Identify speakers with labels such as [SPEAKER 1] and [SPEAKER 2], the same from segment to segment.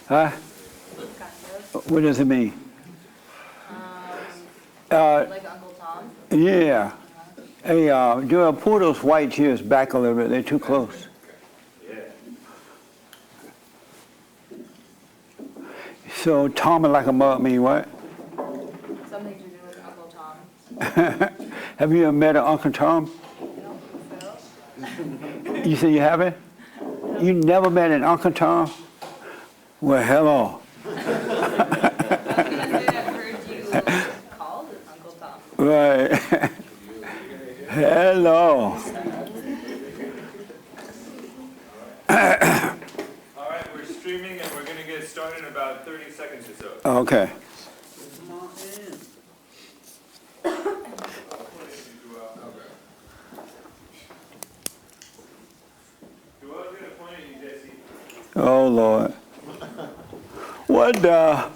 [SPEAKER 1] Huh?
[SPEAKER 2] Kind of.
[SPEAKER 1] What does it mean?
[SPEAKER 2] Like Uncle Tom.
[SPEAKER 1] Yeah. Hey, Joel, pull those white chairs back a little bit. They're too close. So, Tom like a mug mean what?
[SPEAKER 2] Something to do with Uncle Tom.
[SPEAKER 1] Have you ever met an Uncle Tom?
[SPEAKER 2] I don't think so.
[SPEAKER 1] You say you haven't? You never met an Uncle Tom? Well, hello.
[SPEAKER 2] I was gonna say I've heard you called Uncle Tom.
[SPEAKER 1] Right. Hello.
[SPEAKER 3] All right, we're streaming and we're going to get started in about 30 seconds or so.
[SPEAKER 1] Okay.
[SPEAKER 3] Who else is going to point at you, Jesse?
[SPEAKER 1] Oh, Lord. What the?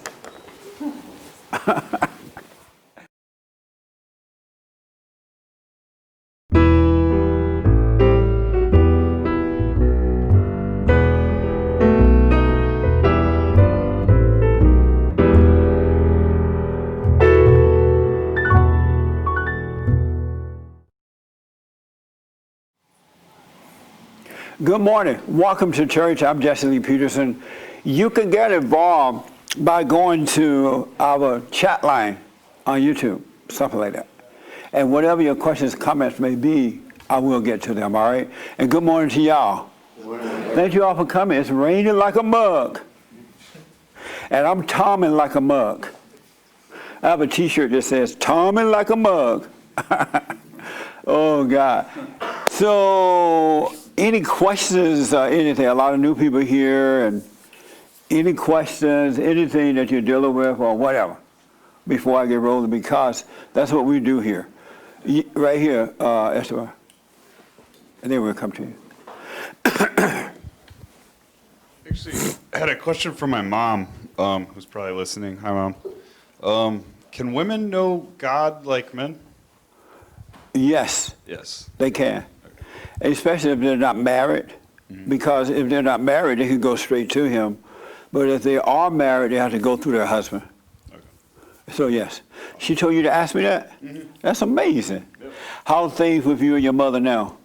[SPEAKER 1] Good morning. Welcome to church. I'm Jesse Lee Peterson. You can get involved by going to our chat line on YouTube, something like that. And whatever your questions, comments may be, I will get to them, all right? And good morning to y'all. Thank you all for coming. It's raining like a mug. And I'm Tomming like a mug. I have a t-shirt that says, Tomming like a mug. Oh, God. So, any questions, anything? A lot of new people here, and any questions, anything that you're dealing with or whatever, before I get rolling, because that's what we do here. Right here, Esther. And then we'll come to you.
[SPEAKER 4] Actually, I had a question from my mom, who's probably listening. Hi, Mom. Can women know God like men?
[SPEAKER 1] Yes.
[SPEAKER 4] Yes.
[SPEAKER 1] They can. Especially if they're not married, because if they're not married, they can go straight to him. But if they are married, they have to go through their husband.
[SPEAKER 4] Okay.
[SPEAKER 1] So yes. She told you to ask me that? That's amazing.
[SPEAKER 4] Yep.
[SPEAKER 1] How are things with you and your mother now?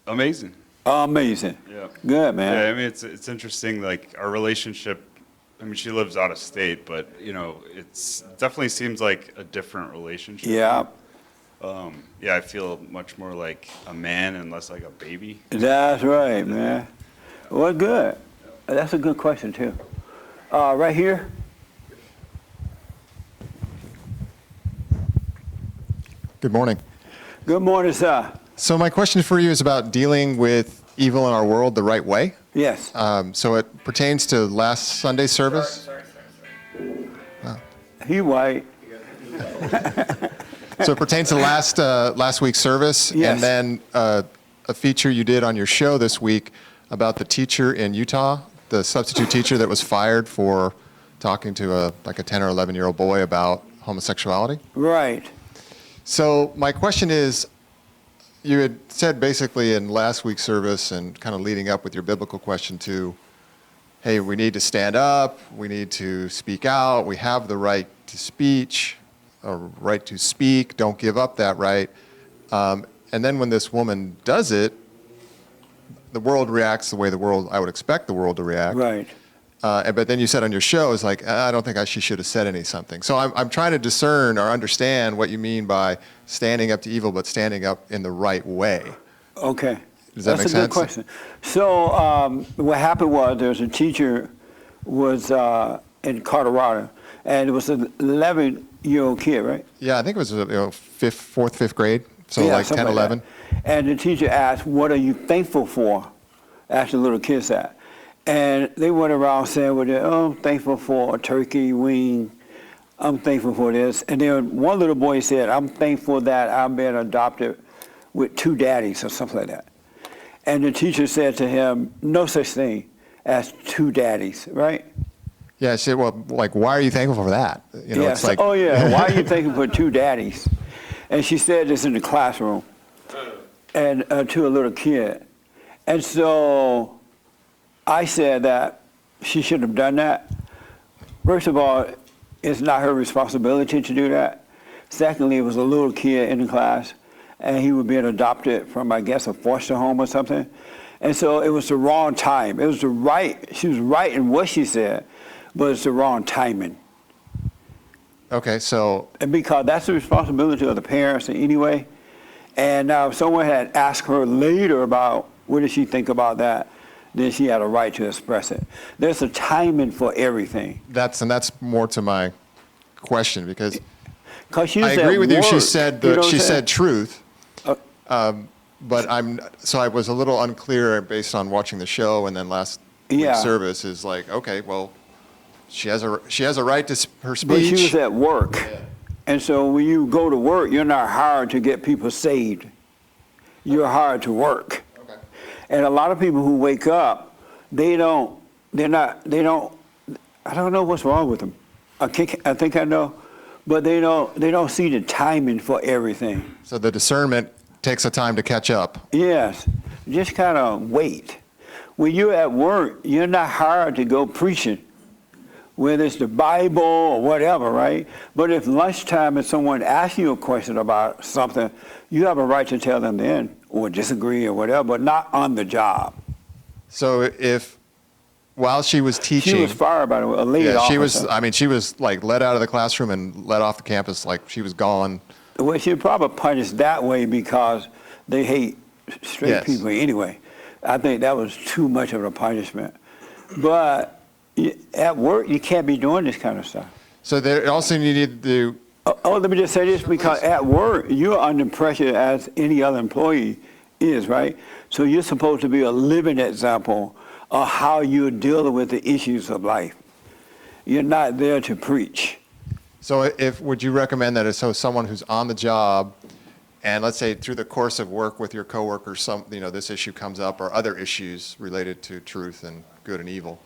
[SPEAKER 4] Amazing.
[SPEAKER 1] Amazing.
[SPEAKER 4] Yeah.
[SPEAKER 1] Good, man.
[SPEAKER 4] Yeah, I mean, it's interesting, like, our relationship, I mean, she lives out of state, but, you know, it's definitely seems like a different relationship.
[SPEAKER 1] Yeah.
[SPEAKER 4] Yeah, I feel much more like a man and less like a baby.
[SPEAKER 1] That's right, man. Well, good. That's a good question, too. Right here.
[SPEAKER 5] Good morning.
[SPEAKER 1] Good morning, sir.
[SPEAKER 5] So my question for you is about dealing with evil in our world the right way.
[SPEAKER 1] Yes.
[SPEAKER 5] So it pertains to last Sunday's service.
[SPEAKER 1] He white.
[SPEAKER 5] So it pertains to last week's service,
[SPEAKER 1] Yes.
[SPEAKER 5] and then a feature you did on your show this week about the teacher in Utah, the substitute teacher that was fired for talking to a 10 or 11-year-old boy about homosexuality.
[SPEAKER 1] Right.
[SPEAKER 5] So my question is, you had said basically in last week's service and kind of leading up with your biblical question to, hey, we need to stand up, we need to speak out, we have the right to speech, or right to speak, don't give up that right. And then when this woman does it, the world reacts the way I would expect the world to react.
[SPEAKER 1] Right.
[SPEAKER 5] But then you said on your show, it's like, I don't think she should have said something. So I'm trying to discern or understand what you mean by standing up to evil, but standing up in the right way.
[SPEAKER 1] Okay.
[SPEAKER 5] Does that
[SPEAKER 1] That's
[SPEAKER 5] make
[SPEAKER 1] a
[SPEAKER 5] sense?
[SPEAKER 1] good question. So what happened was there's a teacher was in Colorado, and it was an 11-year-old kid, right?
[SPEAKER 5] Yeah, I think it was fourth, fifth grade, so
[SPEAKER 1] Yeah,
[SPEAKER 5] like 10,
[SPEAKER 1] something
[SPEAKER 5] 11.
[SPEAKER 1] that. And the teacher asked, what are you thankful for? Asked the little kids that. And they went around saying, well, I'm thankful for a turkey wing. I'm thankful for this. And then one little boy said, I'm thankful that I'm being adopted with 2 daddies or something like that. And the teacher said to him, no such thing as 2 daddies, right?
[SPEAKER 5] Yeah, I said, well, like, why are you thankful for that? You know,
[SPEAKER 1] Yeah,
[SPEAKER 5] it's like,
[SPEAKER 1] oh yeah, why are you thankful for 2 daddies? And she said this in the classroom and to a little kid. And so I said that she shouldn't have done that. First of all, it's not her responsibility to do that. Secondly, it was a little kid in the class, and he was being adopted from, I guess, a foster home or something. And so it was the wrong time. It was she was right in what she said, but it's the wrong timing.
[SPEAKER 5] Okay, so
[SPEAKER 1] And because that's the responsibility of the parents anyway. And now if someone had asked her later about what did she think about that, then she had a right to express it. There's a timing for everything.
[SPEAKER 5] that's more to my question, because
[SPEAKER 1] 'Cause she
[SPEAKER 5] I
[SPEAKER 1] said
[SPEAKER 5] agree with you. She
[SPEAKER 1] work,
[SPEAKER 5] said
[SPEAKER 1] you know what I'm
[SPEAKER 5] she
[SPEAKER 1] saying?
[SPEAKER 5] said truth,
[SPEAKER 1] Uh,
[SPEAKER 5] but I was a little unclear based on watching the show and then last
[SPEAKER 1] Yeah.
[SPEAKER 5] week's service. Is like, okay, well, she has a right to her
[SPEAKER 1] But she was
[SPEAKER 5] speech.
[SPEAKER 1] at work. And so when you go to work, you're not hired to get people saved. You're hired to work.
[SPEAKER 5] Okay.
[SPEAKER 1] And a lot of people who wake up, I don't know what's wrong with them. I think I know, but they don't see the timing for everything.
[SPEAKER 5] So the discernment takes a time to catch up.
[SPEAKER 1] Yes, just kind of wait. When you're at work, you're not hired to go preaching, whether it's the Bible or whatever, right? But if lunchtime and someone asks you a question about something, you have a right to tell them then, or disagree or whatever, but not on the job.
[SPEAKER 5] So if while she was teaching,
[SPEAKER 1] She was fired by the way, a laid
[SPEAKER 5] yeah,
[SPEAKER 1] off
[SPEAKER 5] she
[SPEAKER 1] or
[SPEAKER 5] was.
[SPEAKER 1] something.
[SPEAKER 5] I mean, she was like let out of the classroom and let off the campus, like she was gone.
[SPEAKER 1] Well, she probably punished that way because they hate straight
[SPEAKER 5] Yes.
[SPEAKER 1] people anyway. I think that was too much of a punishment. But at work, you can't be doing this kind of stuff.
[SPEAKER 5] So there also you need to.
[SPEAKER 1] Let me just say this, because at work, you're under pressure as any other employee is, right? So you're supposed to be a living example of how you're dealing with the issues of life. You're not there to preach.
[SPEAKER 5] So would you recommend that so someone who's on the job, and let's say through the course of work with your coworkers, this issue comes up or other issues related to truth and good and evil,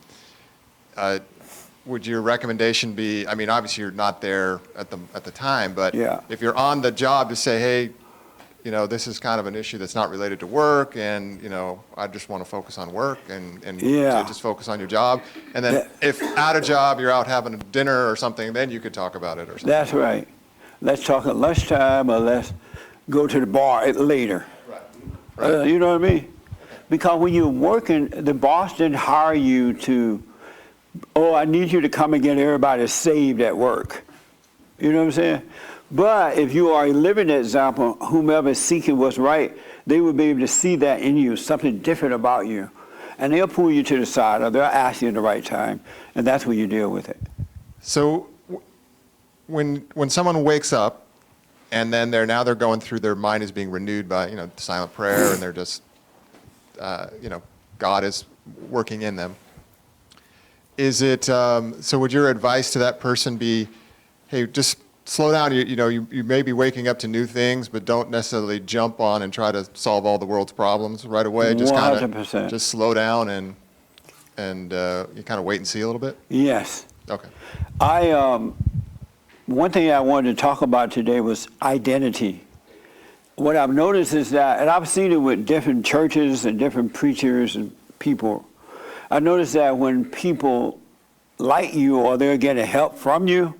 [SPEAKER 5] would your recommendation be? I mean, obviously you're not there at the time, but
[SPEAKER 1] Yeah.
[SPEAKER 5] if you're on the job to say, hey, this is kind of an issue that's not related to work, and I just want to focus on work and
[SPEAKER 1] Yeah.
[SPEAKER 5] to just focus on your job, and then
[SPEAKER 1] Yeah.
[SPEAKER 5] if out of job you're out having a dinner or something, then you could talk about it or something.
[SPEAKER 1] That's right. Let's talk at lunchtime, or let's go to the bar later.
[SPEAKER 5] Right.
[SPEAKER 1] You know what I mean? Because when you're working, the boss didn't hire you to, I need you to come and get everybody saved at work. You know what I'm saying? But if you are a living example, whomever is seeking what's right, they will be able to see that in you, something different about you. And they'll pull you to the side, or they'll ask you at the right time, and that's where you deal with it.
[SPEAKER 5] So when someone wakes up and then they're going through, their mind is being renewed by silent prayer, and they're just God is working in them. Is it so? Would your advice to that person be, hey, just slow down? You may be waking up to new things, but don't necessarily jump on and try to solve all the world's problems right away. Just kind
[SPEAKER 1] 100%.
[SPEAKER 5] of just slow down and you kind of wait and see a little bit.
[SPEAKER 1] Yes.
[SPEAKER 5] Okay.
[SPEAKER 1] One thing I wanted to talk about today was identity. What I've noticed is that, and I've seen it with different churches and different preachers and people, I noticed that when people like you or they're getting help from you,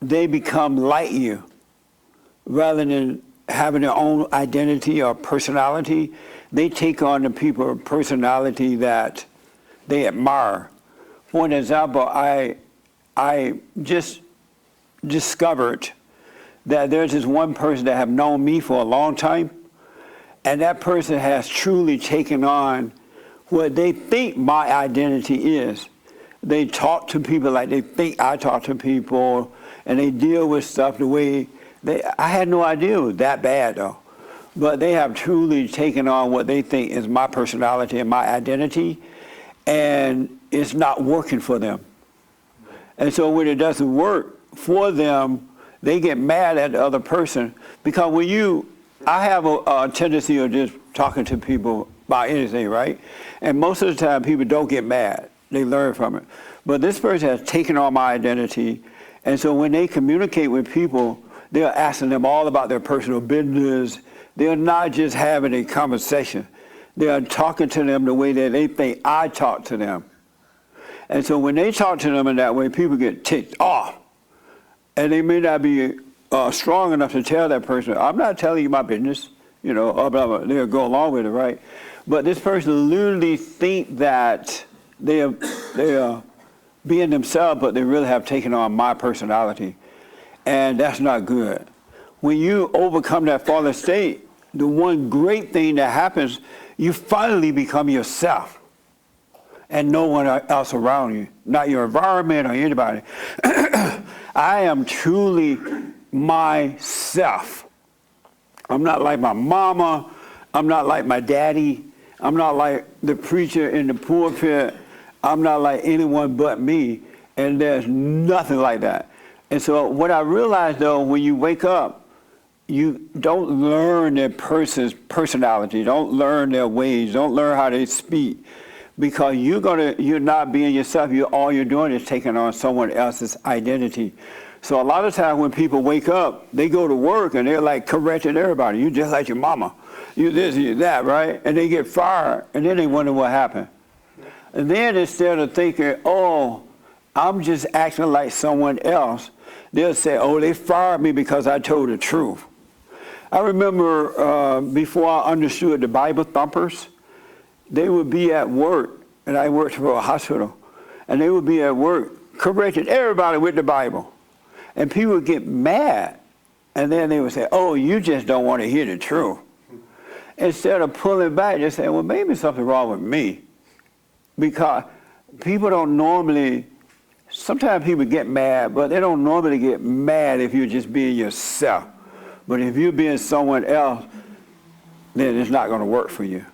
[SPEAKER 1] they become like you rather than having their own identity or personality. They take on the people's personality that they admire. For an example, I just discovered that there's this one person that have known me for a long time, and that person has truly taken on what they think my identity is. They talk to people like they think I talk to people, and they deal with stuff the way I had no idea it was that bad though. But they have truly taken on what they think is my personality and my identity, and it's not working for them. And so when it doesn't work for them, they get mad at the other person, because I have a tendency of just talking to people about anything, right? And most of the time people don't get mad. They learn from it. But this person has taken on my identity, and so when they communicate with people, they're asking them all about their personal business. They're not just having a conversation. They're talking to them the way that they think I talk to them. And so when they talk to them in that way, people get ticked off. And they may not be strong enough to tell that person, I'm not telling you my business, you know, blah, blah. They'll go along with it, right? But this person literally think that they are being themselves, but they really have taken on my personality. And that's not good. When you overcome that fallen state, the one great thing that happens, you finally become yourself and no one else around you, not your environment or anybody. I am truly myself. I'm not like my mama. I'm not like my daddy. I'm not like the preacher in the pulpit. I'm not like anyone but me. And there's nothing like that. And so what I realized, though, when you wake up, you don't learn their person's personality. Don't learn their ways. Don't learn how they speak. Because you're not being yourself. All you're doing is taking on someone else's identity. So a lot of times when people wake up, they go to work and they're like correcting everybody. You just like your mama. You this, you that, right? And they get fired, and then they wonder what happened. And then instead of thinking, oh, I'm just acting like someone else, they'll say, oh, they fired me because I told the truth. I remember before I understood the Bible thumpers, they would be at work, and I worked for a hospital, and they would be at work correcting everybody with the Bible. And people would get mad, and then they would say, oh, you just don't want to hear the truth. Instead of pulling back, just say, well, maybe something wrong with me. Because people don't normally, sometimes people get mad, but they don't normally get mad if you're just being yourself. But if you're being someone else, then it's not going to work for you.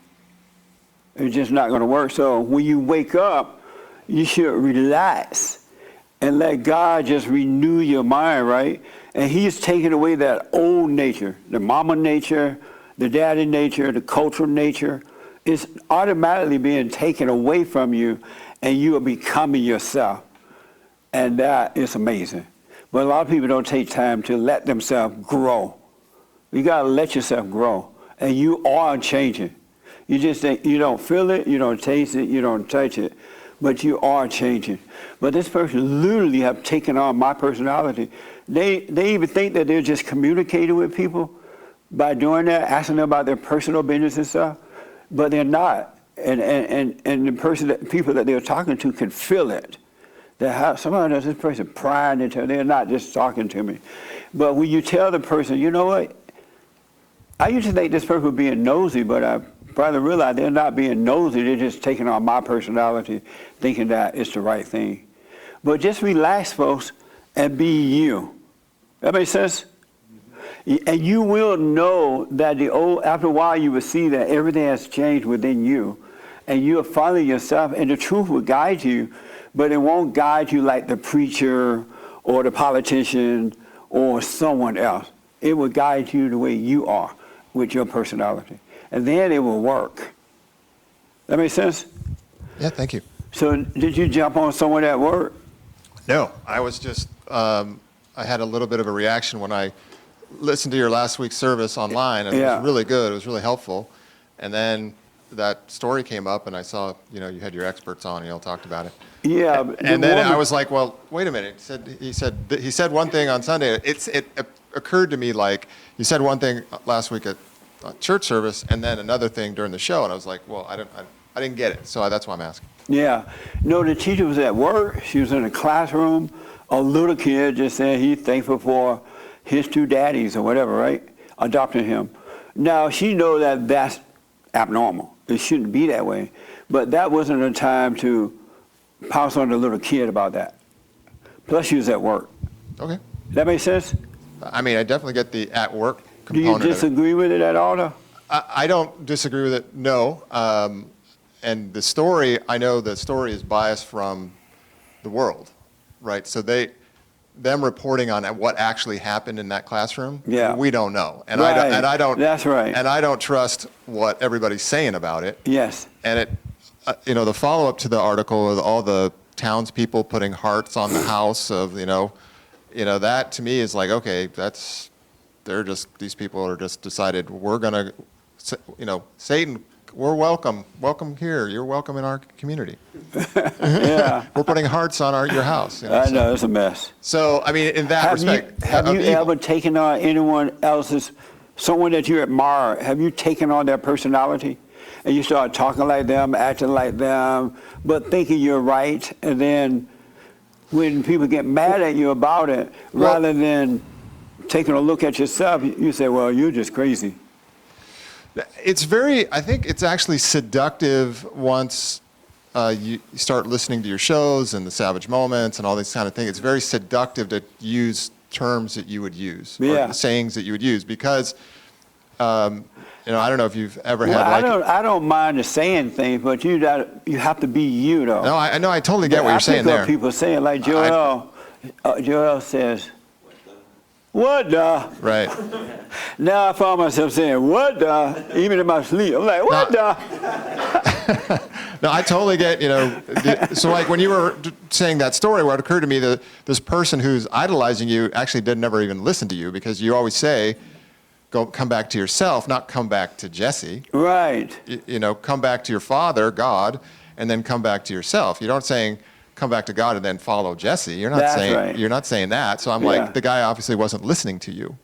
[SPEAKER 1] It's just not going to work. So when you wake up, you should relax and let God just renew your mind, right? And He's taking away that old nature, the mama nature, the daddy nature, the cultural nature. It's automatically being taken away from you, and you are becoming yourself. And that is amazing. But a lot of people don't take time to let themselves grow. You got to let yourself grow. And you are changing. You just think, you don't feel it, you don't taste it, you don't touch it, but you are changing. But this person literally have taken on my personality. They even think that they're just communicating with people by doing that, asking them about their personal business and stuff, but they're not. And the people that they're talking to can feel it. That somebody knows this person prying into, they're not just talking to me. But when you tell the person, you know what, I used to think this person was being nosy, but I finally realized they're not being nosy, they're just taking on my personality, thinking that it's the right thing. But just relax, folks, and be you. That makes sense? And you will know that after a while you will see that everything has changed within you. And you will follow yourself, and the truth will guide you, but it won't guide you like the preacher or the politician or someone else. It will guide you the way you are with your personality. And then it will work. That makes sense?
[SPEAKER 5] Yeah, thank you.
[SPEAKER 1] So did you jump on someone at work?
[SPEAKER 5] No, I was just, I had a little bit of a reaction when I listened to your last week's service online, and it was really good. It was really helpful. And then that story came up, and I saw, you had your experts on, and you all talked about it.
[SPEAKER 1] Yeah.
[SPEAKER 5] And then I was like, well, wait a minute. He said one thing on Sunday. It occurred to me like, you said one thing last week at church service, and then another thing during the show, and I was like, well, I didn't get it, so that's why I'm asking.
[SPEAKER 1] Yeah. No, the teacher was at work. She was in a classroom. A little kid just said he's thankful for his two daddies or whatever, right? Adopting him. Now, she knows that that's abnormal. It shouldn't be that way. But that wasn't a time to pounce on the little kid about that. Plus, she was at work.
[SPEAKER 5] Okay.
[SPEAKER 1] That make sense?
[SPEAKER 5] I mean, I definitely get the at work
[SPEAKER 1] Do you
[SPEAKER 5] component of it.
[SPEAKER 1] disagree with it at all, though?
[SPEAKER 5] I don't disagree with it, no. And the story, I know the story is biased from the world, right? So them reporting on what actually happened in that classroom, we don't know. And
[SPEAKER 1] Right.
[SPEAKER 5] I don't.
[SPEAKER 1] That's right.
[SPEAKER 5] And I don't trust what everybody's saying about it.
[SPEAKER 1] Yes.
[SPEAKER 5] And the follow-up to the article of all the townspeople putting hearts on the house of, that to me is like, okay, these people are just decided we're gonna, Satan we're welcome here. You're welcome in our community.
[SPEAKER 1] Yeah.
[SPEAKER 5] We're putting hearts on your house.
[SPEAKER 1] I know, it's a mess.
[SPEAKER 5] So, I mean, in that respect,
[SPEAKER 1] Have
[SPEAKER 5] of
[SPEAKER 1] you
[SPEAKER 5] evil.
[SPEAKER 1] ever taken on anyone else's, someone that you admire, have you taken on their personality? And you start talking like them, acting like them, but thinking you're right, and then when people get mad at you about it, rather than taking a look at yourself, you say, well, you're just crazy.
[SPEAKER 5] I think it's actually seductive once you start listening to your shows and the Savage Moments and all these kind of things. It's very seductive to use terms that you would use, or sayings that you would use, because, I don't know if you've ever had
[SPEAKER 1] I don't mind the saying things, but you have to be you, though.
[SPEAKER 5] No, I know, I totally get what you're saying there.
[SPEAKER 1] People saying, like Joel says, what the?
[SPEAKER 5] Right.
[SPEAKER 1] Now I found myself saying, what the? Even in my sleep. I'm like, what the?
[SPEAKER 5] No, I totally get, so like when you were saying that story, what occurred to me, this person who's idolizing you actually never even listen to you, because you always say, come back to yourself, not come back to Jesse.
[SPEAKER 1] Right.
[SPEAKER 5] Come back to your father, God, and then come back to yourself. You don't saying, come back to God and then follow Jesse. You're not saying that. So I'm like, the guy obviously wasn't listening to you.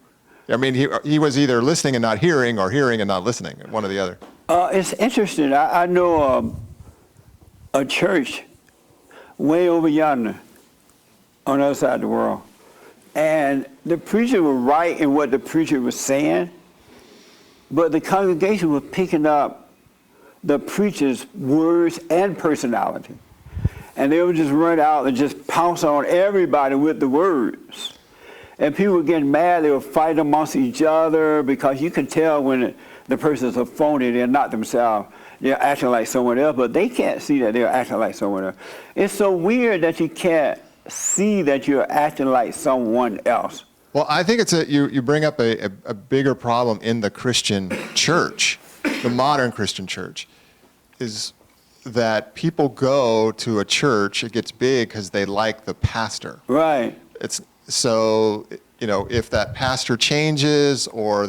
[SPEAKER 5] I mean, he was either listening and not hearing, or hearing and not listening, one or the other.
[SPEAKER 1] It's interesting. I know a church way over yonder on the other side of the world. And the preacher was right in what the preacher was saying, but the congregation was picking up the preacher's words and personality. And they would just run out and just pounce on everybody with the words. And people were getting mad. They would fight amongst each other, because you can tell when the person's a phony, they're not themselves. They're acting like someone else, but they can't see that they're acting like someone else. It's so weird that you can't see that you're acting like someone else.
[SPEAKER 5] Well, I think it's you bring up a bigger problem in the Christian church, the modern Christian church, is that people go to a church, it gets big because they like the pastor.
[SPEAKER 1] Right.
[SPEAKER 5] It's so, if that pastor changes, or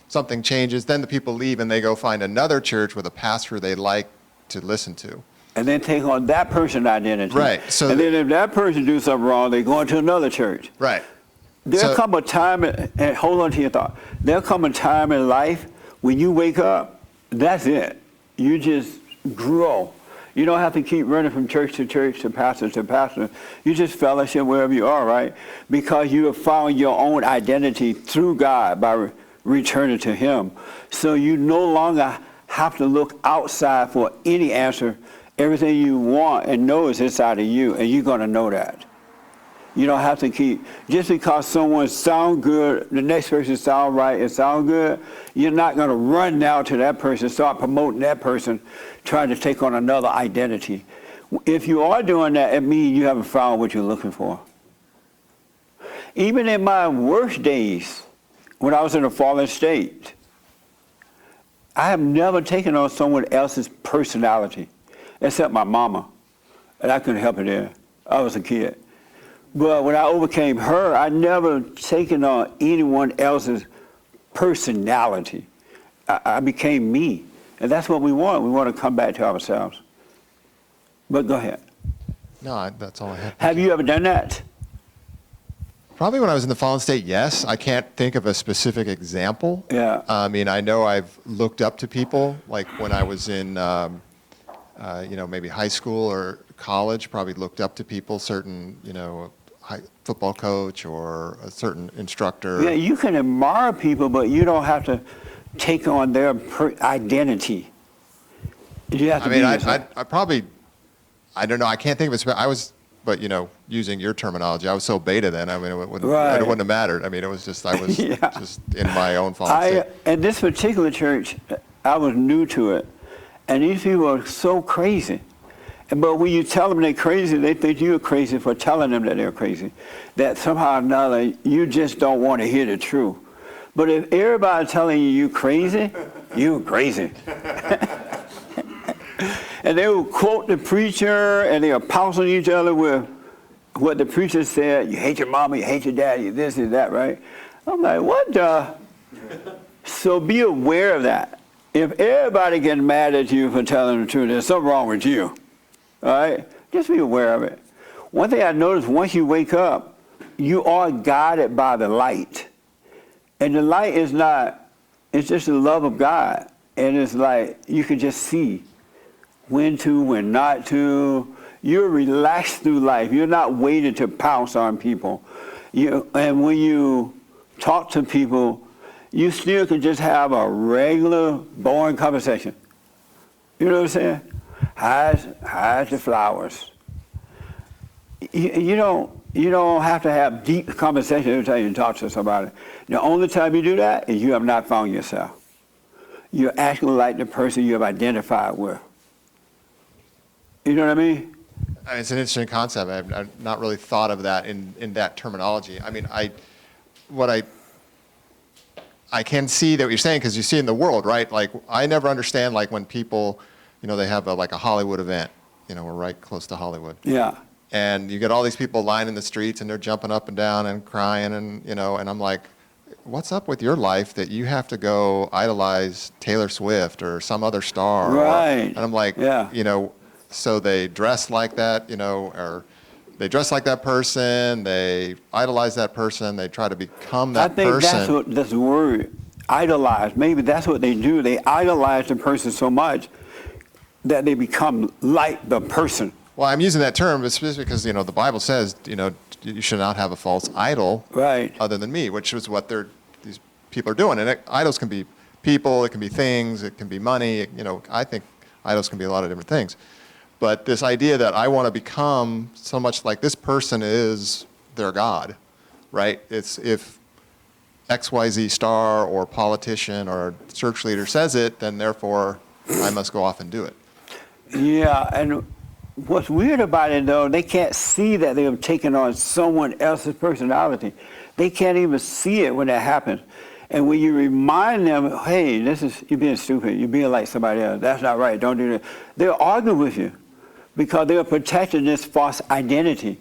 [SPEAKER 5] something changes, then the people leave and they go find another church with a pastor they like to listen to.
[SPEAKER 1] And then take on that person's identity.
[SPEAKER 5] Right. So
[SPEAKER 1] and then if that person do something wrong, they go into another church.
[SPEAKER 5] Right.
[SPEAKER 1] There'll come a time, and hold on to your thought, there'll come a time in life when you wake up, that's it. You just grow. You don't have to keep running from church to church, to pastor to pastor. You just fellowship wherever you are, right? Because you have found your own identity through God by returning to Him. So you no longer have to look outside for any answer. Everything you want and know is inside of you, and you're going to know that. You don't have to keep, just because someone sound good, the next person sound right and sound good, you're not going to run now to that person, start promoting that person, trying to take on another identity. If you are doing that, it means you haven't found what you're looking for. Even in my worst days, when I was in a fallen state, I have never taken on someone else's personality, except my mama, and I couldn't help it there. I was a kid. But when I overcame her, I never taken on anyone else's personality. I became me. And that's what we want. We want to come back to ourselves. But go ahead.
[SPEAKER 5] No, that's all I have.
[SPEAKER 1] Have you ever done that?
[SPEAKER 5] Probably when I was in the fallen state, yes. I can't think of a specific example.
[SPEAKER 1] Yeah.
[SPEAKER 5] I mean, I know I've looked up to people, like when I was in, maybe high school or college, probably looked up to people, certain, football coach or a certain instructor.
[SPEAKER 1] Yeah, you can admire people, but you don't have to take on their identity. You have to
[SPEAKER 5] I don't know, I can't think of it. But using your terminology, I was so beta then. I mean, it wouldn't have mattered. I mean, it was just, I was just in my own fallen state.
[SPEAKER 1] In this particular church, I was new to it, and these people are so crazy. But when you tell them they're crazy, they think you're crazy for telling them that they're crazy. That somehow or another, you just don't want to hear the truth. But if everybody's telling you you're crazy, you're crazy. And they will quote the preacher, and they will pounce on each other with what the preacher said. You hate your mama, you hate your daddy, this and that, right? I'm like, what the? So be aware of that. if everybody gets mad at you for telling the truth, there's something wrong with you. All right? Just be aware of it. One thing I noticed, once you wake up, you are guided by the light. And the light is not, it's just the love of God. And it's like you can just see when to, when not to. You're relaxed through life. You're not waiting to pounce on people. And when you talk to people, you still can just have a regular, boring conversation. You know what I'm saying? How's the flowers? You don't have to have deep conversation every time you talk to somebody. The only time you do that is you have not found yourself. You're acting like the person you have identified with. You know what I mean?
[SPEAKER 5] It's an interesting concept. I've not really thought of that in that terminology. I mean, I can see that what you're saying, because you see in the world, right? Like, I never understand, like, when people, they have like a Hollywood event. We're right close to Hollywood.
[SPEAKER 1] Yeah.
[SPEAKER 5] And you get all these people lining the streets, and they're jumping up and down and crying, and and I'm like, what's up with your life that you have to go idolize Taylor Swift or some other star?
[SPEAKER 1] Right.
[SPEAKER 5] And I'm like,
[SPEAKER 1] yeah.
[SPEAKER 5] So they dress like that, or they dress like that person, they idolize that person, they try to become that person.
[SPEAKER 1] I think that's what this word, idolize, maybe that's what they do. They idolize the person so much that they become like the person.
[SPEAKER 5] Well, I'm using that term especially because, the Bible says, you should not have a false idol other than me, which is what these people are doing. And idols can be people, it can be things, it can be money. I think idols can be a lot of different things. But this idea that I want to become so much like this person is their God, right? It's if XYZ star or politician or church leader says it, then therefore I must go off and do it.
[SPEAKER 1] Yeah, and what's weird about it, though, they can't see that they have taken on someone else's personality. They can't even see it when that happens. And when you remind them, hey, you're being stupid, you're being like somebody else, that's not right, don't do that, they'll argue with you because they're protecting this false identity.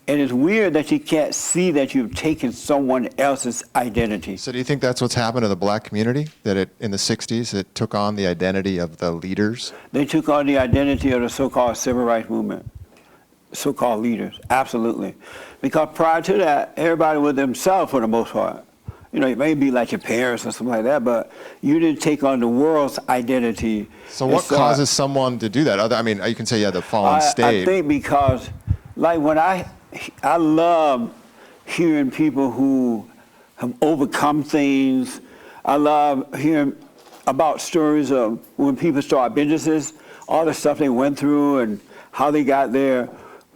[SPEAKER 1] And it's weird that you can't see that you've taken someone else's identity.
[SPEAKER 5] So do you think that's what's happened to the black community? That in the 60s, it took on the identity of the leaders?
[SPEAKER 1] They took on the identity of the so-called civil rights movement, so-called leaders, absolutely. Because prior to that, everybody was themselves for the most part. It may be like your parents or something like that, but you didn't take on the world's identity.
[SPEAKER 5] So what causes someone to do that? I mean, you can say, the fallen state.
[SPEAKER 1] I think because, like, when I love hearing people who have overcome things. I love hearing about stories of when people start businesses, all the stuff they went through and how they got there.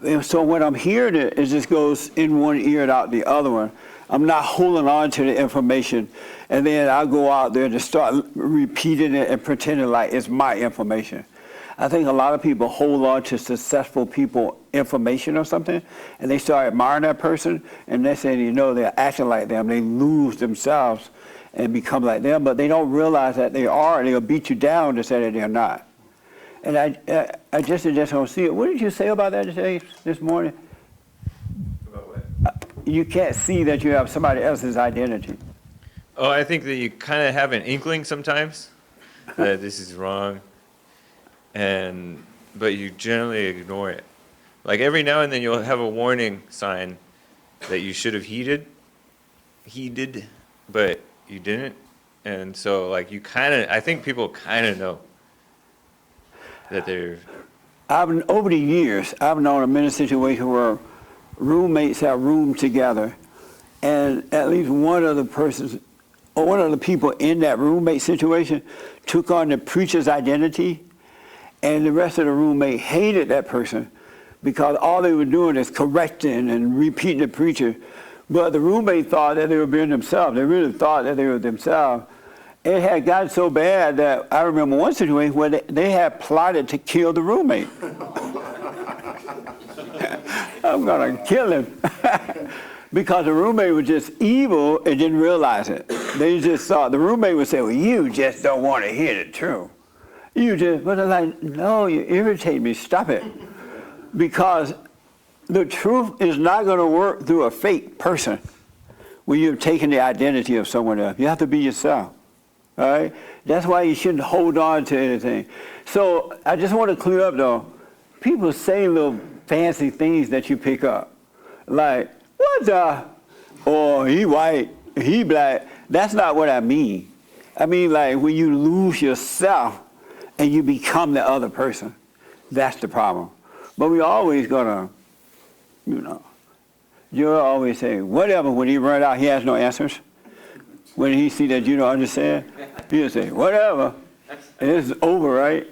[SPEAKER 1] And so when I'm hearing it, it just goes in one ear and out the other one. I'm not holding on to the information, and then I'll go out there and just start repeating it and pretending like it's my information. I think a lot of people hold on to successful people information or something, and they start admiring that person, and next thing they're acting like them. They lose themselves and become like them, but they don't realize that they are, and they'll beat you down to say that they're not. And I just don't see it. What did you say about that today, this morning?
[SPEAKER 3] About what?
[SPEAKER 1] You can't see that you have somebody else's identity.
[SPEAKER 6] Oh, I think that you kind of have an inkling sometimes that this is wrong, but you generally ignore it. Like every now and then you'll have a warning sign that you should have heeded, but you didn't. And so like I think people kind of know that they're...
[SPEAKER 1] Over the years, I've known many situations where roommates have roomed together, and at least one of the people in that roommate situation took on the preacher's identity, and the rest of the roommate hated that person because all they were doing is correcting and repeating the preacher. But the roommate thought that they were being themselves. They really thought that they were themselves. It had gotten so bad that I remember one situation where they had plotted to kill the roommate. I'm going to kill him. Because the roommate was just evil and didn't realize it. They just thought, the roommate would say, well, you just don't want to hear the truth. But they're like, no, you irritate me, stop it. Because the truth is not going to work through a fake person when you've taken the identity of someone else. You have to be yourself. All right? That's why you shouldn't hold on to anything. So I just want to clear up, though. People say little fancy things that you pick up. Like, what the? Or he white, he black. That's not what I mean. I mean, like, when you lose yourself and you become the other person, that's the problem. But we always gonna, you know, you'll always say, whatever, when he run out, he has no answers. When he see that you don't understand, he'll say, whatever. And it's over, right?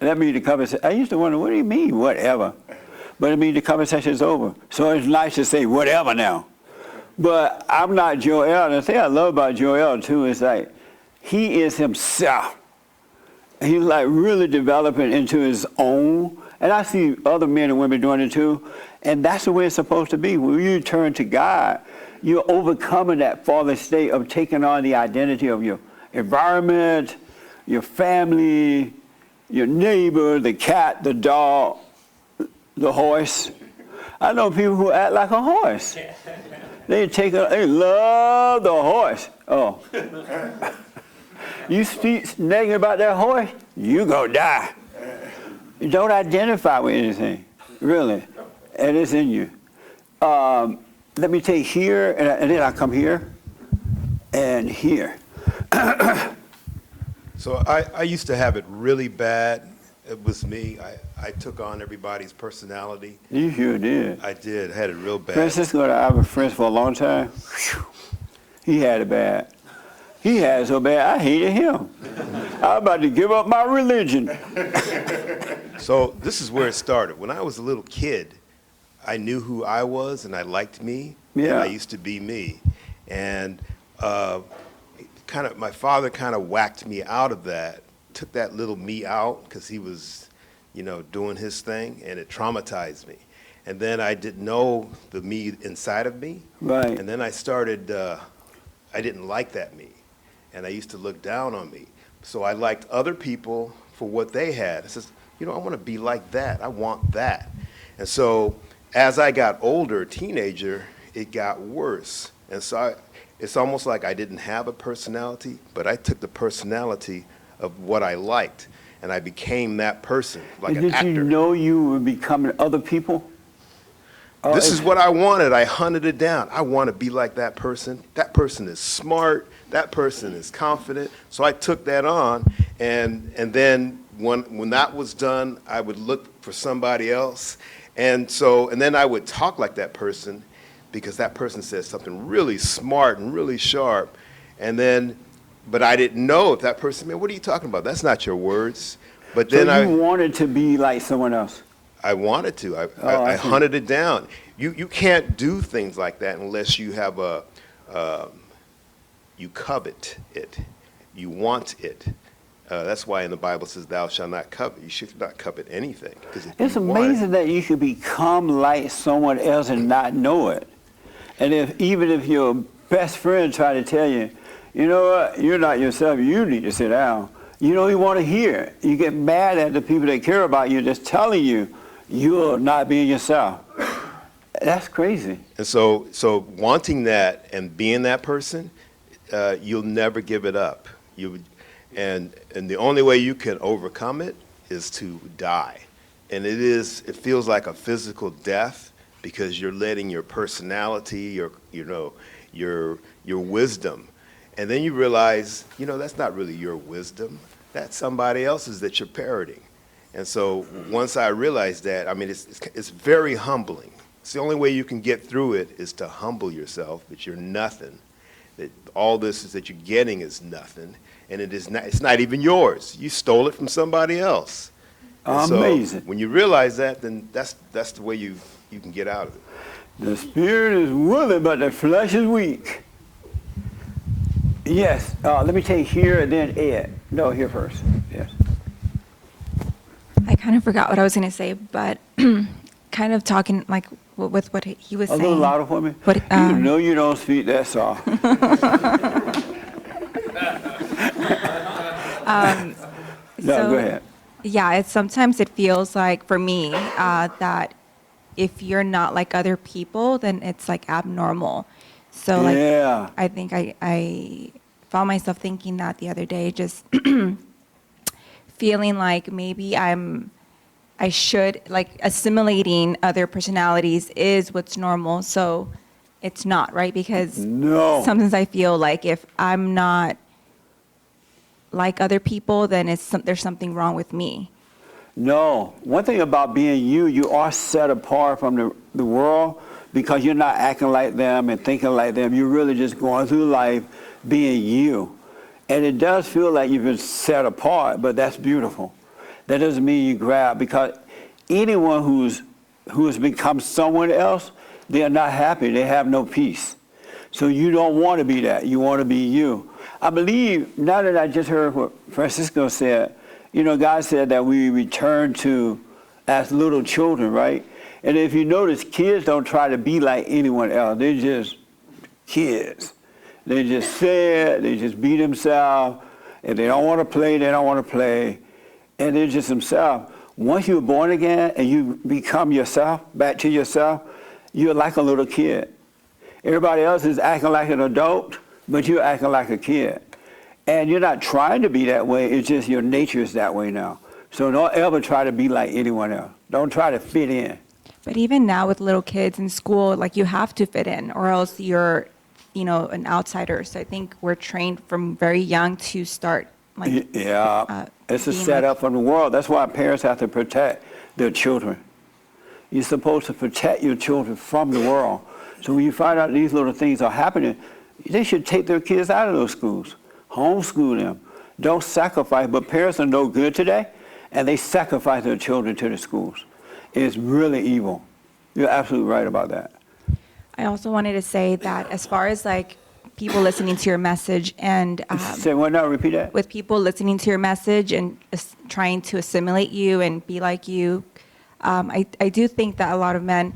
[SPEAKER 1] And that means the conversation. I used to wonder, what do you mean, whatever? But it means the conversation is over. So it's nice to say whatever now. But I'm not Joel. And the thing I love about Joel, too, is like, he is himself. He's like really developing into his own. And I see other men and women doing it too. And that's the way it's supposed to be. When you turn to God, you're overcoming that fallen state of taking on the identity of your environment, your family, your neighbor, the cat, the dog, the horse. I know people who act like a horse. They love the horse. Oh. You speak negative about that horse, you gonna die. You don't identify with anything, really. And it's in you. Let me take here, and then I come here, and here.
[SPEAKER 7] So I used to have it really bad. It was me. I took on everybody's personality.
[SPEAKER 1] You sure did.
[SPEAKER 7] I did. I had it real bad.
[SPEAKER 1] Francisco and I were friends for a long time. Whew. He had it bad. He had it so bad, I hated him. I was about to give up my religion.
[SPEAKER 7] So this is where it started. When I was a little kid, I knew who I was, and I liked me.
[SPEAKER 1] Yeah.
[SPEAKER 7] And I used to be me. And my father kind of whacked me out of that, took that little me out because he was, doing his thing, and it traumatized me. And then I didn't know the me inside of me.
[SPEAKER 1] Right.
[SPEAKER 7] And then I started, I didn't like that me. And I used to look down on me. So I liked other people for what they had. I says, I want to be like that. I want that. And so as I got older, teenager, it got worse. And so it's almost like I didn't have a personality, but I took the personality of what I liked, and I became that person, like an actor.
[SPEAKER 1] Did you know you were becoming other people?
[SPEAKER 7] This is what I wanted. I hunted it down. I want to be like that person. That person is smart. That person is confident. So I took that on, and then when that was done, I would look for somebody else. And then I would talk like that person because that person said something really smart and really sharp. But I didn't know if that person, man, what are you talking about? That's not your words. But then
[SPEAKER 1] So you wanted to be like someone else?
[SPEAKER 7] I wanted to. I hunted it down. You can't do things like that unless you have you covet it. You want it. That's why in the Bible says, thou shalt not covet. You should not covet anything.
[SPEAKER 1] It's amazing that you could become like someone else and not know it. And even if your best friend try to tell you, you know what, you're not yourself, you need to sit down. You don't even want to hear it. You get mad at the people that care about you just telling you you're not being yourself. That's crazy.
[SPEAKER 7] And so wanting that and being that person, you'll never give it up. And the only way you can overcome it is to die. And it feels like a physical death because you're letting your personality, your wisdom, and then you realize, that's not really your wisdom. That's somebody else's that you're parroting. And so once I realized that, it's very humbling. It's the only way you can get through it is to humble yourself, that you're nothing, that all this is that you're getting is nothing, and it's not even yours. You stole it from somebody else. And
[SPEAKER 1] amazing.
[SPEAKER 7] So when you realize that, then that's the way you can get out of it.
[SPEAKER 1] The spirit is willing, but the flesh is weak. Yes. Let me take here and then Ed. No, here first. Yes.
[SPEAKER 8] I kind of forgot what I was going to say, but kind of talking like with what he was
[SPEAKER 1] A
[SPEAKER 8] saying.
[SPEAKER 1] little louder for me.
[SPEAKER 8] What,
[SPEAKER 1] You know you don't speak that soft. No, go ahead.
[SPEAKER 8] Yeah, sometimes it feels like for me that if you're not like other people, then it's like abnormal. So like
[SPEAKER 1] Yeah.
[SPEAKER 8] I think I found myself thinking that the other day, just feeling like maybe I should, like, assimilating other personalities is what's normal. So it's not, right? Because
[SPEAKER 1] No.
[SPEAKER 8] sometimes I feel like if I'm not like other people, then there's something wrong with me.
[SPEAKER 1] No. One thing about being you, you are set apart from the world because you're not acting like them and thinking like them. You're really just going through life being you. And it does feel like you've been set apart, but that's beautiful. That doesn't mean you grab, because anyone who's become someone else, they are not happy. They have no peace. So you don't want to be that. You want to be you. I believe, now that I just heard what Francisco said, you know, God said that we return to as little children, right? And if you notice, kids don't try to be like anyone else. They're just kids. They just sad, they just be themselves. If they don't want to play, they don't want to play. And they're just themselves. Once you're born again and you become yourself, back to yourself, you're like a little kid. Everybody else is acting like an adult, but you're acting like a kid. And you're not trying to be that way, it's just your nature is that way now. So don't ever try to be like anyone else. Don't try to fit in.
[SPEAKER 8] But even now with little kids in school, like, you have to fit in or else you're, you know, an outsider. So I think we're trained from very young to start, like,
[SPEAKER 1] Yeah, it's a
[SPEAKER 8] being
[SPEAKER 1] setup from the world. That's why parents have to protect their children. You're supposed to protect your children from the world. So when you find out these little things are happening, they should take their kids out of those schools, homeschool them. Don't sacrifice, but parents are no good today, and they sacrifice their children to the schools. It's really evil. You're absolutely right about that.
[SPEAKER 8] I also wanted to say that as far as, like, people listening to your message and
[SPEAKER 1] Say what now? Repeat that.
[SPEAKER 8] with people listening to your message and trying to assimilate you and be like you, I do think that a lot of men,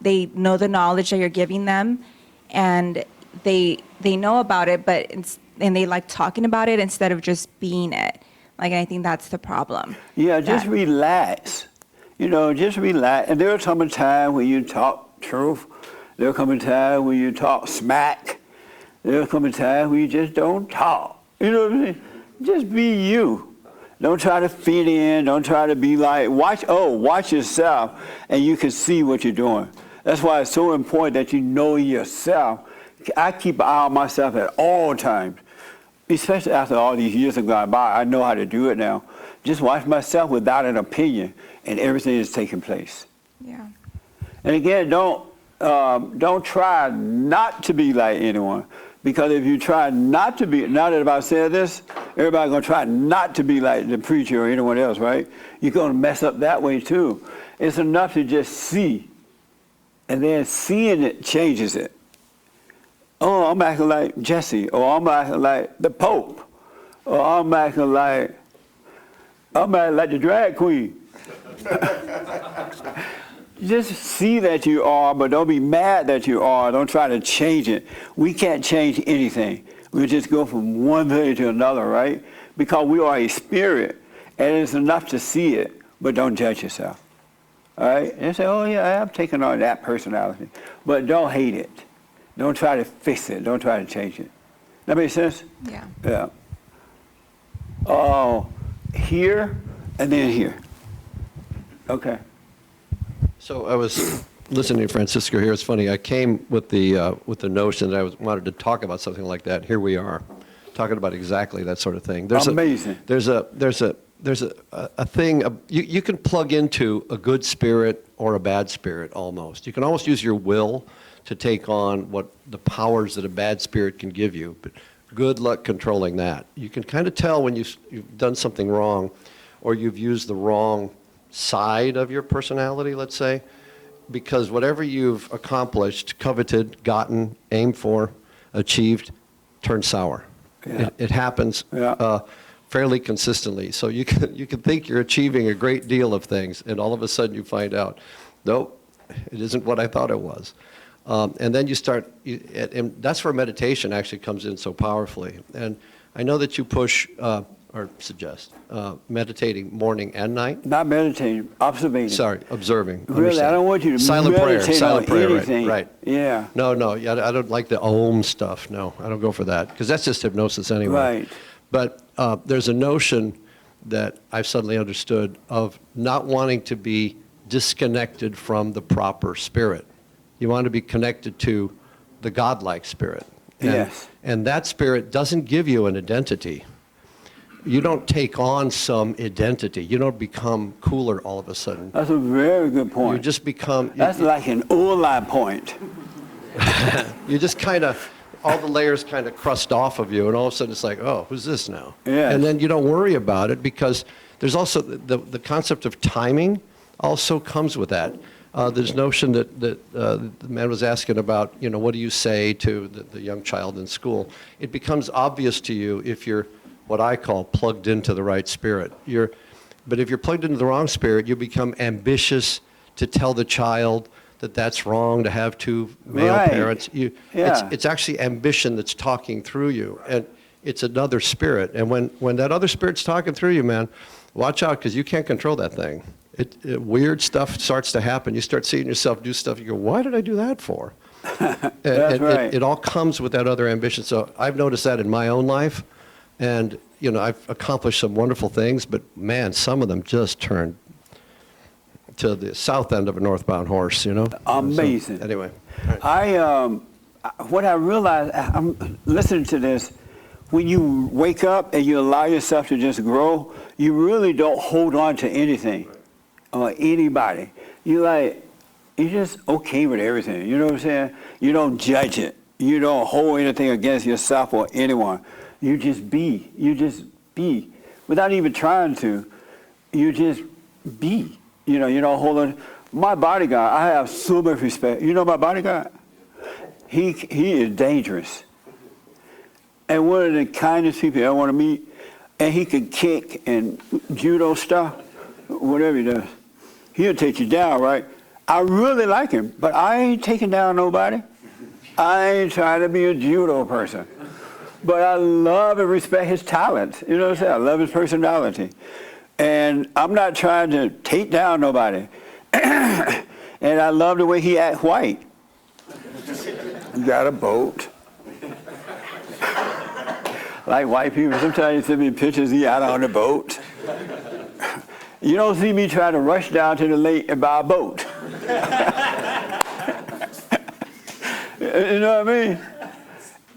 [SPEAKER 8] they know the knowledge that you're giving them, and they know about it, and they like talking about it instead of just being it. Like, and I think that's the problem.
[SPEAKER 1] Yeah, just
[SPEAKER 8] That-
[SPEAKER 1] relax. You know, just relax. And there'll come a time when you talk truth. There'll come a time when you talk smack. There'll come a time when you just don't talk. You know what I'm saying? Just be you. Don't try to fit in. Don't try to be like, watch yourself, and you can see what you're doing. That's why it's so important that you know yourself. I keep an eye on myself at all times, especially after all these years have gone by. I know how to do it now. Just watch myself without an opinion, and everything is taking place.
[SPEAKER 8] Yeah.
[SPEAKER 1] And again, don't try not to be like anyone, because if you try not to be, now that I've said this, everybody's going to try not to be like the preacher or anyone else, right? You're going to mess up that way too. It's enough to just see, and then seeing it changes it. Oh, I'm acting like Jesse, or I'm acting like the Pope, or I'm acting like the drag queen. Just see that you are, but don't be mad that you are. Don't try to change it. We can't change anything. We just go from one thing to another, right? Because we are a spirit, and it's enough to see it, but don't judge yourself. All right? And say, oh yeah, I'm taking on that personality. But don't hate it. Don't try to fix it. Don't try to change it. That makes sense?
[SPEAKER 8] Yeah.
[SPEAKER 1] Yeah. Oh, here and then here. Okay.
[SPEAKER 9] So I was listening to Francisco here. It's funny. I came with the notion that I wanted to talk about something like that. Here we are, talking about exactly that sort of thing.
[SPEAKER 1] Amazing.
[SPEAKER 9] There's a thing. You can plug into a good spirit or a bad spirit almost. You can almost use your will to take on what the powers that a bad spirit can give you. But good luck controlling that. You can kind of tell when you've done something wrong, or you've used the wrong side of your personality, let's say, because whatever you've accomplished, coveted, gotten, aimed for, achieved, turns sour.
[SPEAKER 1] Yeah.
[SPEAKER 9] It happens
[SPEAKER 1] Yeah.
[SPEAKER 9] fairly consistently. So you can think you're achieving a great deal of things, and all of a sudden you find out, nope, it isn't what I thought it was. And then you start, and that's where meditation actually comes in so powerfully. And I know that you push or suggest, meditating morning and night?
[SPEAKER 1] Not meditating, observing.
[SPEAKER 9] Sorry, observing.
[SPEAKER 1] Really,
[SPEAKER 9] understand.
[SPEAKER 1] I don't want you to
[SPEAKER 9] silent
[SPEAKER 1] meditate
[SPEAKER 9] silent
[SPEAKER 1] on
[SPEAKER 9] prayer,
[SPEAKER 1] anything.
[SPEAKER 9] Right, right.
[SPEAKER 1] Yeah.
[SPEAKER 9] No, yeah, I don't like the Om stuff. No, I don't go for that because that's just hypnosis anyway.
[SPEAKER 1] Right.
[SPEAKER 9] But there's a notion that I've suddenly understood of not wanting to be disconnected from the proper spirit. You want to be connected to the godlike spirit.
[SPEAKER 1] Yes.
[SPEAKER 9] And that spirit doesn't give you an identity. You don't take on some identity. You don't become cooler all of a sudden.
[SPEAKER 1] That's a very good point.
[SPEAKER 9] You just become.
[SPEAKER 1] That's like an Uli point.
[SPEAKER 9] You just kind of, all the layers kind of crust off of you, and all of a sudden it's like, oh, who's this now?
[SPEAKER 1] Yes.
[SPEAKER 9] And then you don't worry about it because there's also the concept of timing also comes with that. There's notion that the man was asking about, what do you say to the young child in school? It becomes obvious to you if you're what I call plugged into the right spirit. But if you're plugged into the wrong spirit, you become ambitious to tell the child that that's wrong to have two male
[SPEAKER 1] Right.
[SPEAKER 9] parents.
[SPEAKER 1] Yeah.
[SPEAKER 9] It's actually ambition that's talking through you, and it's another spirit. And when that other spirit's talking through you, man, watch out because you can't control that thing. Weird stuff starts to happen. You start seeing yourself do stuff. You go, why did I do that for?
[SPEAKER 1] That's right.
[SPEAKER 9] It all comes with that other ambition. So I've noticed that in my own life, and I've accomplished some wonderful things, but man, some of them just turned to the south end of a northbound horse.
[SPEAKER 1] Amazing.
[SPEAKER 9] So, anyway,
[SPEAKER 1] What I realized, I'm listening to this, when you wake up and you allow yourself to just grow, you really don't hold on to anything or anybody. You're just okay with everything. You know what I'm saying? You don't judge it. You don't hold anything against yourself or anyone. You just be. You just be. Without even trying to. You just be. You don't hold on. My bodyguard, I have so much respect. You know my bodyguard? He is dangerous. And one of the kindest people I want to meet. And he can kick and judo stuff, whatever he does. He'll take you down, right? I really like him, but I ain't taking down nobody. I ain't trying to be a judo person. But I love and respect his talent. You know what I'm saying? I love his personality. And I'm not trying to take down nobody. And I love the way he acts white. Got a boat. Like white people, sometimes you send me pictures, he out on the boat. You don't see me trying to rush down to the lake and buy a boat. You know what I mean?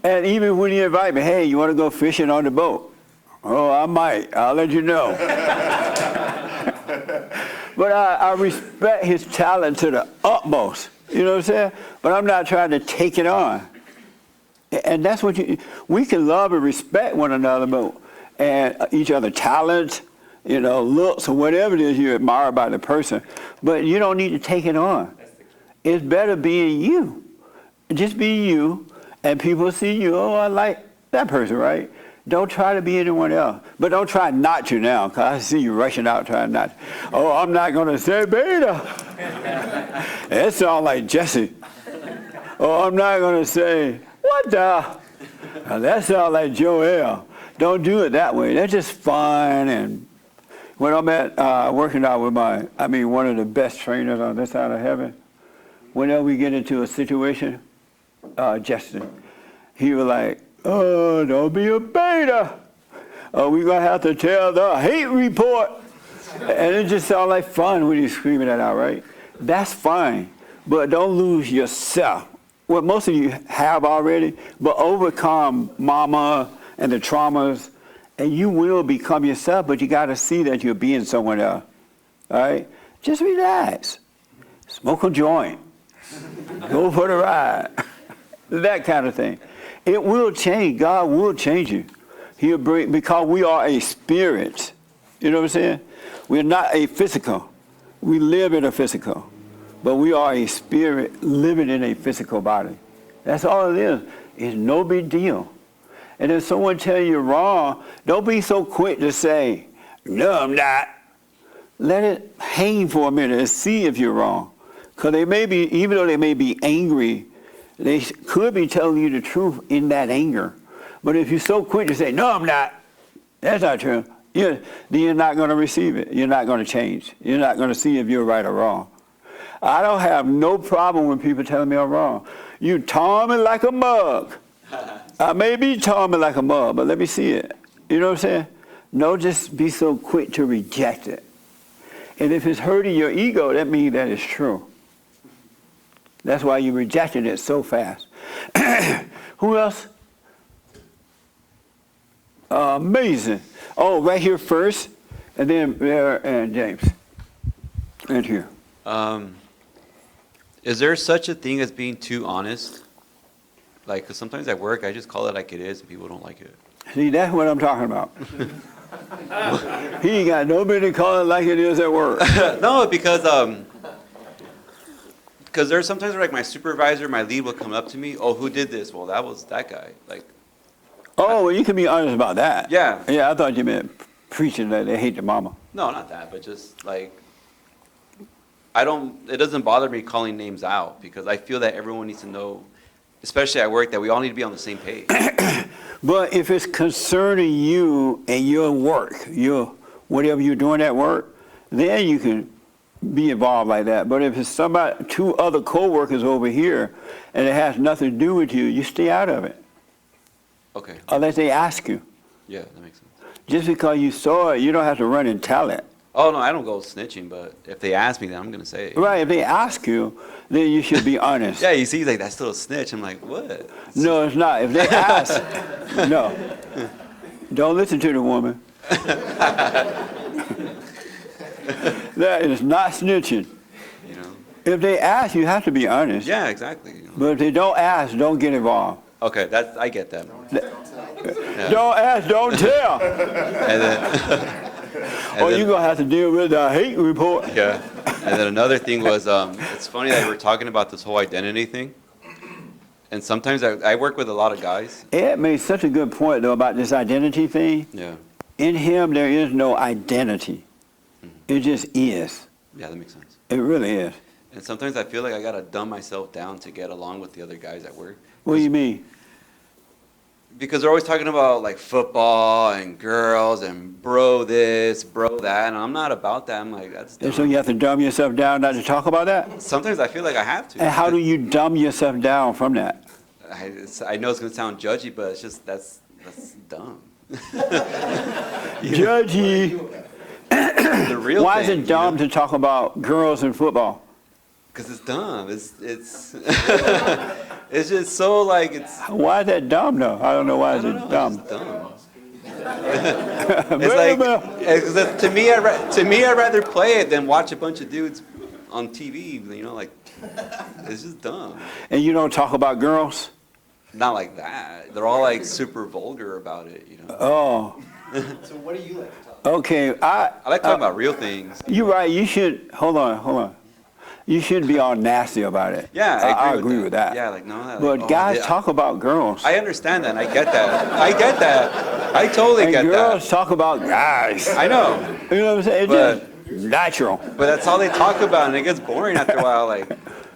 [SPEAKER 1] And even when you invite me, hey, you want to go fishing on the boat? Oh, I might. I'll let you know. But I respect his talent to the utmost. You know what I'm saying? But I'm not trying to take it on. And that's what we can love and respect one another, and each other's talents, looks, or whatever it is you admire about the person. But you don't need to take it on. It's better being you. Just be you, and people see you, oh, I like that person, right? Don't try to be anyone else. But don't try not to now, because I see you rushing out trying not to. Oh, I'm not going to say beta. That sounds like Jesse. Oh, I'm not going to say, what the? Now, that sounds like Joel. Don't do it that way. That's just fun. And when I'm working out with one of the best trainers on this side of heaven, whenever we get into a situation, Justin, he was like, oh, don't be a beta. We're going to have to tell the hate report. And it just sounds like fun when you're screaming that out, right? That's fine. But don't lose yourself. What most of you have already, but overcome mama and the traumas, and you will become yourself, but you got to see that you're being someone else. All right? Just relax. Smoke a joint. Go for the ride. That kind of thing. It will change. God will change you. He'll bring, because we are a spirit. You know what I'm saying? We're not a physical. We live in a physical. But we are a spirit living in a physical body. That's all it is. It's no big deal. And if someone tells you you're wrong, don't be so quick to say, no, I'm not. Let it hang for a minute and see if you're wrong. Because they may be, even though they may be angry, they could be telling you the truth in that anger. But if you're so quick to say, no, I'm not, That's not true. You're not going to receive it. You're not going to change. You're not going to see if you're right or wrong. I don't have no problem when people telling me I'm wrong. You taunt me like a mug. I may be taunt me like a mug, but let me see it. You know what I'm saying? No, just be so quick to reject it. And if it's hurting your ego, that means that it's true. That's why you rejected it so fast. Who else? Amazing. Oh, right here first, and then there and James. And here.
[SPEAKER 10] Is there such a thing as being too honest? Like, 'cause sometimes at work, I just call it like it is, and people don't like it.
[SPEAKER 1] See, that's what I'm talking about. He ain't got nobody to call it like it is at work.
[SPEAKER 10] No, because there's sometimes where, like, my supervisor, my lead will come up to me, oh, who did this? Well, that was that guy. Like,
[SPEAKER 1] Oh, well, you can be honest about that.
[SPEAKER 10] Yeah.
[SPEAKER 1] Yeah, I thought you meant preaching that they hate their mama.
[SPEAKER 10] no, not that, but just, like, it doesn't bother me calling names out, because I feel that everyone needs to know, especially at work, that we all need to be on the same page.
[SPEAKER 1] But if it's concerning you and your work, whatever you're doing at work, then you can be involved like that. But if it's two other co-workers over here and it has nothing to do with you, you stay out of it.
[SPEAKER 10] Okay,
[SPEAKER 1] Unless they ask you.
[SPEAKER 10] yeah, that makes sense.
[SPEAKER 1] Just because you saw it, you don't have to run and tell it.
[SPEAKER 10] Oh, no, I don't go snitching, but if they ask me, then I'm going to say it.
[SPEAKER 1] Right, if they ask you, then you should be honest.
[SPEAKER 10] Yeah, you see, like, that's still a snitch. I'm like, what?
[SPEAKER 1] No, it's not. If they ask, no. Don't listen to the woman. That is not snitching.
[SPEAKER 10] You know?
[SPEAKER 1] If they ask, you have to be honest.
[SPEAKER 10] Yeah, exactly. You know?
[SPEAKER 1] But if they don't ask, don't get involved.
[SPEAKER 10] Okay, I get that. Yeah.
[SPEAKER 1] Don't ask, don't tell.
[SPEAKER 10] And then,
[SPEAKER 1] Or you're going to have to deal with the hate report.
[SPEAKER 10] yeah. And then another thing was, it's funny that we're talking about this whole identity thing. And sometimes I work with a lot of guys.
[SPEAKER 1] Ed made such a good point, though, about this identity thing.
[SPEAKER 10] Yeah.
[SPEAKER 1] In him, there is no identity. It just is.
[SPEAKER 10] Yeah, that makes sense.
[SPEAKER 1] It really is.
[SPEAKER 10] And sometimes I feel like I got to dumb myself down to get along with the other guys at work.
[SPEAKER 1] What do you mean?
[SPEAKER 10] Because they're always talking about, like, football and girls and bro this, bro that, and I'm not about that. I'm like, that's dumb.
[SPEAKER 1] And so you have to dumb yourself down not to talk about that?
[SPEAKER 10] Sometimes I feel like I have to.
[SPEAKER 1] And how do you dumb yourself down from that?
[SPEAKER 10] I know it's going to sound judgy, but it's just, that's dumb.
[SPEAKER 1] Judgy.
[SPEAKER 10] The real
[SPEAKER 1] Why is
[SPEAKER 10] thing,
[SPEAKER 1] it dumb to talk about girls and football?
[SPEAKER 10] Because it's dumb. It's it's just so, like, it's.
[SPEAKER 1] Why is that dumb, though? I don't know why
[SPEAKER 10] I
[SPEAKER 1] is
[SPEAKER 10] don't
[SPEAKER 1] it
[SPEAKER 10] know,
[SPEAKER 1] dumb.
[SPEAKER 10] it's just dumb. It's like, to me, I'd rather play it than watch a bunch of dudes on TV. You know, like, it's just dumb.
[SPEAKER 1] And you don't talk about girls?
[SPEAKER 10] Not like that. They're all, like, super vulgar about it. You know.
[SPEAKER 1] Oh.
[SPEAKER 9] So what do you like to talk
[SPEAKER 1] Okay,
[SPEAKER 10] I like talking about real things.
[SPEAKER 1] You're right. You should. Hold on. You shouldn't be all nasty about it.
[SPEAKER 10] Yeah,
[SPEAKER 1] I agree with that.
[SPEAKER 10] Yeah, like, no. Like,
[SPEAKER 1] But guys
[SPEAKER 10] yeah.
[SPEAKER 1] talk about girls.
[SPEAKER 10] I understand that. And I get that. I totally
[SPEAKER 1] And
[SPEAKER 10] get
[SPEAKER 1] girls
[SPEAKER 10] that.
[SPEAKER 1] talk about guys.
[SPEAKER 10] I know.
[SPEAKER 1] You know what I'm saying? It's just natural.
[SPEAKER 10] But that's all they talk about, and it gets boring after a while. Like,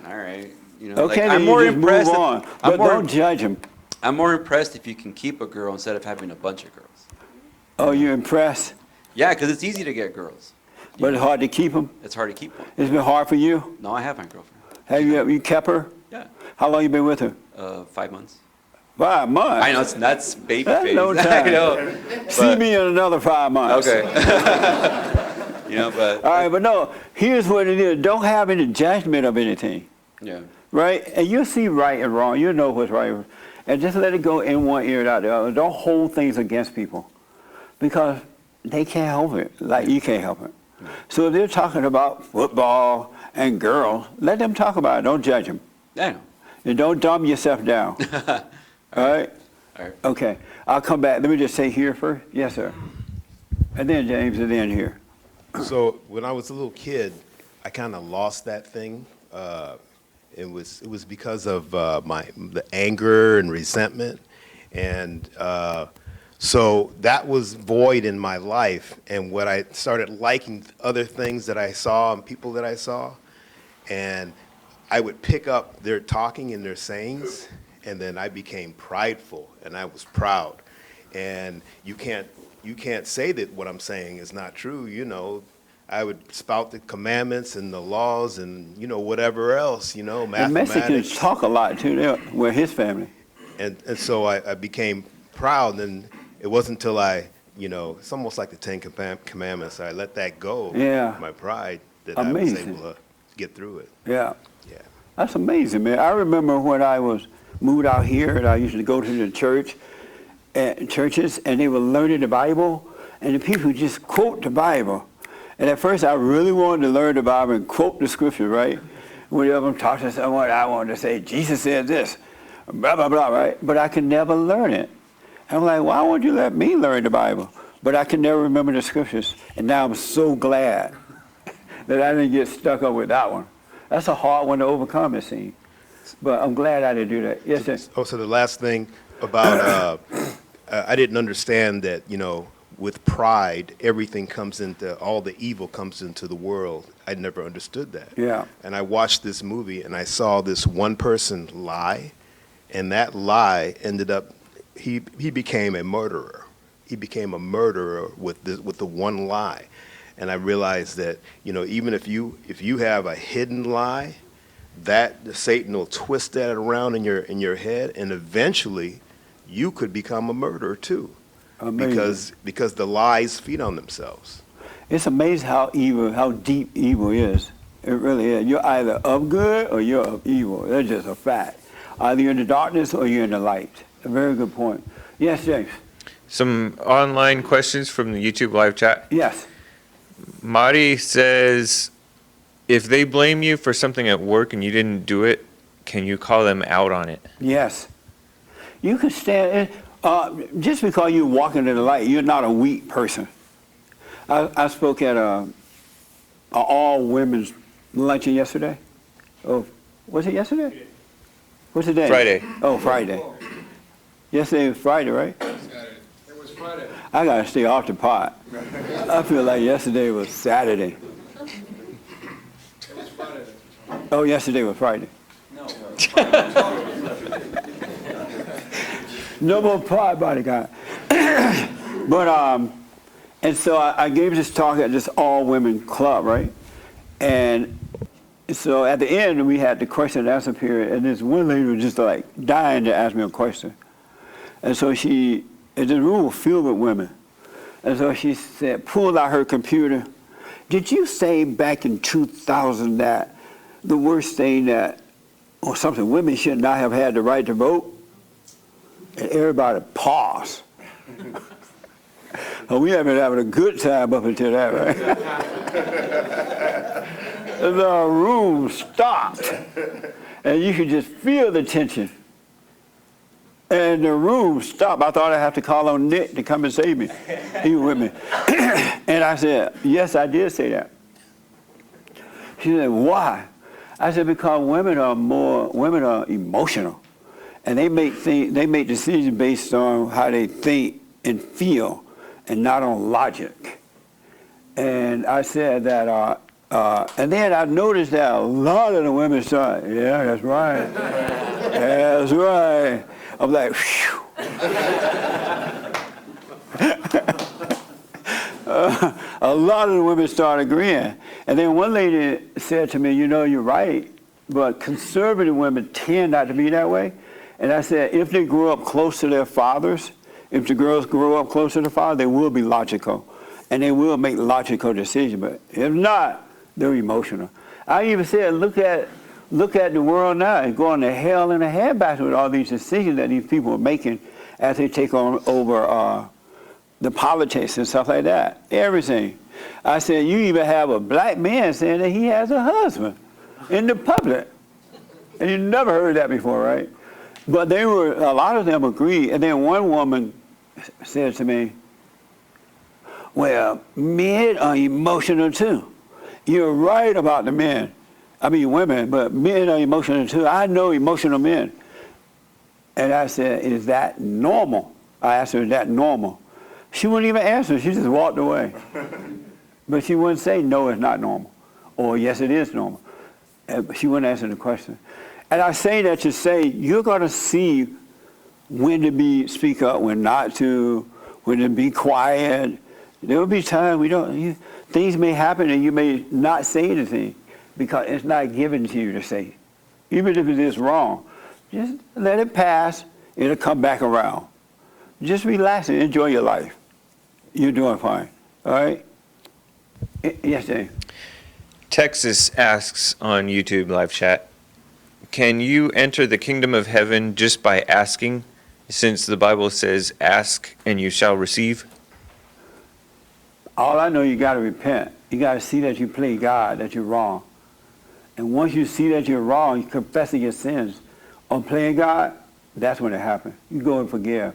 [SPEAKER 10] all right, you know.
[SPEAKER 1] Okay,
[SPEAKER 10] like,
[SPEAKER 1] then
[SPEAKER 10] I'm
[SPEAKER 1] you
[SPEAKER 10] more
[SPEAKER 1] just
[SPEAKER 10] impressed.
[SPEAKER 1] move on. But don't judge them.
[SPEAKER 10] I'm more impressed if you can keep a girl instead of having a bunch of girls.
[SPEAKER 1] Oh, you're impressed?
[SPEAKER 10] Yeah, because it's easy to get girls.
[SPEAKER 1] But it's hard to keep them?
[SPEAKER 10] It's hard to keep one.
[SPEAKER 1] It's been hard for you?
[SPEAKER 10] No, I have my girlfriend.
[SPEAKER 1] Have you kept her?
[SPEAKER 10] Yeah.
[SPEAKER 1] How long you been with her?
[SPEAKER 10] 5 months.
[SPEAKER 1] 5 months?
[SPEAKER 10] I know that's baby
[SPEAKER 1] That's
[SPEAKER 10] face.
[SPEAKER 1] no time.
[SPEAKER 10] I know.
[SPEAKER 1] See
[SPEAKER 10] but-
[SPEAKER 1] me in another 5 months.
[SPEAKER 10] Okay. You know, but.
[SPEAKER 1] All right, but no, here's what it is. Don't have any judgment of anything,
[SPEAKER 10] Yeah.
[SPEAKER 1] right? And you'll see right and wrong. You'll know what's right. And just let it go in one ear and out the other. Don't hold things against people because they can't help it like you can't help it. So if they're talking about football and girls, let them talk about it. Don't judge them.
[SPEAKER 10] Yeah, I know.
[SPEAKER 1] And don't dumb yourself down. All right?
[SPEAKER 10] All right.
[SPEAKER 1] Okay. I'll come back. Let me just say here first. Yes, sir. And then James, and then here.
[SPEAKER 7] So when I was a little kid, I kind of lost that thing. It was because of the anger and resentment, and so that was void in my life. And what I started liking other things that I saw and people that I saw, and I would pick up their talking and their sayings, and then I became prideful and I was proud. And you can't you can't say that what I'm saying is not true. You know, I would spout the commandments and the laws and, you know, whatever else, you know,
[SPEAKER 1] The
[SPEAKER 7] mathematics.
[SPEAKER 1] Mexicans talk a lot too. We're his family.
[SPEAKER 7] And so I became proud, and it wasn't until you know, it's almost like the Ten Commandments. I let that go,
[SPEAKER 1] Yeah.
[SPEAKER 7] my pride, that
[SPEAKER 1] Amazing.
[SPEAKER 7] I was able to get through it.
[SPEAKER 1] Yeah.
[SPEAKER 7] Yeah.
[SPEAKER 1] That's amazing, man. I remember when I was moved out here and I used to go to the churches, and they were learning the Bible, and the people just quote the Bible. And at first I really wanted to learn the Bible and quote the scripture, right? One of them talked to someone, I wanted to say, Jesus said this, blah, blah, blah, right? But I could never learn it. And I'm like, why won't you let me learn the Bible? But I could never remember the scriptures. And now I'm so glad that I didn't get stuck up with that one. That's a hard one to overcome, it seems. But I'm glad I didn't do that. Yes, sir.
[SPEAKER 7] Oh, so the last thing about, I didn't understand that, you know, with pride, everything comes into, all the evil comes into the world. I never understood that.
[SPEAKER 1] Yeah.
[SPEAKER 7] And I watched this movie, and I saw this one person lie, and that lie ended up, he became a murderer. He became a murderer with the one lie. And I realized that, you know, even if you have a hidden lie, that Satan will twist that around in your head, and eventually you could become a murderer too.
[SPEAKER 1] Amazing.
[SPEAKER 7] Because the lies feed on themselves.
[SPEAKER 1] It's amazing how deep evil is. It really is. You're either of good or you're of evil. That's just a fact. Either you're in the darkness or you're in the light. A very good point. Yes, James.
[SPEAKER 6] Some online questions from the YouTube live chat.
[SPEAKER 1] Yes.
[SPEAKER 6] Mari says, if they blame you for something at work and you didn't do it, can you call them out on it?
[SPEAKER 1] Yes. You can stand, just because you're walking in the light, you're not a weak person. I spoke at an all-women's luncheon yesterday. Oh, was it yesterday? What's the day?
[SPEAKER 6] Friday.
[SPEAKER 1] Oh, Friday. Yesterday was Friday, right?
[SPEAKER 11] It was Friday.
[SPEAKER 1] I got to stay off the pot. I feel like yesterday was Saturday.
[SPEAKER 11] It was Friday.
[SPEAKER 1] Oh, yesterday was Friday.
[SPEAKER 11] No.
[SPEAKER 1] No more pot, body guy. But, and so I gave this talk at this all-women club, right? And so at the end, we had the question and answer period, and this one lady was just like dying to ask me a question. And so and the room was filled with women. And so she said, pulled out her computer. Did you say back in 2000 that the worst thing or something, women should not have had the right to vote? And everybody paused. We have been having a good time up until that, right? The room stopped. And you could just feel the tension. And the room stopped. I thought I'd have to call on Nick to come and save me. He was with me. And I said, yes, I did say that. She said, why? I said, because women are emotional. And they make decisions based on how they think and feel and not on logic. And I said that, and then I noticed that a lot of the women started, yeah, that's right. That's right. I'm like, phew. A lot of the women started agreeing. And then one lady said to me, you know, you're right, but conservative women tend not to be that way. And I said, if they grow up close to their fathers, if the girls grow up close to their father, they will be logical. And they will make logical decisions. But if not, they're emotional. I even said, look at the world now. It's going to hell in a handbasket with all these decisions that these people are making as they take over the politics and stuff like that. Everything. I said, you even have a black man saying that he has a husband in the public. And you never heard that before, right? But a lot of them agreed. And then one woman said to me, well, men are emotional too. You're right about the men. I mean women, but men are emotional too. I know emotional men. And I said, is that normal? I asked her, is that normal? She wouldn't even answer. She just walked away. But she wouldn't say, no, it's not normal. Or, yes, it is normal. She wouldn't answer the question. And I say that to say, you're going to see when to speak up, when not to, when to be quiet. There will be times things may happen and you may not say anything because it's not given to you to say. Even if it is wrong, just let it pass. It'll come back around. Just relax and enjoy your life. You're doing fine. All right? Yes, Dave.
[SPEAKER 6] Texas asks on YouTube live chat, can you enter the kingdom of heaven just by asking, since the Bible says, ask and you shall receive?
[SPEAKER 1] All I know, you got to repent. You got to see that you play God, that you're wrong. And once you see that you're wrong, you confess your sins on playing God, that's when it happens. You go and forgive.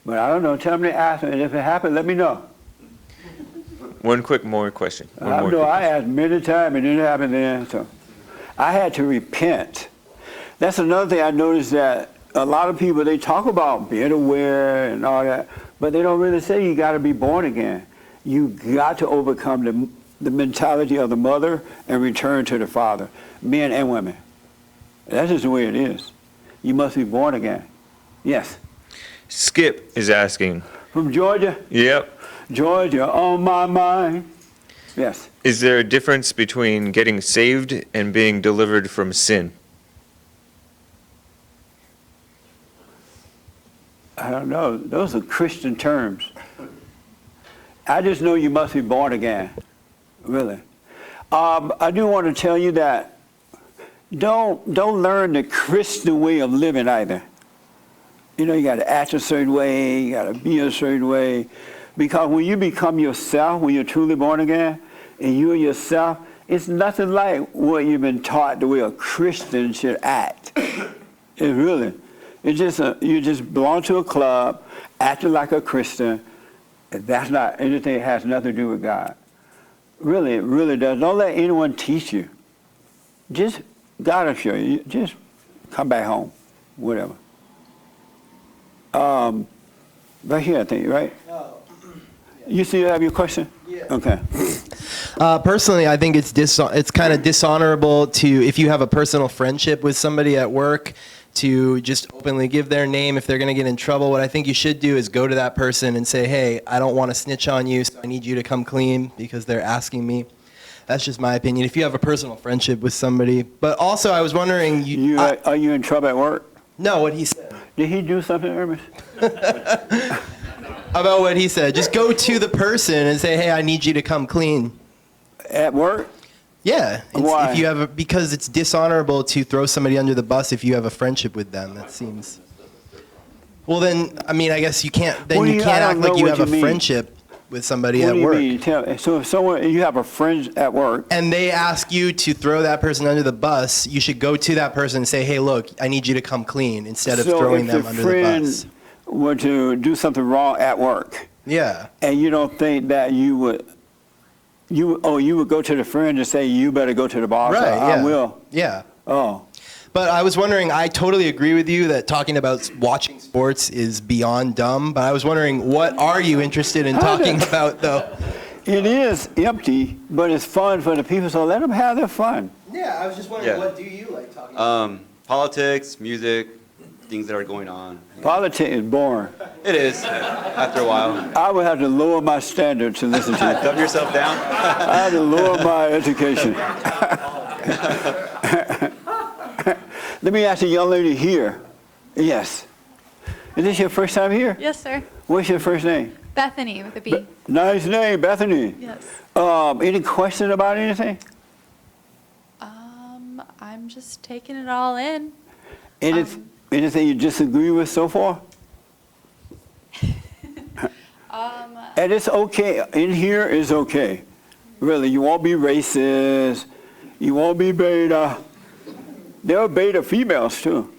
[SPEAKER 1] But I don't know, tell me to ask me, and if it happens, let me know.
[SPEAKER 6] One more question.
[SPEAKER 1] I asked many times, and it didn't happen then, so I had to repent. That's another thing I noticed, that a lot of people, they talk about being aware and all that, but they don't really say you got to be born again. You got to overcome the mentality of the mother and return to the father, men and women. That's just the way it is. You must be born again. Yes.
[SPEAKER 6] Skip is asking.
[SPEAKER 1] From Georgia?
[SPEAKER 6] Yep.
[SPEAKER 1] Georgia on my mind. Yes.
[SPEAKER 6] Is there a difference between getting saved and being delivered from sin?
[SPEAKER 1] I don't know. Those are Christian terms. I just know you must be born again. Really. I do want to tell you that don't learn the Christian way of living either. You know, you got to act a certain way, you got to be a certain way. Because when you become yourself, when you're truly born again, and you are yourself, it's nothing like what you've been taught the way a Christian should act. It's just, you just belong to a club, acting like a Christian. That's not anything that has nothing to do with God. Really, it really does. Don't let anyone teach you. Just, God will show you. Just come back home, whatever. Right here, I think, right? You still have your question? Yeah. Okay.
[SPEAKER 12] Personally, I think it's kind of dishonorable to, if you have a personal friendship with somebody at work, to just openly give their name if they're going to get in trouble. What I think you should do is go to that person and say, hey, I don't want to snitch on you, so I need you to come clean because they're asking me. That's just my opinion. If you have a personal friendship with somebody. But also, I was wondering...
[SPEAKER 1] Are you in trouble at work?
[SPEAKER 12] No, what he said.
[SPEAKER 1] Did he do something, Ernest?
[SPEAKER 12] About what he said. Just go to the person and say, hey, I need you to come clean.
[SPEAKER 1] At work?
[SPEAKER 12] Yeah.
[SPEAKER 1] Why?
[SPEAKER 12] If you because it's dishonorable to throw somebody under the bus if you have a friendship with them. That seems... Well, then, I mean, I guess you can't... Then you can't act like you have a friendship with somebody at work.
[SPEAKER 1] What do you mean? So if you have a friend at work...
[SPEAKER 12] And they ask you to throw that person under the bus, you should go to that person and say, hey, look, I need you to come clean, instead of throwing them under the bus.
[SPEAKER 1] So if your friend were to do something wrong at work...
[SPEAKER 12] Yeah.
[SPEAKER 1] And you don't think that you would go to the friend and say, you better go to the boss.
[SPEAKER 12] Right,
[SPEAKER 1] I will.
[SPEAKER 12] Yeah.
[SPEAKER 1] Oh.
[SPEAKER 12] But I was wondering, I totally agree with you that talking about watching sports is beyond dumb, but I was wondering, what are you interested in talking about, though?
[SPEAKER 1] It is empty, but it's fun for the people, so let them have their fun.
[SPEAKER 12] Yeah, I was just wondering, what do you like talking
[SPEAKER 10] about? Politics, music, things that are going on.
[SPEAKER 1] Politics is boring.
[SPEAKER 10] It is, after a while.
[SPEAKER 1] I would have to lower my standard to listen to it.
[SPEAKER 10] Dumb yourself down?
[SPEAKER 1] I had to lower my education. Let me ask the young lady here. Yes. Is this your first time here?
[SPEAKER 13] Yes, sir.
[SPEAKER 1] What's your first name?
[SPEAKER 13] Bethany with a B.
[SPEAKER 1] Nice name, Bethany.
[SPEAKER 13] Yes.
[SPEAKER 1] Any question about anything?
[SPEAKER 13] I'm just taking it all in.
[SPEAKER 1] Anything you disagree with so far? And it's okay. In here is okay. Really, you won't be racist. You won't be beta. There are beta females too.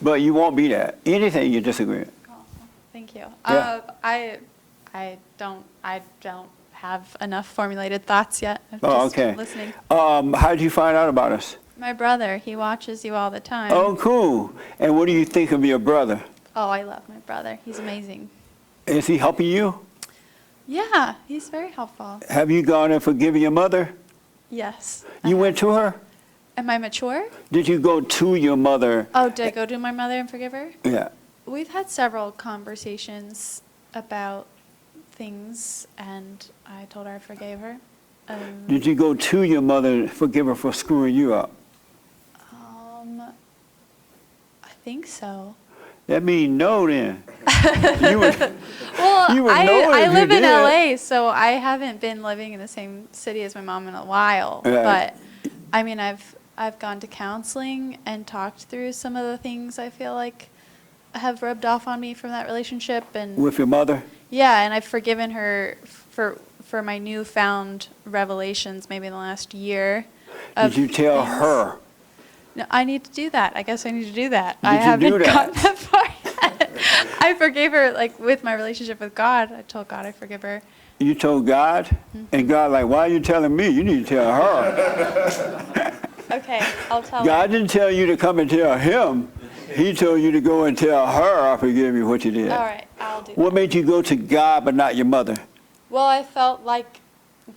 [SPEAKER 1] But you won't be that. Anything you disagree with.
[SPEAKER 13] Oh, thank you.
[SPEAKER 1] Yeah.
[SPEAKER 13] I don't have enough formulated thoughts yet. I'm just
[SPEAKER 1] okay.
[SPEAKER 13] listening.
[SPEAKER 1] How did you find out about us?
[SPEAKER 13] My brother, he watches you all the time.
[SPEAKER 1] Oh, cool. And what do you think of your brother?
[SPEAKER 13] Oh, I love my brother. He's amazing.
[SPEAKER 1] Is he helping you?
[SPEAKER 13] Yeah, he's very helpful.
[SPEAKER 1] Have you gone and forgiven your mother?
[SPEAKER 13] Yes.
[SPEAKER 1] You went to her?
[SPEAKER 13] Am I mature?
[SPEAKER 1] Did you go to your mother?
[SPEAKER 13] Oh, did I go to my mother and forgive her?
[SPEAKER 1] Yeah.
[SPEAKER 13] We've had several conversations about things, and I told her I forgave her.
[SPEAKER 1] Did you go to your mother and forgive her for screwing you up?
[SPEAKER 13] I think so.
[SPEAKER 1] That means no then.
[SPEAKER 13] Well,
[SPEAKER 1] You would know
[SPEAKER 13] I
[SPEAKER 1] if you
[SPEAKER 13] live in
[SPEAKER 1] did.
[SPEAKER 13] LA, so I haven't been living in the same city as my mom in a while.
[SPEAKER 1] Yeah.
[SPEAKER 13] But I mean, I've gone to counseling and talked through some of the things I feel like have rubbed off on me from that relationship, and
[SPEAKER 1] With your mother?
[SPEAKER 13] yeah, and I've forgiven her for my newfound revelations, maybe in the last year.
[SPEAKER 1] Did you tell
[SPEAKER 13] things.
[SPEAKER 1] her?
[SPEAKER 13] No, I need to do that. I guess I need to do that.
[SPEAKER 1] Did
[SPEAKER 13] I
[SPEAKER 1] you
[SPEAKER 13] haven't
[SPEAKER 1] do that?
[SPEAKER 13] gotten that far yet. I forgave her, like, with my relationship with God. I told God I forgive her.
[SPEAKER 1] You told God? And God like, why are you telling me? You need to tell her.
[SPEAKER 13] Okay, I'll tell
[SPEAKER 1] God
[SPEAKER 13] her.
[SPEAKER 1] didn't tell you to come and tell him. He told you to go and tell her, I forgive you what you did.
[SPEAKER 13] All right, I'll do
[SPEAKER 1] What
[SPEAKER 13] that.
[SPEAKER 1] made you go to God but not your mother?
[SPEAKER 13] Well, I felt like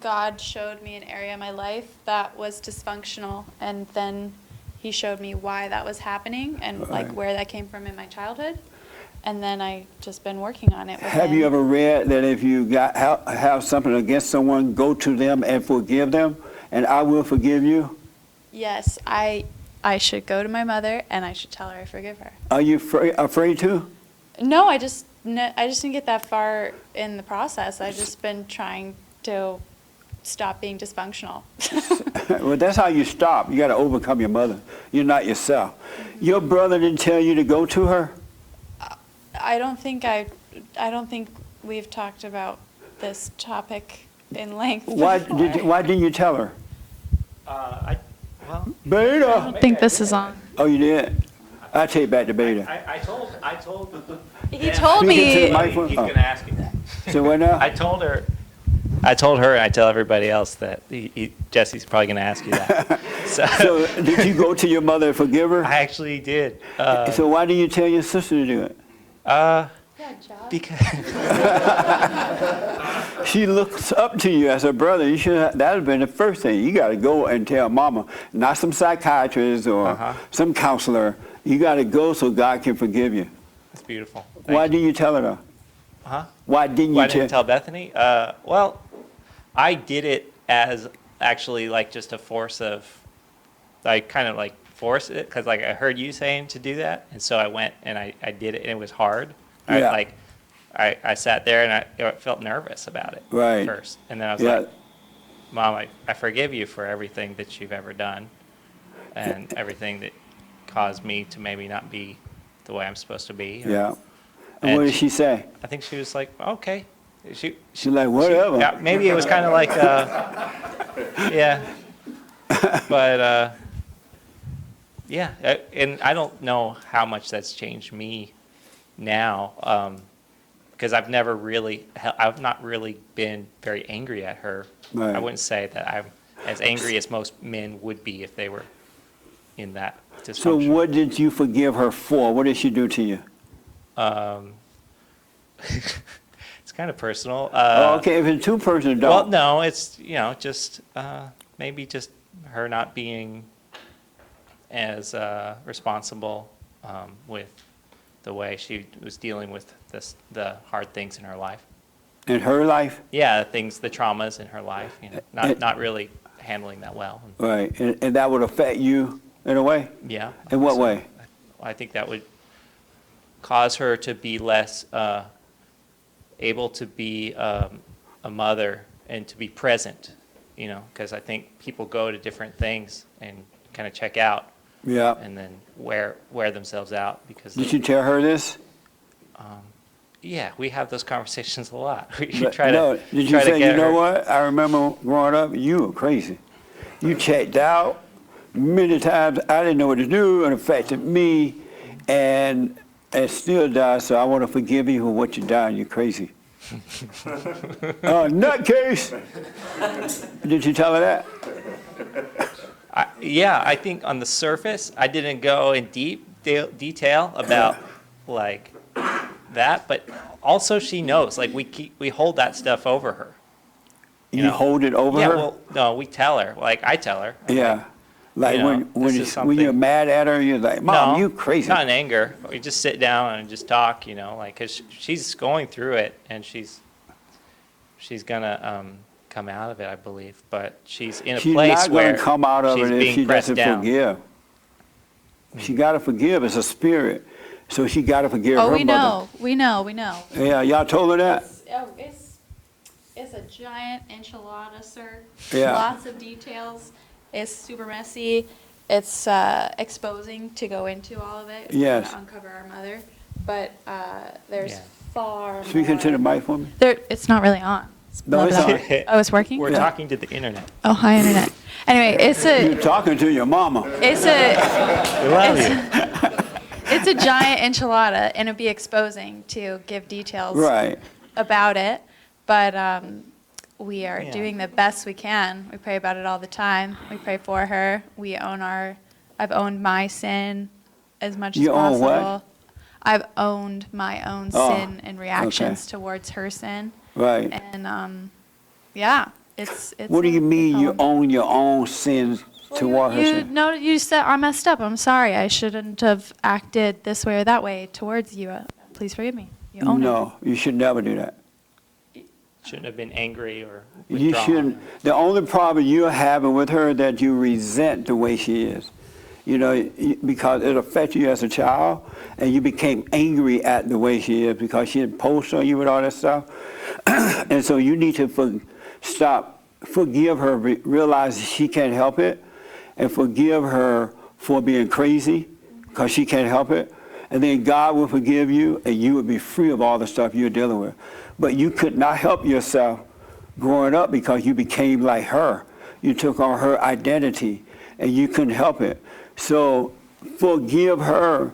[SPEAKER 13] God showed me an area of my life that was dysfunctional, and then he showed me why that was happening and like
[SPEAKER 1] Right.
[SPEAKER 13] where that came from in my childhood. And then I just been working on it.
[SPEAKER 1] Have
[SPEAKER 13] within.
[SPEAKER 1] you ever read that if you have something against someone, go to them and forgive them, and I will forgive you?
[SPEAKER 13] Yes, I should go to my mother and I should tell her I forgive her.
[SPEAKER 1] Are you afraid to?
[SPEAKER 13] No, I just didn't get that far in the process. I've just been trying to stop being dysfunctional.
[SPEAKER 1] Well, that's how you stop. You got to overcome your mother. You're not yourself. Your brother didn't tell you to go to her?
[SPEAKER 13] I don't think we've talked about this topic in length.
[SPEAKER 1] Why
[SPEAKER 13] before.
[SPEAKER 1] didn't you tell her?
[SPEAKER 13] I
[SPEAKER 1] Beta.
[SPEAKER 13] don't think this is on.
[SPEAKER 1] Oh, you did? I take back the beta.
[SPEAKER 10] I told.
[SPEAKER 13] He told
[SPEAKER 1] Speak into the
[SPEAKER 13] me.
[SPEAKER 1] microphone.
[SPEAKER 10] He's
[SPEAKER 1] Oh.
[SPEAKER 10] gonna ask you that.
[SPEAKER 1] So what now?
[SPEAKER 10] I told her, and I tell everybody else that Jesse's probably going to ask you that.
[SPEAKER 1] So did you go to your mother and forgive her?
[SPEAKER 10] I actually did.
[SPEAKER 1] So why didn't you tell your sister to do it?
[SPEAKER 10] Because
[SPEAKER 1] She looks up to you as a brother. You should. That would have been the first thing. You got to go and tell mama, not some psychiatrist or some counselor. You got to go so God can forgive you.
[SPEAKER 10] it's beautiful.
[SPEAKER 1] Why didn't you tell her though?
[SPEAKER 10] Huh?
[SPEAKER 1] Why didn't
[SPEAKER 10] Why
[SPEAKER 1] you
[SPEAKER 10] didn't tell Bethany? Well, I did it as actually like just a force of, I kind of like forced it because like I heard you saying to do that, and so I went and I did it, and it was hard.
[SPEAKER 1] Yeah.
[SPEAKER 10] I sat there and I felt nervous about it
[SPEAKER 1] Right.
[SPEAKER 10] first, and then I was
[SPEAKER 1] Yeah.
[SPEAKER 10] like, Mom, I forgive you for everything that you've ever done, and everything that caused me to maybe not be the way I'm supposed to be.
[SPEAKER 1] Yeah. And what did she say?
[SPEAKER 10] I think she was like, okay.
[SPEAKER 1] She's like, whatever.
[SPEAKER 10] Yeah, maybe it was kind of like, yeah. But, yeah, and I don't know how much that's changed me now, because I've not really been very angry at her.
[SPEAKER 1] Right.
[SPEAKER 10] I wouldn't say that I'm as angry as most men would be if they were in that
[SPEAKER 1] So
[SPEAKER 10] dysfunction.
[SPEAKER 1] what did you forgive her for? What did she do to you?
[SPEAKER 10] It's kind of personal.
[SPEAKER 1] Okay, if it's too personal, don't.
[SPEAKER 10] Well, no, it's, just maybe just her not being as responsible with the way she was dealing with the hard things in her life.
[SPEAKER 1] In her life?
[SPEAKER 10] Yeah, the traumas in her life, not really handling that well.
[SPEAKER 1] Right, and that would affect you in a way?
[SPEAKER 10] Yeah.
[SPEAKER 1] In what way?
[SPEAKER 10] I think that would cause her to be less able to be a mother and to be present, because I think people go to different things and kind of check out.
[SPEAKER 1] Yeah.
[SPEAKER 10] And then wear themselves out because.
[SPEAKER 1] Did you tell her this?
[SPEAKER 10] Yeah, we have those conversations a lot. We
[SPEAKER 1] But
[SPEAKER 10] try
[SPEAKER 1] no,
[SPEAKER 10] to.
[SPEAKER 1] did you
[SPEAKER 10] try to
[SPEAKER 1] say, you
[SPEAKER 10] get
[SPEAKER 1] know
[SPEAKER 10] her-
[SPEAKER 1] what? I remember growing up, you were crazy. You checked out many times. I didn't know what to do. It affected me, and it still does. So I want to forgive you for what you done. You're crazy. Nutcase. Did you tell her that?
[SPEAKER 10] Yeah, I think on the surface, I didn't go in deep detail about like that, but also she knows. Like we hold that stuff over her.
[SPEAKER 1] You hold it over
[SPEAKER 10] yeah,
[SPEAKER 1] her?
[SPEAKER 10] well, no, we tell her. Like I tell her. I'm
[SPEAKER 1] Yeah.
[SPEAKER 10] like,
[SPEAKER 1] Like
[SPEAKER 10] You know,
[SPEAKER 1] when
[SPEAKER 10] this is
[SPEAKER 1] when you're
[SPEAKER 10] something-
[SPEAKER 1] mad at her, you're like, Mom,
[SPEAKER 10] No,
[SPEAKER 1] you crazy.
[SPEAKER 10] Not in anger. We just sit down and just talk, you know, like, 'cause she's going through it and she's gonna come out of it, I believe. But she's in a
[SPEAKER 1] She's
[SPEAKER 10] place
[SPEAKER 1] not
[SPEAKER 10] where
[SPEAKER 1] going to come out of
[SPEAKER 10] she's
[SPEAKER 1] it if
[SPEAKER 10] being
[SPEAKER 1] she
[SPEAKER 10] pressed
[SPEAKER 1] doesn't
[SPEAKER 10] down.
[SPEAKER 1] forgive. She got to forgive. It's a spirit. So she got to forgive
[SPEAKER 13] Oh,
[SPEAKER 1] her
[SPEAKER 13] we
[SPEAKER 1] mother.
[SPEAKER 13] know. We know. We know.
[SPEAKER 1] Yeah, y'all told her that?
[SPEAKER 13] It's a giant enchilada, sir.
[SPEAKER 1] Yeah.
[SPEAKER 13] Lots of details. It's super messy. It's exposing to go into all of it.
[SPEAKER 1] Yes.
[SPEAKER 13] To uncover our mother. But there's
[SPEAKER 10] Yeah.
[SPEAKER 13] far
[SPEAKER 1] Speak into the
[SPEAKER 13] more.
[SPEAKER 1] mic for me.
[SPEAKER 13] It's not really on.
[SPEAKER 1] No, it's on.
[SPEAKER 13] Oh, it's working?
[SPEAKER 10] We're talking to the internet.
[SPEAKER 13] Oh, hi, internet. Anyway,
[SPEAKER 1] You're talking to your mama.
[SPEAKER 13] it's a
[SPEAKER 10] We love you.
[SPEAKER 13] it's a giant enchilada, and it'd be exposing to give details
[SPEAKER 1] Right.
[SPEAKER 13] about it. But we are
[SPEAKER 10] Yeah.
[SPEAKER 13] doing the best we can. We pray about it all the time. We pray for her. I've owned my sin as much
[SPEAKER 1] You
[SPEAKER 13] as
[SPEAKER 1] own what?
[SPEAKER 13] possible. I've owned my own
[SPEAKER 1] Oh,
[SPEAKER 13] sin and reactions
[SPEAKER 1] okay.
[SPEAKER 13] towards her sin.
[SPEAKER 1] Right.
[SPEAKER 13] And yeah, it's.
[SPEAKER 1] What do you
[SPEAKER 13] a
[SPEAKER 1] mean you
[SPEAKER 13] problem.
[SPEAKER 1] own your own sins toward her
[SPEAKER 13] You
[SPEAKER 1] sin?
[SPEAKER 13] no, you said I messed up. I'm sorry. I shouldn't have acted this way or that way towards you. Please forgive me. You own it.
[SPEAKER 1] No, you should never do that.
[SPEAKER 10] Shouldn't have been angry or
[SPEAKER 1] You
[SPEAKER 10] withdrawn.
[SPEAKER 1] shouldn't. The only problem you're having with her is that you resent the way she is. You know, because it affected you as a child, and you became angry at the way she is because she imposed on you with all that stuff. And so you need to forgive her, realize she can't help it, and forgive her for being crazy because she can't help it. And then God will forgive you, and you will be free of all the stuff you're dealing with. But you could not help yourself growing up because you became like her. You took on her identity, and you couldn't help it. So forgive her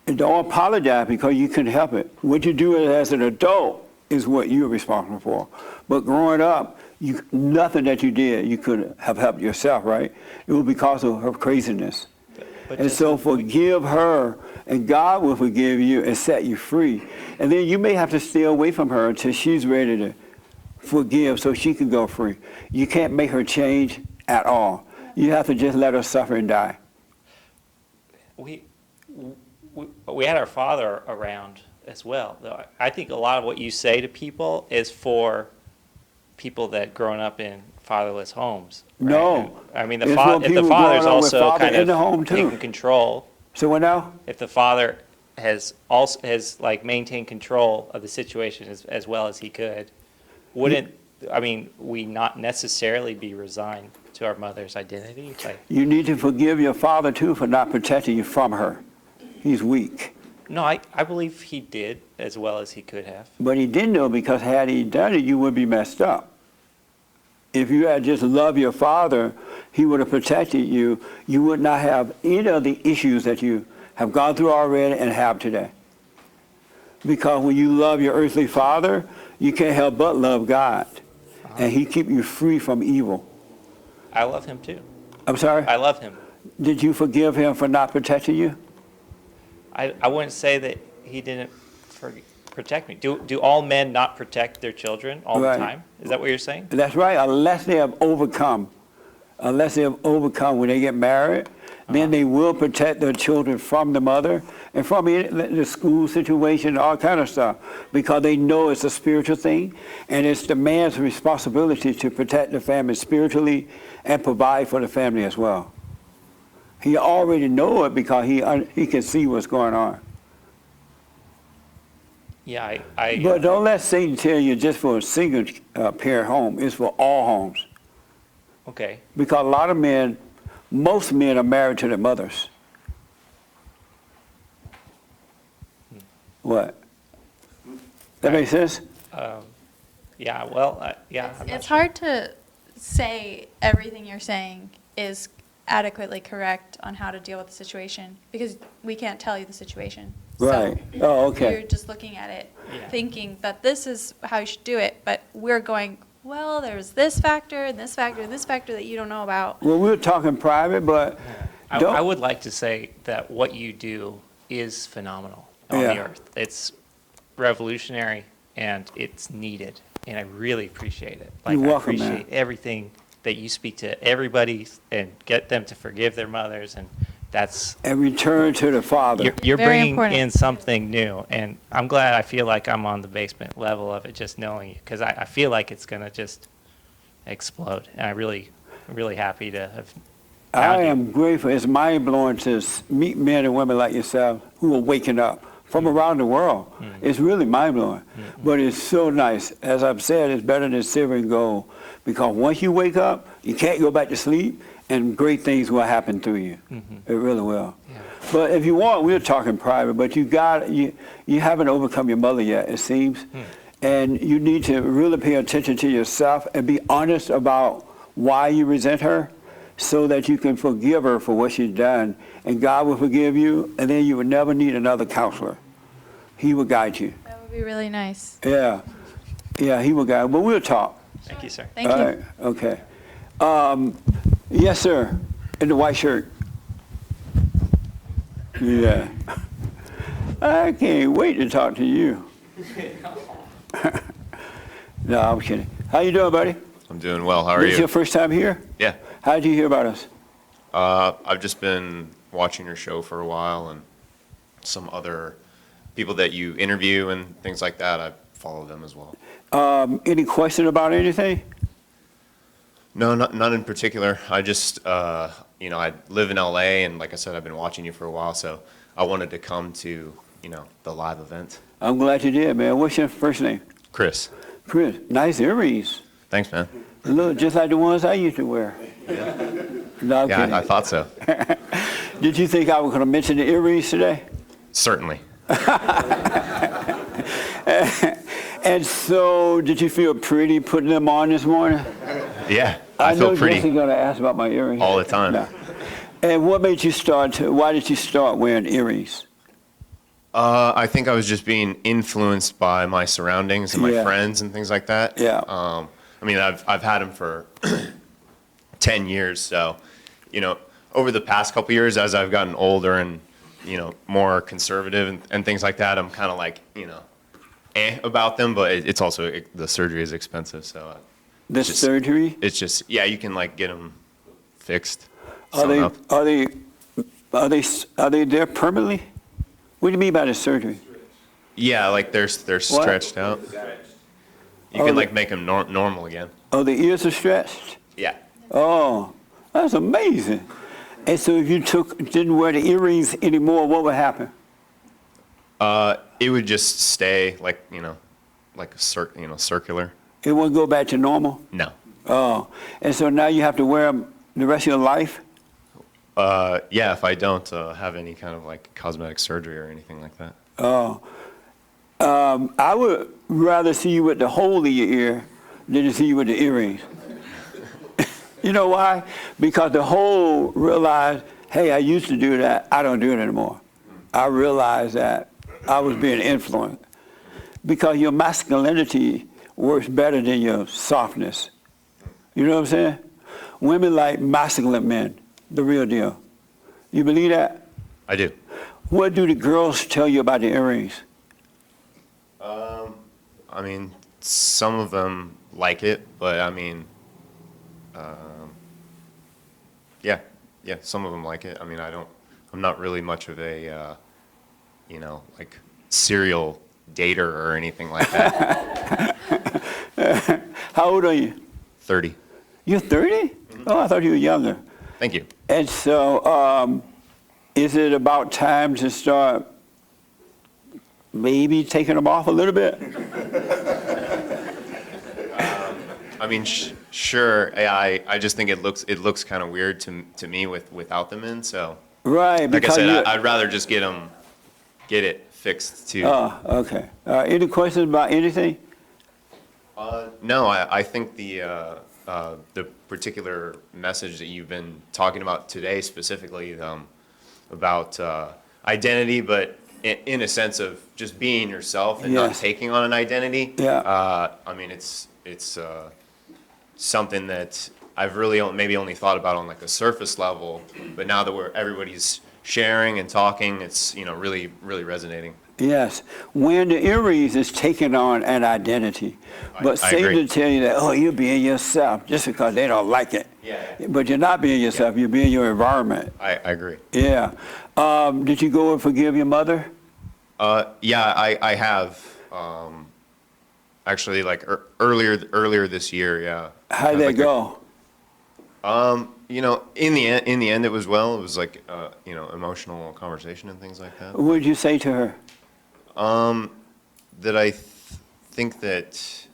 [SPEAKER 1] and don't apologize because you couldn't help it. What you do as an adult is what you're responsible for. But growing up, nothing that you did, you could have helped yourself, right? It was because of her craziness.
[SPEAKER 10] But
[SPEAKER 1] And
[SPEAKER 10] just-
[SPEAKER 1] so forgive her, and God will forgive you and set you free. And then you may have to stay away from her until she's ready to forgive so she can go free. You can't make her change at all. You have to just let her suffer and die.
[SPEAKER 10] We had our father around as well. Though I think a lot of what you say to people is for people that grown up in fatherless homes. Right?
[SPEAKER 1] No.
[SPEAKER 10] I mean,
[SPEAKER 1] It's
[SPEAKER 10] if
[SPEAKER 1] for
[SPEAKER 10] the
[SPEAKER 1] people
[SPEAKER 10] father's
[SPEAKER 1] growing up with
[SPEAKER 10] also
[SPEAKER 1] father
[SPEAKER 10] kind
[SPEAKER 1] in the
[SPEAKER 10] of
[SPEAKER 1] home, too.
[SPEAKER 10] taking control,
[SPEAKER 1] So what now?
[SPEAKER 10] if the father has like maintained control of the situation as well as he could, wouldn't we not necessarily be resigned to our mother's identity? Like,
[SPEAKER 1] You need to forgive your father too for not protecting you from her. He's weak.
[SPEAKER 10] no, I believe he did as well as he could have.
[SPEAKER 1] But he didn't know because had he done it, you would be messed up. If you had just loved your father, he would have protected you. You would not have any of the issues that you have gone through already and have today. Because when you love your earthly father, you can't help but love God. And he keep you free from evil.
[SPEAKER 10] I love him too.
[SPEAKER 1] I'm sorry?
[SPEAKER 10] I love him.
[SPEAKER 1] Did you forgive him for not protecting you?
[SPEAKER 10] I wouldn't say that he didn't protect me. Do all men not protect their children all
[SPEAKER 1] Right.
[SPEAKER 10] the time? Is that what you're saying?
[SPEAKER 1] That's right, unless they have overcome. Unless they have overcome when they get married, then they will protect their children from the mother and from the school situation, all kind of stuff, because they know it's a spiritual thing, and it's the man's responsibility to protect the family spiritually and provide for the family as well. He already know it because he can see what's going on.
[SPEAKER 10] Yeah,
[SPEAKER 1] But don't let Satan tell you just for a single parent home. It's for all homes.
[SPEAKER 10] okay.
[SPEAKER 1] Because a lot of men, most men are married to their mothers. What? That make sense?
[SPEAKER 10] Yeah, well, yeah. I'm not
[SPEAKER 13] It's
[SPEAKER 10] sure.
[SPEAKER 13] hard to say everything you're saying is adequately correct on how to deal with the situation because we can't tell you the situation.
[SPEAKER 1] Right. Oh, okay.
[SPEAKER 13] You're just looking at it,
[SPEAKER 10] Yeah.
[SPEAKER 13] thinking that this is how you should do it, but we're going, well, there's this factor and this factor and this factor that you don't know about.
[SPEAKER 1] Well, we're talking private, but don't.
[SPEAKER 10] I would like to say that what you do is phenomenal on
[SPEAKER 1] Yeah.
[SPEAKER 10] the earth. It's revolutionary and it's needed, and I really appreciate it. Like,
[SPEAKER 1] You're welcome,
[SPEAKER 10] I appreciate
[SPEAKER 1] man.
[SPEAKER 10] everything that you speak to everybody and get them to forgive their mothers, and that's
[SPEAKER 1] And return to the Father.
[SPEAKER 10] you're
[SPEAKER 13] Very
[SPEAKER 10] bringing
[SPEAKER 13] important.
[SPEAKER 10] in something new, and I'm glad. I feel like I'm on the basement level of it, just knowing you, because I feel like it's gonna just explode, and I'm really happy to have.
[SPEAKER 1] I
[SPEAKER 10] found you.
[SPEAKER 1] am grateful. It's mind-blowing to meet men and women like yourself who are waking up from around the world. It's really mind-blowing. But it's so nice. As I've said, it's better than silver and gold, because once you wake up, you can't go back to sleep, and great things will happen through you. It really will. But if you want, we'll talk in private, but you haven't overcome your mother yet, it seems. And you need to really pay attention to yourself and be honest about why you resent her, so that you can forgive her for what she's done, and God will forgive you, and then you will never need another counselor. He will guide you.
[SPEAKER 13] That would be really nice.
[SPEAKER 1] Yeah, he will guide. But we'll talk.
[SPEAKER 10] Thank you, sir.
[SPEAKER 13] Thank
[SPEAKER 1] All
[SPEAKER 13] you.
[SPEAKER 1] right, okay. Yes, sir, in the white shirt. Yeah. I can't wait to talk to you. No, I'm kidding. How you doing, buddy?
[SPEAKER 14] I'm doing well. How are
[SPEAKER 1] This
[SPEAKER 14] you?
[SPEAKER 1] your first time here?
[SPEAKER 14] Yeah.
[SPEAKER 1] How did you hear about us?
[SPEAKER 14] I've just been watching your show for a while, and some other people that you interview and things like that. I follow them as well.
[SPEAKER 1] Any question about anything?
[SPEAKER 14] No, none in particular. I just, I live in LA, and like I said, I've been watching you for a while, so I wanted to come to, the live event.
[SPEAKER 1] I'm glad you did, man. What's your first name?
[SPEAKER 14] Chris.
[SPEAKER 1] Chris. Nice earrings.
[SPEAKER 14] Thanks, man.
[SPEAKER 1] Look just like the ones I used to wear. No, I'm
[SPEAKER 14] Yeah,
[SPEAKER 1] kidding.
[SPEAKER 14] I thought so.
[SPEAKER 1] Did you think I was going to mention the earrings today?
[SPEAKER 14] Certainly.
[SPEAKER 1] And so, did you feel pretty putting them on this morning?
[SPEAKER 14] Yeah, I feel
[SPEAKER 1] know
[SPEAKER 14] pretty
[SPEAKER 1] Jesse's going to ask about my earrings.
[SPEAKER 14] all the time.
[SPEAKER 1] No. And what made you why did you start wearing earrings?
[SPEAKER 14] I think I was just being influenced by my surroundings and my
[SPEAKER 1] Yeah.
[SPEAKER 14] friends and things like that.
[SPEAKER 1] Yeah.
[SPEAKER 14] I've had them for 10 years, so, over the past couple years, as I've gotten older and, more conservative and things like that, I'm kind of like, about them, but it's also, the surgery is expensive, so.
[SPEAKER 1] The surgery?
[SPEAKER 14] It's just, yeah, you can like get them fixed.
[SPEAKER 1] Are
[SPEAKER 14] sewn
[SPEAKER 1] they
[SPEAKER 14] up.
[SPEAKER 1] are they there permanently? What do you mean by the surgery?
[SPEAKER 14] Yeah, like they're stretched out. You
[SPEAKER 1] Oh,
[SPEAKER 14] can
[SPEAKER 1] the-
[SPEAKER 14] like make them normal again.
[SPEAKER 1] Oh, the ears are stretched?
[SPEAKER 14] Yeah.
[SPEAKER 1] Oh, that's amazing. And so if you didn't wear the earrings anymore, what would happen?
[SPEAKER 14] It would just stay like, like circular.
[SPEAKER 1] It wouldn't go back to normal?
[SPEAKER 14] No.
[SPEAKER 1] Oh, and so now you have to wear them the rest of your life?
[SPEAKER 14] Yeah, if I don't have any kind of like cosmetic surgery or anything like that.
[SPEAKER 1] Oh. I would rather see you with the hole in your ear than to see you with the earrings. You know why? Because the hole realized, hey, I used to do that. I don't do it anymore. I realized that I was being influenced. Because your masculinity works better than your softness. You know what I'm saying? Women like masculine men, the real deal. You believe that?
[SPEAKER 14] I do.
[SPEAKER 1] What do the girls tell you about the earrings?
[SPEAKER 14] Some of them like it, but yeah, some of them like it. I'm not really much of a, like serial dater or anything like that.
[SPEAKER 1] How old are you?
[SPEAKER 14] 30.
[SPEAKER 1] You're 30? Oh, I thought you were younger.
[SPEAKER 14] Thank you.
[SPEAKER 1] And so, is it about time to start maybe taking them off a little bit?
[SPEAKER 14] Sure. I just think it looks kind of weird to me without them in. So,
[SPEAKER 1] Right.
[SPEAKER 14] like I
[SPEAKER 1] Because
[SPEAKER 14] said, I'd rather just get it fixed too.
[SPEAKER 1] Oh, okay. Any questions about anything?
[SPEAKER 14] No, I think the particular message that you've been talking about today specifically about identity, but in a sense of just being yourself and not
[SPEAKER 1] Yes.
[SPEAKER 14] taking on an identity.
[SPEAKER 1] Yeah.
[SPEAKER 14] It's something that I've really maybe only thought about on like a surface level, but now that everybody's sharing and talking, it's really really resonating.
[SPEAKER 1] Yes. When the earrings is taking on an identity. But
[SPEAKER 14] I
[SPEAKER 1] Satan
[SPEAKER 14] agree.
[SPEAKER 1] will tell you that, oh, you're being yourself just because they don't like it.
[SPEAKER 14] Yeah.
[SPEAKER 1] But you're not being yourself, you're being your environment.
[SPEAKER 14] I agree.
[SPEAKER 1] Yeah. Did you go and forgive your mother?
[SPEAKER 14] Yeah, I have. Actually, like earlier this year, yeah.
[SPEAKER 1] How'd that go?
[SPEAKER 14] You know, in the end, it was well. It was like you know, emotional conversation and things like that.
[SPEAKER 1] What did you say to her?
[SPEAKER 14] That I think that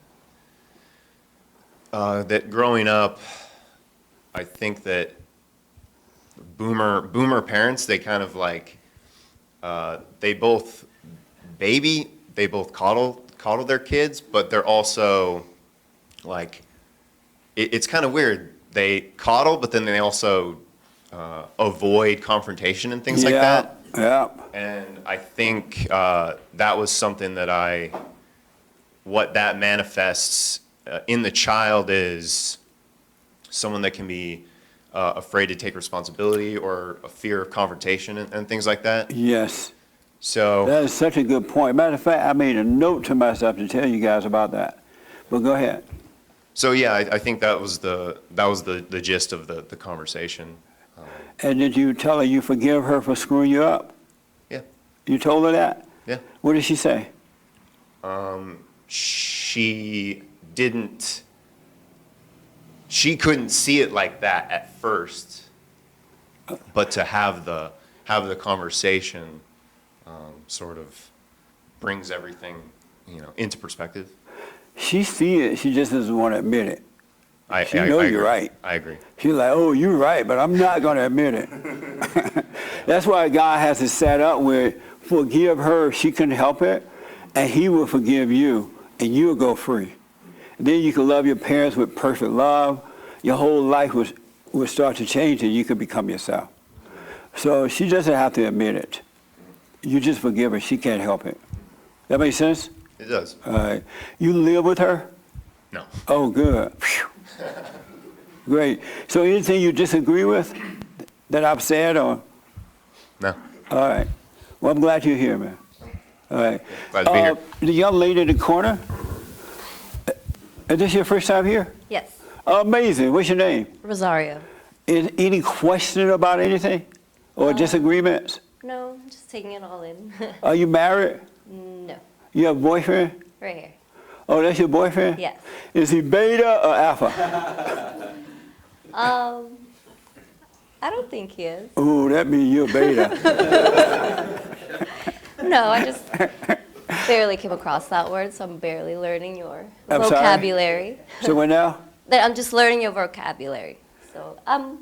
[SPEAKER 14] that growing up, I think that boomer parents, they kind of like they both coddle their kids, but they're also like it's kind of weird. They coddle, but then they also avoid confrontation and things like that.
[SPEAKER 1] Yeah.
[SPEAKER 14] And I think that was something that what that manifests in the child is someone that can be afraid to take responsibility or a fear of confrontation and things like that.
[SPEAKER 1] Yes.
[SPEAKER 14] So
[SPEAKER 1] That is such a good point. Matter of fact, I made a note to myself to tell you guys about that. But go ahead.
[SPEAKER 14] So yeah, I think that was the gist of the conversation.
[SPEAKER 1] And did you tell her you forgive her for screwing you up?
[SPEAKER 14] Yeah.
[SPEAKER 1] You told her that?
[SPEAKER 14] Yeah.
[SPEAKER 1] What did she say?
[SPEAKER 14] She didn't. She couldn't see it like that at first, but to have the conversation sort of brings everything, you know, into perspective.
[SPEAKER 1] She see it, she just doesn't want to admit it. She know
[SPEAKER 14] I
[SPEAKER 1] you're
[SPEAKER 14] agree.
[SPEAKER 1] right.
[SPEAKER 14] I agree.
[SPEAKER 1] She's like, oh, you're right, but I'm not going to admit it. That's why God has it set up where forgive her, she couldn't help it, and he will forgive you, and you'll go free. Then you can love your parents with perfect love. Your whole life will start to change, and you can become yourself. So she doesn't have to admit it. You just forgive her. She can't help it. That makes sense?
[SPEAKER 14] It does.
[SPEAKER 1] All right. You live with her?
[SPEAKER 14] No.
[SPEAKER 1] Oh, good. Phew. Great. So anything you disagree with that I've said or?
[SPEAKER 14] No.
[SPEAKER 1] All right. Well, I'm glad you're here, man. All right.
[SPEAKER 14] Glad to be here.
[SPEAKER 1] The young lady in the corner, is this your first time here?
[SPEAKER 2] Yes.
[SPEAKER 1] Amazing. What's your name?
[SPEAKER 2] Rosario.
[SPEAKER 1] Is any question about anything or disagreements?
[SPEAKER 2] No, just taking it all in.
[SPEAKER 1] Are you married?
[SPEAKER 2] No.
[SPEAKER 1] You have a boyfriend?
[SPEAKER 2] Right here.
[SPEAKER 1] Oh, that's your boyfriend?
[SPEAKER 2] Yes.
[SPEAKER 1] Is he beta or alpha?
[SPEAKER 2] I don't think he is.
[SPEAKER 1] Ooh, that means you're beta.
[SPEAKER 2] No, I just barely came across that word, so I'm barely learning your
[SPEAKER 1] I'm sorry?
[SPEAKER 2] vocabulary.
[SPEAKER 1] So what now?
[SPEAKER 2] That I'm just learning your vocabulary. So I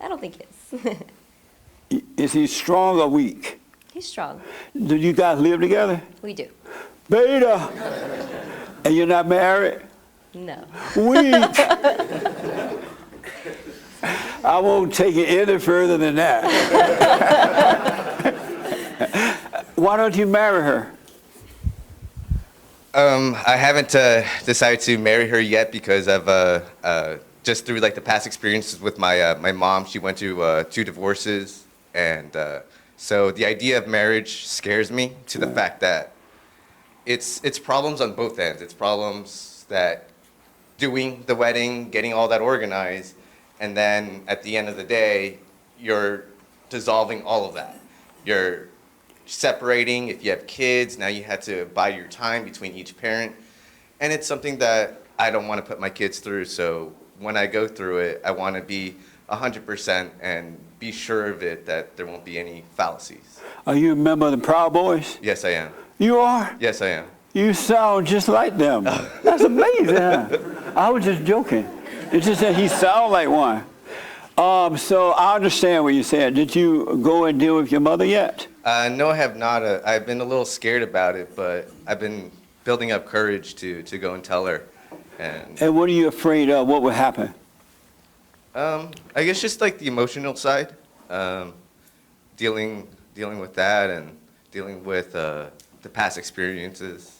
[SPEAKER 2] don't think he is.
[SPEAKER 1] Is he strong or weak?
[SPEAKER 2] He's strong.
[SPEAKER 1] Do you guys live together?
[SPEAKER 2] We do.
[SPEAKER 1] Beta. And you're not married?
[SPEAKER 2] No.
[SPEAKER 1] Weak. I won't take it any further than that. Why don't you marry her?
[SPEAKER 15] I haven't decided to marry her yet because of just through like the past experiences with my my mom. She went through 2 divorces, and so the idea of marriage scares me to the fact that it's problems on both ends. It's problems that doing the wedding, getting all that organized, and then at the end of the day, you're dissolving all of that. You're separating. If you have kids, now you have to buy your time between each parent. And it's something that I don't want to put my kids through. So when I go through it, I want to be 100% and be sure of it that there won't be any fallacies.
[SPEAKER 1] Are you a member of the Proud Boys?
[SPEAKER 15] Yes, I am.
[SPEAKER 1] You are?
[SPEAKER 15] Yes, I am.
[SPEAKER 1] You sound just like them. That's amazing. Huh? I was just joking. It's just that he sounds like one. So I understand what you said. Did you go and deal with your mother yet?
[SPEAKER 15] No, I have not. I've been a little scared about it, but I've been building up courage to go and tell her.
[SPEAKER 1] And what are you afraid of? What would happen?
[SPEAKER 15] I guess just like the emotional side, dealing with that and dealing with the past experiences.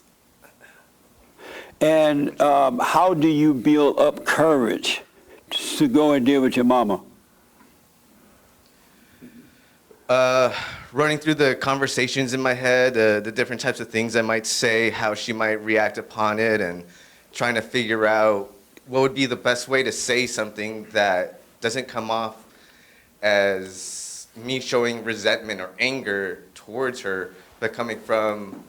[SPEAKER 1] And how do you build up courage to go and deal with your mama?
[SPEAKER 15] running through the conversations in my head, the different types of things I might say, how she might react upon it, and trying to figure out what would be the best way to say something that doesn't come off as me showing resentment or anger towards her, but coming from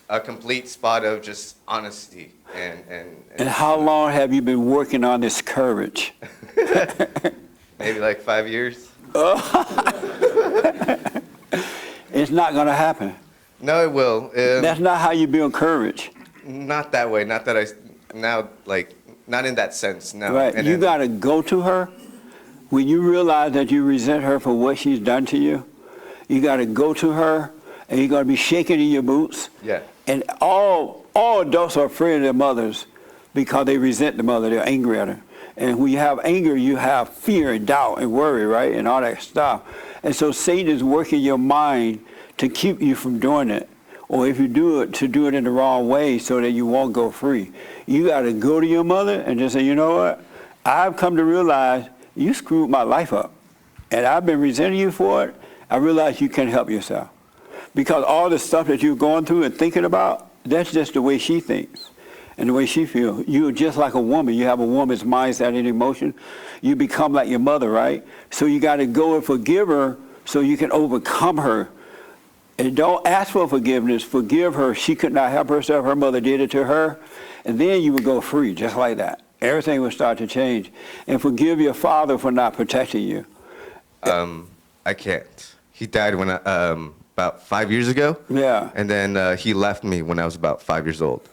[SPEAKER 15] a complete spot of just honesty.
[SPEAKER 1] And how long have you been working on this courage?
[SPEAKER 15] Maybe like 5 years.
[SPEAKER 1] It's not going to happen.
[SPEAKER 15] No, it will.
[SPEAKER 1] That's not how you build courage.
[SPEAKER 15] Not that way. Not that not in that sense. No.
[SPEAKER 1] Right.
[SPEAKER 15] And
[SPEAKER 1] You
[SPEAKER 15] then-
[SPEAKER 1] got to go to her. When you realize that you resent her for what she's done to you, you got to go to her, and you got to be shaking in your boots.
[SPEAKER 15] Yeah.
[SPEAKER 1] And all adults are afraid of their mothers because they resent the mother. They're angry at her. And when you have anger, you have fear and doubt and worry, right? And all that stuff. And so Satan is working your mind to keep you from doing it. Or if you do it, to do it in the wrong way so that you won't go free. You got to go to your mother and just say, you know what? I've come to realize you screwed my life up. And I've been resenting you for it. I realize you can't help yourself. Because all the stuff that you're going through and thinking about, that's just the way she thinks and the way she feels. You're just like a woman. You have a woman's mindset and emotion. You become like your mother, right? So you got to go and forgive her so you can overcome her. And don't ask for forgiveness. Forgive her. She could not help herself. Her mother did it to her. And then you would go free, just like that. Everything would start to change. And forgive your father for not protecting you.
[SPEAKER 15] I can't. He died when about 5 years ago.
[SPEAKER 1] Yeah.
[SPEAKER 15] And then he left me when I was about 5 years old.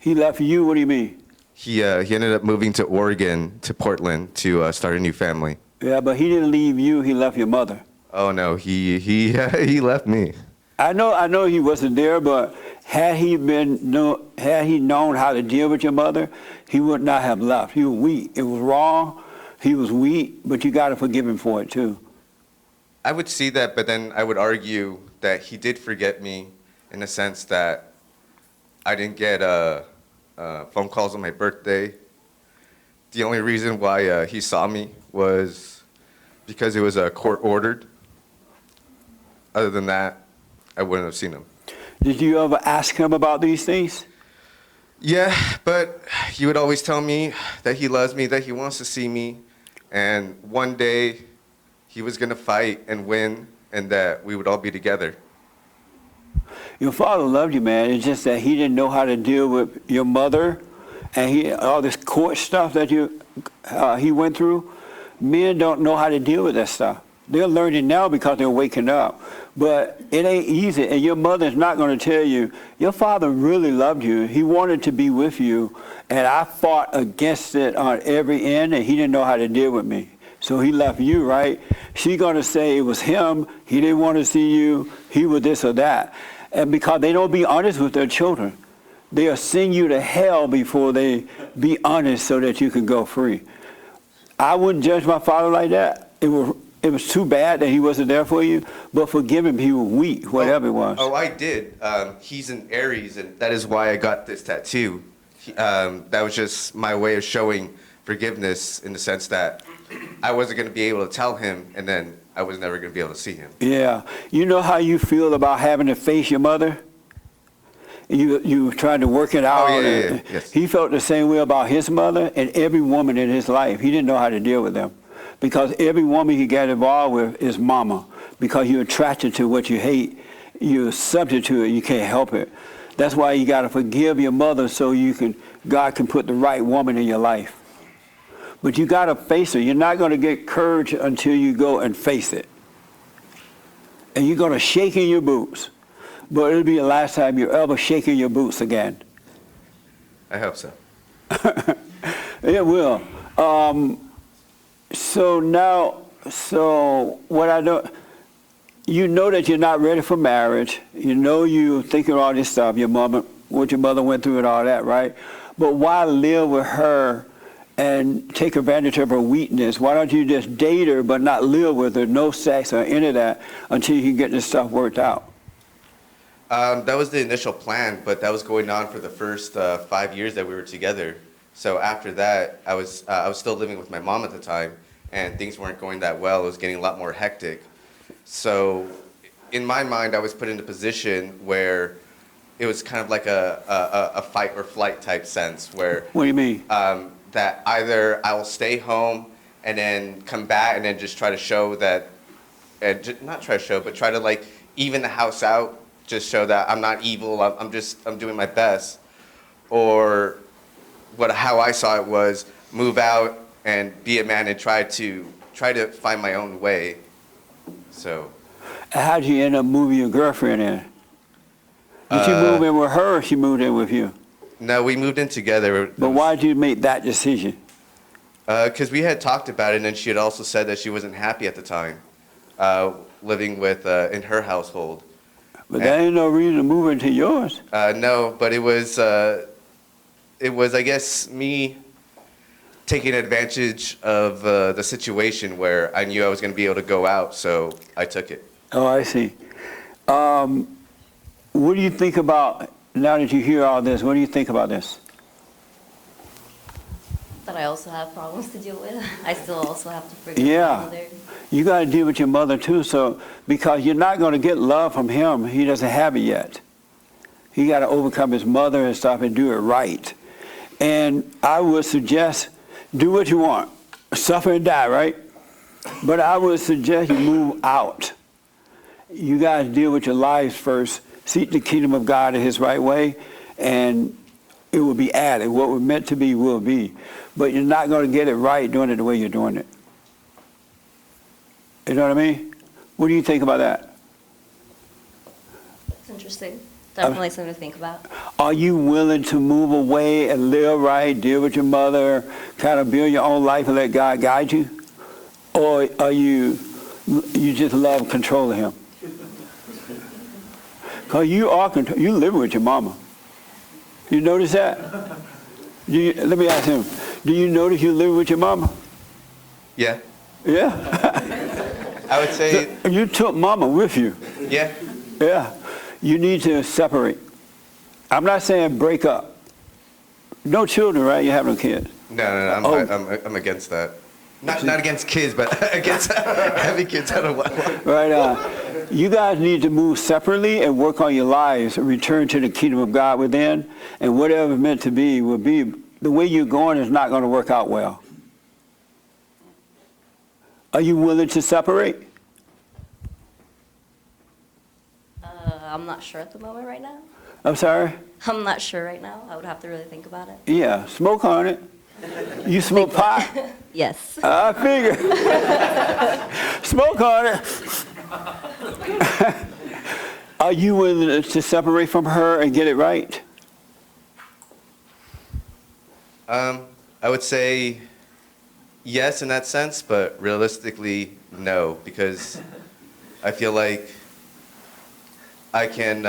[SPEAKER 1] He left you? What do you mean?
[SPEAKER 15] He ended up moving to Oregon, to Portland, to start a new family.
[SPEAKER 1] Yeah, but he didn't leave you. He left your mother.
[SPEAKER 15] Oh no, he left me.
[SPEAKER 1] I know he wasn't there, but had he known how to deal with your mother, he would not have left. He was weak. It was wrong. He was weak, but you got to forgive him for it too.
[SPEAKER 15] I would see that, but then I would argue that he did forget me in the sense that I didn't get phone calls on my birthday. The only reason why he saw me was because it was court ordered. Other than that, I wouldn't have seen him.
[SPEAKER 1] Did you ever ask him about these things?
[SPEAKER 15] Yeah, but he would always tell me that he loves me, that he wants to see me, and one day he was going to fight and win, and that we would all be together.
[SPEAKER 1] Your father loved you, man. It's just that he didn't know how to deal with your mother, and all this court stuff that he went through. Men don't know how to deal with that stuff. They're learning now because they're waking up. But it ain't easy, and your mother's not going to tell you. Your father really loved you. He wanted to be with you, and I fought against it on every end, and he didn't know how to deal with me. So he left you, right? She's going to say it was him. He didn't want to see you. He was this or that. And because they don't be honest with their children. They'll send you to hell before they be honest so that you can go free. I wouldn't judge my father like that. It was too bad that he wasn't there for you, but forgive him. He was weak, whatever it was.
[SPEAKER 15] Oh, I did. He's an Aries, and that is why I got this tattoo. That was just my way of showing forgiveness in the sense that I wasn't going to be able to tell him, and then I was never going to be able to see him.
[SPEAKER 1] Yeah. You know how you feel about having to face your mother? You tried to work it out.
[SPEAKER 15] Oh, yeah. Yes.
[SPEAKER 1] He felt the same way about his mother and every woman in his life. He didn't know how to deal with them. Because every woman he got involved with is mama. Because you're attracted to what you hate. You're subject to it. You can't help it. That's why you got to forgive your mother so God can put the right woman in your life. But you got to face her. You're not going to get courage until you go and face it. And you're going to shake in your boots. But it'll be the last time you're ever shaking your boots again.
[SPEAKER 15] I hope so.
[SPEAKER 1] It will. So what I do, you know that you're not ready for marriage. You know you're thinking all this stuff, what your mother went through and all that, right? But why live with her and take advantage of her weakness? Why don't you just date her but not live with her, no sex or any of that, until you can get this stuff worked out?
[SPEAKER 15] That was the initial plan, but that was going on for the first 5 years that we were together. So after that, I was still living with my mom at the time, and things weren't going that well. It was getting a lot more hectic. So in my mind, I was put in a position where it was kind of like a fight or flight type sense where.
[SPEAKER 1] What do you mean?
[SPEAKER 15] That either I will stay home and then come back and then just try to show that, not try to show, but try to like even the house out, just show that I'm not evil, I'm doing my best. Or how I saw it was move out and be a man and try to find my own way. So.
[SPEAKER 1] How'd you end up moving your girlfriend in? Did you move in with her or she moved in with you?
[SPEAKER 15] No, we moved in together.
[SPEAKER 1] But why did you make that decision?
[SPEAKER 15] Because we had talked about it, and then she had also said that she wasn't happy at the time, living with in her household.
[SPEAKER 1] But that ain't no reason to move into yours.
[SPEAKER 15] No, but it was I guess me taking advantage of the situation where I knew I was going to be able to go out, so I took it.
[SPEAKER 1] Oh, I see. What do you think about, now that you hear all this, what do you think about this?
[SPEAKER 2] That I also have problems to deal with. I still also have to forgive my mother.
[SPEAKER 1] You got to deal with your mother too, so because you're not going to get love from him. He doesn't have it yet. He got to overcome his mother and stuff and do it right. And I would suggest, do what you want. Suffer and die, right? But I would suggest you move out. You guys deal with your lives first. Seek the kingdom of God in his right way, and it will be added. What was meant to be will be. But you're not going to get it right doing it the way you're doing it. You know what I mean? What do you think about that?
[SPEAKER 2] It's interesting. Definitely something to think about.
[SPEAKER 1] Are you willing to move away and live right, deal with your mother, kind of build your own life and let God guide you? Or are you just love controlling him? Because you live with your mama. You notice that? Let me ask him. Do you notice you live with your mama?
[SPEAKER 15] Yeah.
[SPEAKER 1] Yeah?
[SPEAKER 15] I would say.
[SPEAKER 1] So you took mama with you.
[SPEAKER 15] Yeah.
[SPEAKER 1] Yeah. You need to separate. I'm not saying break up. No children, right? You have no kids.
[SPEAKER 15] No, I'm against that. Not against kids, but against having kids. I don't want.
[SPEAKER 1] Right. You guys need to move separately and work on your lives, return to the kingdom of God within, and whatever meant to be will be. The way you're going is not going to work out well. Are you willing to separate?
[SPEAKER 2] I'm not sure at the moment right now.
[SPEAKER 1] I'm sorry?
[SPEAKER 2] I'm not sure right now. I would have to really think about it.
[SPEAKER 1] Yeah, smoke on it. You smoke pot?
[SPEAKER 2] Yes.
[SPEAKER 1] I figure. Smoke on it. Are you willing to separate from her and get it right?
[SPEAKER 15] I would say yes in that sense, but realistically, no, because I feel like I can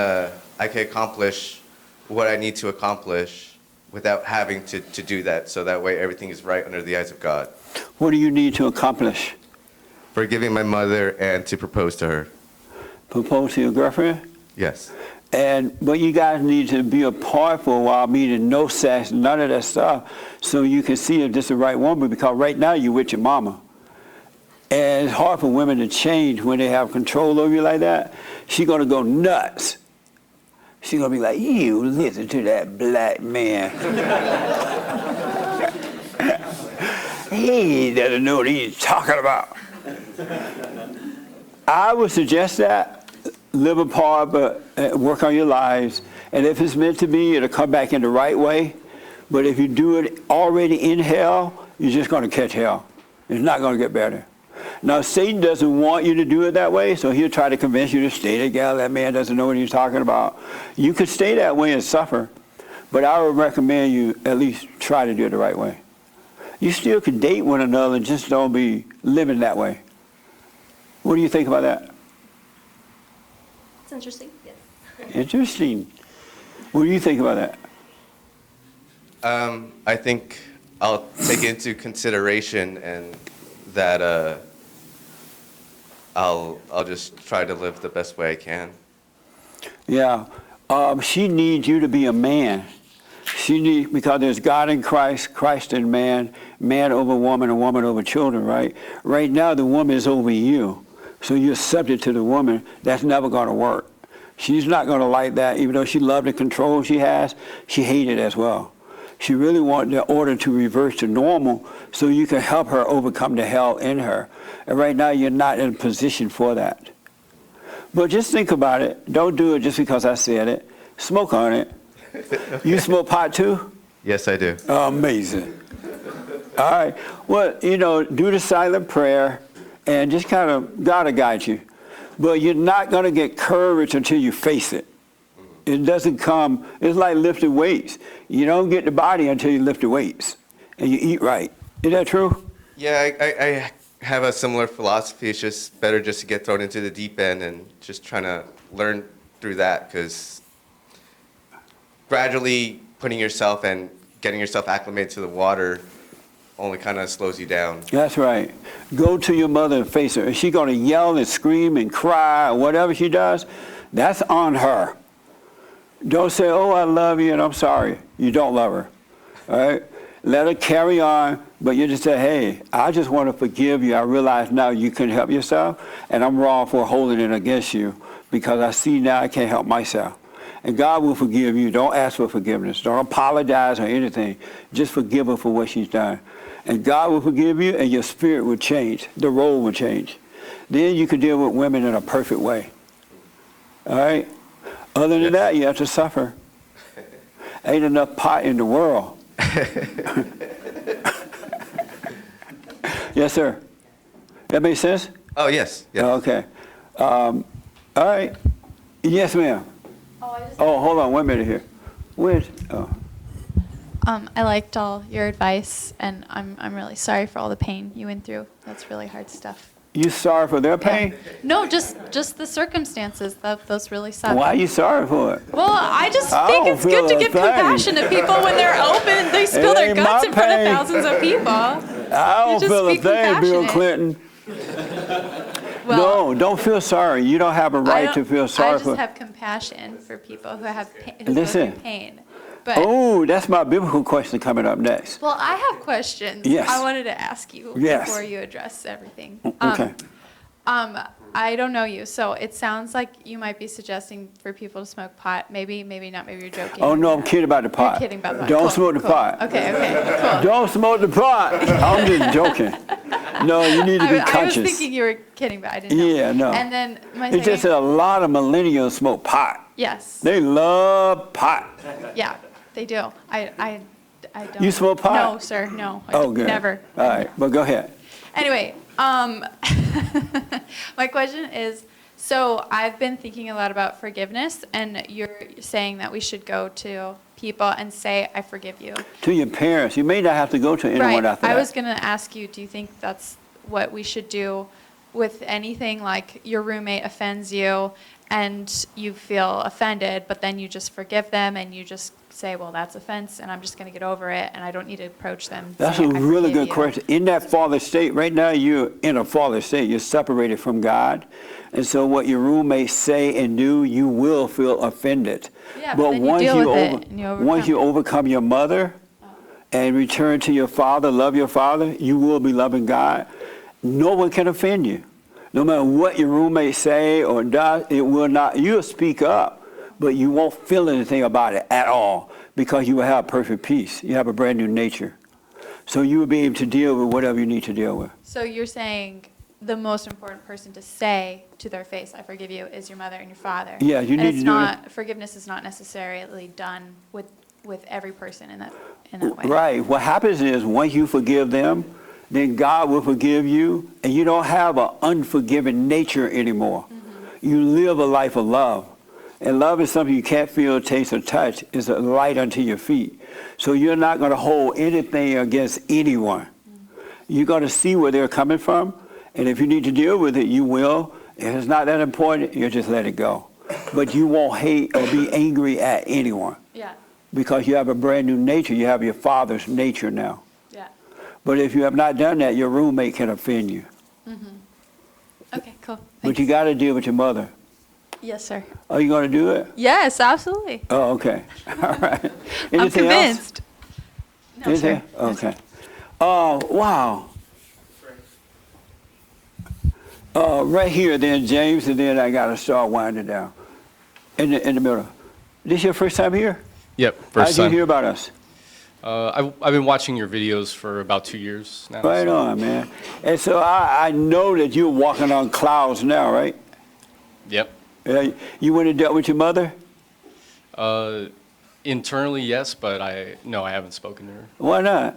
[SPEAKER 15] accomplish what I need to accomplish without having to do that, so that way everything is right under the eyes of God.
[SPEAKER 1] What do you need to accomplish?
[SPEAKER 15] Forgiving my mother and to propose to her.
[SPEAKER 1] Propose to your girlfriend?
[SPEAKER 15] Yes.
[SPEAKER 1] But you guys need to be apart for a while, meaning no sex, none of that stuff, so you can see if this is the right woman, because right now you're with your mama. And it's hard for women to change when they have control over you like that. She's going to go nuts. She's going to be like, you listen to that black man. He doesn't know what he's talking about. I would suggest that. Live apart, but work on your lives. And if it's meant to be, it'll come back in the right way. But if you do it already in hell, you're just going to catch hell. It's not going to get better. Now, Satan doesn't want you to do it that way, so he'll try to convince you to stay together. That man doesn't know what he's talking about. You could stay that way and suffer, but I would recommend you at least try to do it the right way. You still could date one another, just don't be living that way. What do you think about that?
[SPEAKER 2] It's interesting, yes.
[SPEAKER 1] Interesting. What do you think about that?
[SPEAKER 15] I think I'll take into consideration and that I'll just try to live the best way I can.
[SPEAKER 1] Yeah. She needs you to be a man. She needs, because there's God in Christ, Christ in man, man over woman, and woman over children, right? Right now, the woman is over you. So you're subject to the woman. That's never going to work. She's not going to like that. Even though she loved the control she has, she hated it as well. She really wanted the order to reverse to normal so you can help her overcome the hell in her. And right now, you're not in a position for that. But just think about it. Don't do it just because I said it. Smoke on it. You smoke pot too?
[SPEAKER 15] Yes, I do.
[SPEAKER 1] Amazing. All right. Well, do the silent prayer and just kind of, God will guide you. But you're not going to get courage until you face it. It doesn't come, it's like lifting weights. You don't get the body until you lift the weights and you eat right. Is that true?
[SPEAKER 15] Yeah, I have a similar philosophy. It's just better just to get thrown into the deep end and just trying to learn through that, because gradually putting yourself and getting yourself acclimated to the water only kind of slows you down.
[SPEAKER 1] That's right. Go to your mother and face her. Is she going to yell and scream and cry or whatever she does? That's on her. Don't say, oh, I love you and I'm sorry. You don't love her. All right? Let her carry on, but you just say, hey, I just want to forgive you. I realize now you couldn't help yourself, and I'm wrong for holding it against you because I see now I can't help myself. And God will forgive you. Don't ask for forgiveness. Don't apologize or anything. Just forgive her for what she's done. And God will forgive you, and your spirit will change. The role will change. Then you can deal with women in a perfect way. All right? Other than that, you have to suffer. Ain't enough pot in the world. Yes, sir. That makes sense?
[SPEAKER 15] Oh, yes. Yes.
[SPEAKER 1] Okay. All right. Yes, ma'am. Oh, hold on 1 minute here. Where's, oh.
[SPEAKER 13] I liked all your advice, and I'm really sorry for all the pain you went through. That's really hard stuff.
[SPEAKER 1] You sorry for their pain?
[SPEAKER 13] No, just the circumstances. Those really suck.
[SPEAKER 1] Why are you sorry for it?
[SPEAKER 13] Well, I just
[SPEAKER 1] I
[SPEAKER 13] think
[SPEAKER 1] don't
[SPEAKER 13] it's good to
[SPEAKER 1] feel a
[SPEAKER 13] give
[SPEAKER 1] thing.
[SPEAKER 13] compassion to people when they're open. They spill their
[SPEAKER 1] ain't
[SPEAKER 13] guts
[SPEAKER 1] my
[SPEAKER 13] in front of
[SPEAKER 1] pain.
[SPEAKER 13] thousands of people.
[SPEAKER 1] I don't
[SPEAKER 13] just
[SPEAKER 1] feel a
[SPEAKER 13] be
[SPEAKER 1] thing, Bill
[SPEAKER 13] compassionate.
[SPEAKER 1] Clinton.
[SPEAKER 13] Well,
[SPEAKER 1] No, don't feel sorry. You don't have a right to feel sorry
[SPEAKER 13] I just
[SPEAKER 1] for.
[SPEAKER 13] have compassion for people who have who go
[SPEAKER 1] Listen.
[SPEAKER 13] through pain. But
[SPEAKER 1] Oh, that's my biblical question coming up next.
[SPEAKER 13] well, I have questions.
[SPEAKER 1] Yes.
[SPEAKER 13] I wanted to ask you
[SPEAKER 1] Yes.
[SPEAKER 13] before you address everything.
[SPEAKER 1] Okay.
[SPEAKER 13] I don't know you, so it sounds like you might be suggesting for people to smoke pot. Maybe, maybe not. Maybe you're joking.
[SPEAKER 1] Oh, no, I'm kidding about the pot.
[SPEAKER 13] You're kidding about the pot.
[SPEAKER 1] Don't
[SPEAKER 13] Cool,
[SPEAKER 1] smoke the
[SPEAKER 13] cool.
[SPEAKER 1] pot.
[SPEAKER 13] Okay, cool.
[SPEAKER 1] Don't smoke the pot. I'm just joking. No, you need to be
[SPEAKER 13] I was
[SPEAKER 1] conscious.
[SPEAKER 13] thinking you were kidding, but I didn't know.
[SPEAKER 1] Yeah, no.
[SPEAKER 13] And then my
[SPEAKER 1] It's just
[SPEAKER 13] second,
[SPEAKER 1] a lot of millennials smoke pot.
[SPEAKER 13] yes,
[SPEAKER 1] They love pot.
[SPEAKER 13] yeah, they do. I don't.
[SPEAKER 1] You smoke pot?
[SPEAKER 13] No, sir, no.
[SPEAKER 1] Oh, good.
[SPEAKER 13] Never.
[SPEAKER 1] All right, but go ahead.
[SPEAKER 13] Anyway, my question is, so I've been thinking a lot about forgiveness, and you're saying that we should go to people and say, I forgive you.
[SPEAKER 1] To your parents. You may not have to go to anyone
[SPEAKER 13] Right.
[SPEAKER 1] after
[SPEAKER 13] I
[SPEAKER 1] that.
[SPEAKER 13] was going to ask you, do you think that's what we should do with anything, like your roommate offends you and you feel offended, but then you just forgive them and you just say, well, that's offense, and I'm just going to get over it, and I don't need to approach them.
[SPEAKER 1] That's a
[SPEAKER 13] saying, "I
[SPEAKER 1] really
[SPEAKER 13] forgive
[SPEAKER 1] good
[SPEAKER 13] you."
[SPEAKER 1] question. In that father state, right now you're in a father state. You're separated from God. And so what your roommates say and do, you will feel offended.
[SPEAKER 13] Yeah, but then you deal with it and you overcome
[SPEAKER 1] once you
[SPEAKER 13] it.
[SPEAKER 1] overcome your mother and return to your father, love your father, you will be loving God. No one can offend you. No matter what your roommates say or does, it will not. You'll speak up, but you won't feel anything about it at all because you will have perfect peace. You have a brand new nature. So you will be able to deal with whatever you need to deal with.
[SPEAKER 13] So you're saying the most important person to say to their face, I forgive you, is your mother and your father.
[SPEAKER 1] Yeah, you
[SPEAKER 13] and
[SPEAKER 1] need
[SPEAKER 13] it's
[SPEAKER 1] to do
[SPEAKER 13] not, forgiveness is not necessarily done with every person in that way.
[SPEAKER 1] Right. What happens is once you forgive them, then God will forgive you, and you don't have an unforgiving nature anymore.
[SPEAKER 13] Mm-hmm.
[SPEAKER 1] You live a life of love. And love is something you can't feel, taste, or touch. It's a light unto your feet. So you're not going to hold anything against anyone. You're going to see where they're coming from, and if you need to deal with it, you will. If it's not that important, you just let it go. But you won't hate or be angry at anyone.
[SPEAKER 13] Yeah.
[SPEAKER 1] Because you have a brand new nature. You have your father's nature now.
[SPEAKER 13] Yeah.
[SPEAKER 1] But if you have not done that, your roommate can offend you.
[SPEAKER 13] Mm-hmm. Okay, cool.
[SPEAKER 1] But you got to deal with your mother.
[SPEAKER 13] Yes, sir.
[SPEAKER 1] Are you going to do it?
[SPEAKER 13] Yes, absolutely.
[SPEAKER 1] Oh, okay. All right.
[SPEAKER 13] I'm
[SPEAKER 1] Anything
[SPEAKER 13] convinced.
[SPEAKER 1] else?
[SPEAKER 13] No,
[SPEAKER 1] Anything?
[SPEAKER 13] sir. No,
[SPEAKER 1] Okay. Oh, wow. Right here, then James, and then I got to start winding down. In the middle. This your first time here?
[SPEAKER 16] Yep,
[SPEAKER 1] How
[SPEAKER 16] first
[SPEAKER 1] did you
[SPEAKER 16] time.
[SPEAKER 1] hear about us?
[SPEAKER 16] I've been watching your videos for about 2 years now.
[SPEAKER 1] Right
[SPEAKER 16] so-
[SPEAKER 1] on, man. And so I know that you're walking on clouds now, right?
[SPEAKER 16] Yep.
[SPEAKER 1] You went and dealt with your mother?
[SPEAKER 16] Internally, yes, but I haven't spoken to her.
[SPEAKER 1] Why not?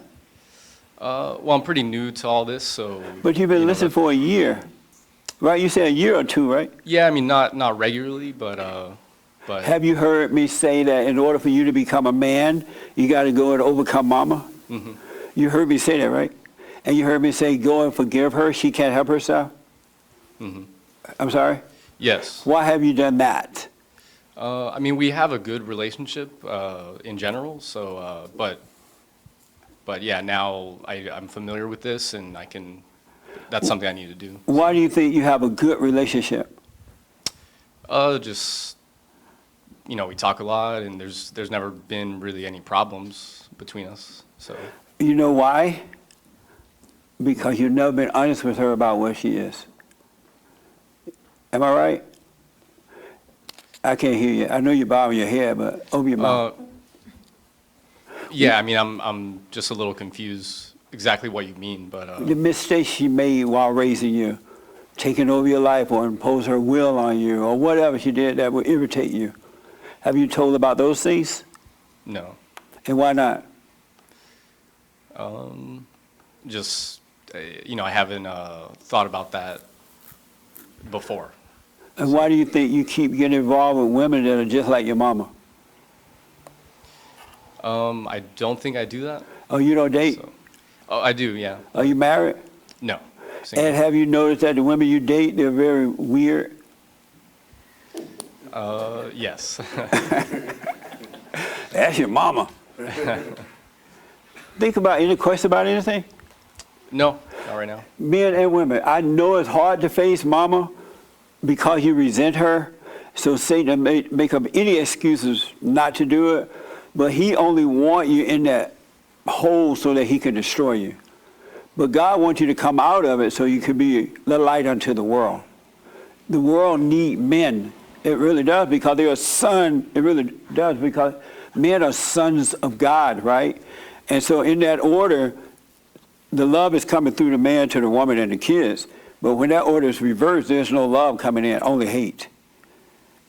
[SPEAKER 16] Well, I'm pretty new to all this, so.
[SPEAKER 1] But you've been listening for a year, right? You said a year or two, right?
[SPEAKER 16] Yeah, I mean, not regularly, but.
[SPEAKER 1] Have you heard me say that in order for you to become a man, you got to go and overcome mama?
[SPEAKER 16] Mhm.
[SPEAKER 1] You heard me say that, right? And you heard me say, go and forgive her. She can't help herself.
[SPEAKER 16] Mhm.
[SPEAKER 1] I'm sorry?
[SPEAKER 16] Yes.
[SPEAKER 1] Why have you done that?
[SPEAKER 16] I mean, we have a good relationship in general, so, but yeah, now I'm familiar with this, and that's something I need to do.
[SPEAKER 1] Why do you think you have a good relationship?
[SPEAKER 16] Just, we talk a lot, and there's never been really any problems between us, so.
[SPEAKER 1] You know why? Because you've never been honest with her about where she is. Am I right? I can't hear you. I know you're bowing your head, but open your mouth.
[SPEAKER 16] Yeah, I mean, I'm just a little confused exactly what you mean, but.
[SPEAKER 1] The mistakes she made while raising you, taking over your life or impose her will on you or whatever she did that would irritate you. Have you told about those things?
[SPEAKER 16] No.
[SPEAKER 1] And why not?
[SPEAKER 16] Just, I haven't thought about that before.
[SPEAKER 1] And why do you think you keep getting involved with women that are just like your mama?
[SPEAKER 16] I don't think I do that.
[SPEAKER 1] Oh, you don't date?
[SPEAKER 16] Oh, I do, yeah.
[SPEAKER 1] Are you married?
[SPEAKER 16] No. Single.
[SPEAKER 1] And have you noticed that the women you date, they're very weird?
[SPEAKER 16] Yes.
[SPEAKER 1] That's your mama. Think about any question about anything?
[SPEAKER 16] No, not right now.
[SPEAKER 1] Men and women, I know it's hard to face mama because you resent her. So Satan may make up any excuses not to do it, but he only wants you in that hole so that he can destroy you. But God wants you to come out of it so you can be the light unto the world. The world needs men. It really does, because they're a son. It really does, because men are sons of God, right? And so in that order, the love is coming through the man to the woman and the kids. But when that order is reversed, there's no love coming in, only hate.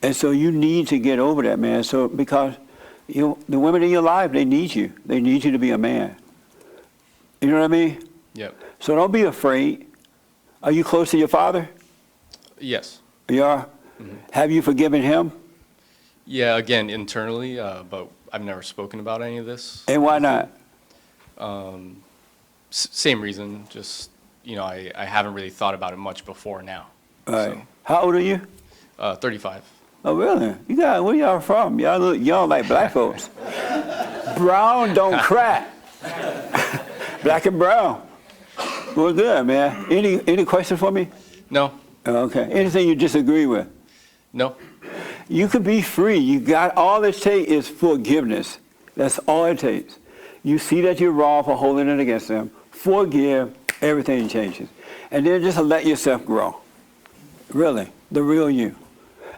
[SPEAKER 1] And so you need to get over that, man. So because the women in your life, they need you. They need you to be a man. You know what I mean?
[SPEAKER 16] Yep.
[SPEAKER 1] So don't be afraid. Are you close to your father?
[SPEAKER 16] Yes.
[SPEAKER 1] You are? Mm-hmm. Have you forgiven him?
[SPEAKER 16] Yeah, again, internally, but I've never spoken about any of this.
[SPEAKER 1] And why not?
[SPEAKER 16] Same reason, just, I haven't really thought about it much before now.
[SPEAKER 1] All right. How old are you?
[SPEAKER 16] 35.
[SPEAKER 1] Oh, really? Where y'all from? Y'all look young like black folks. Brown don't crack. Black and brown. Well, good, man. Any questions for me?
[SPEAKER 16] No.
[SPEAKER 1] Okay. Anything you disagree with?
[SPEAKER 16] No.
[SPEAKER 1] You can be free. You got all it takes is forgiveness. That's all it takes. You see that you're wrong for holding it against them. Forgive, everything changes. And then just let yourself grow. Really, the real you.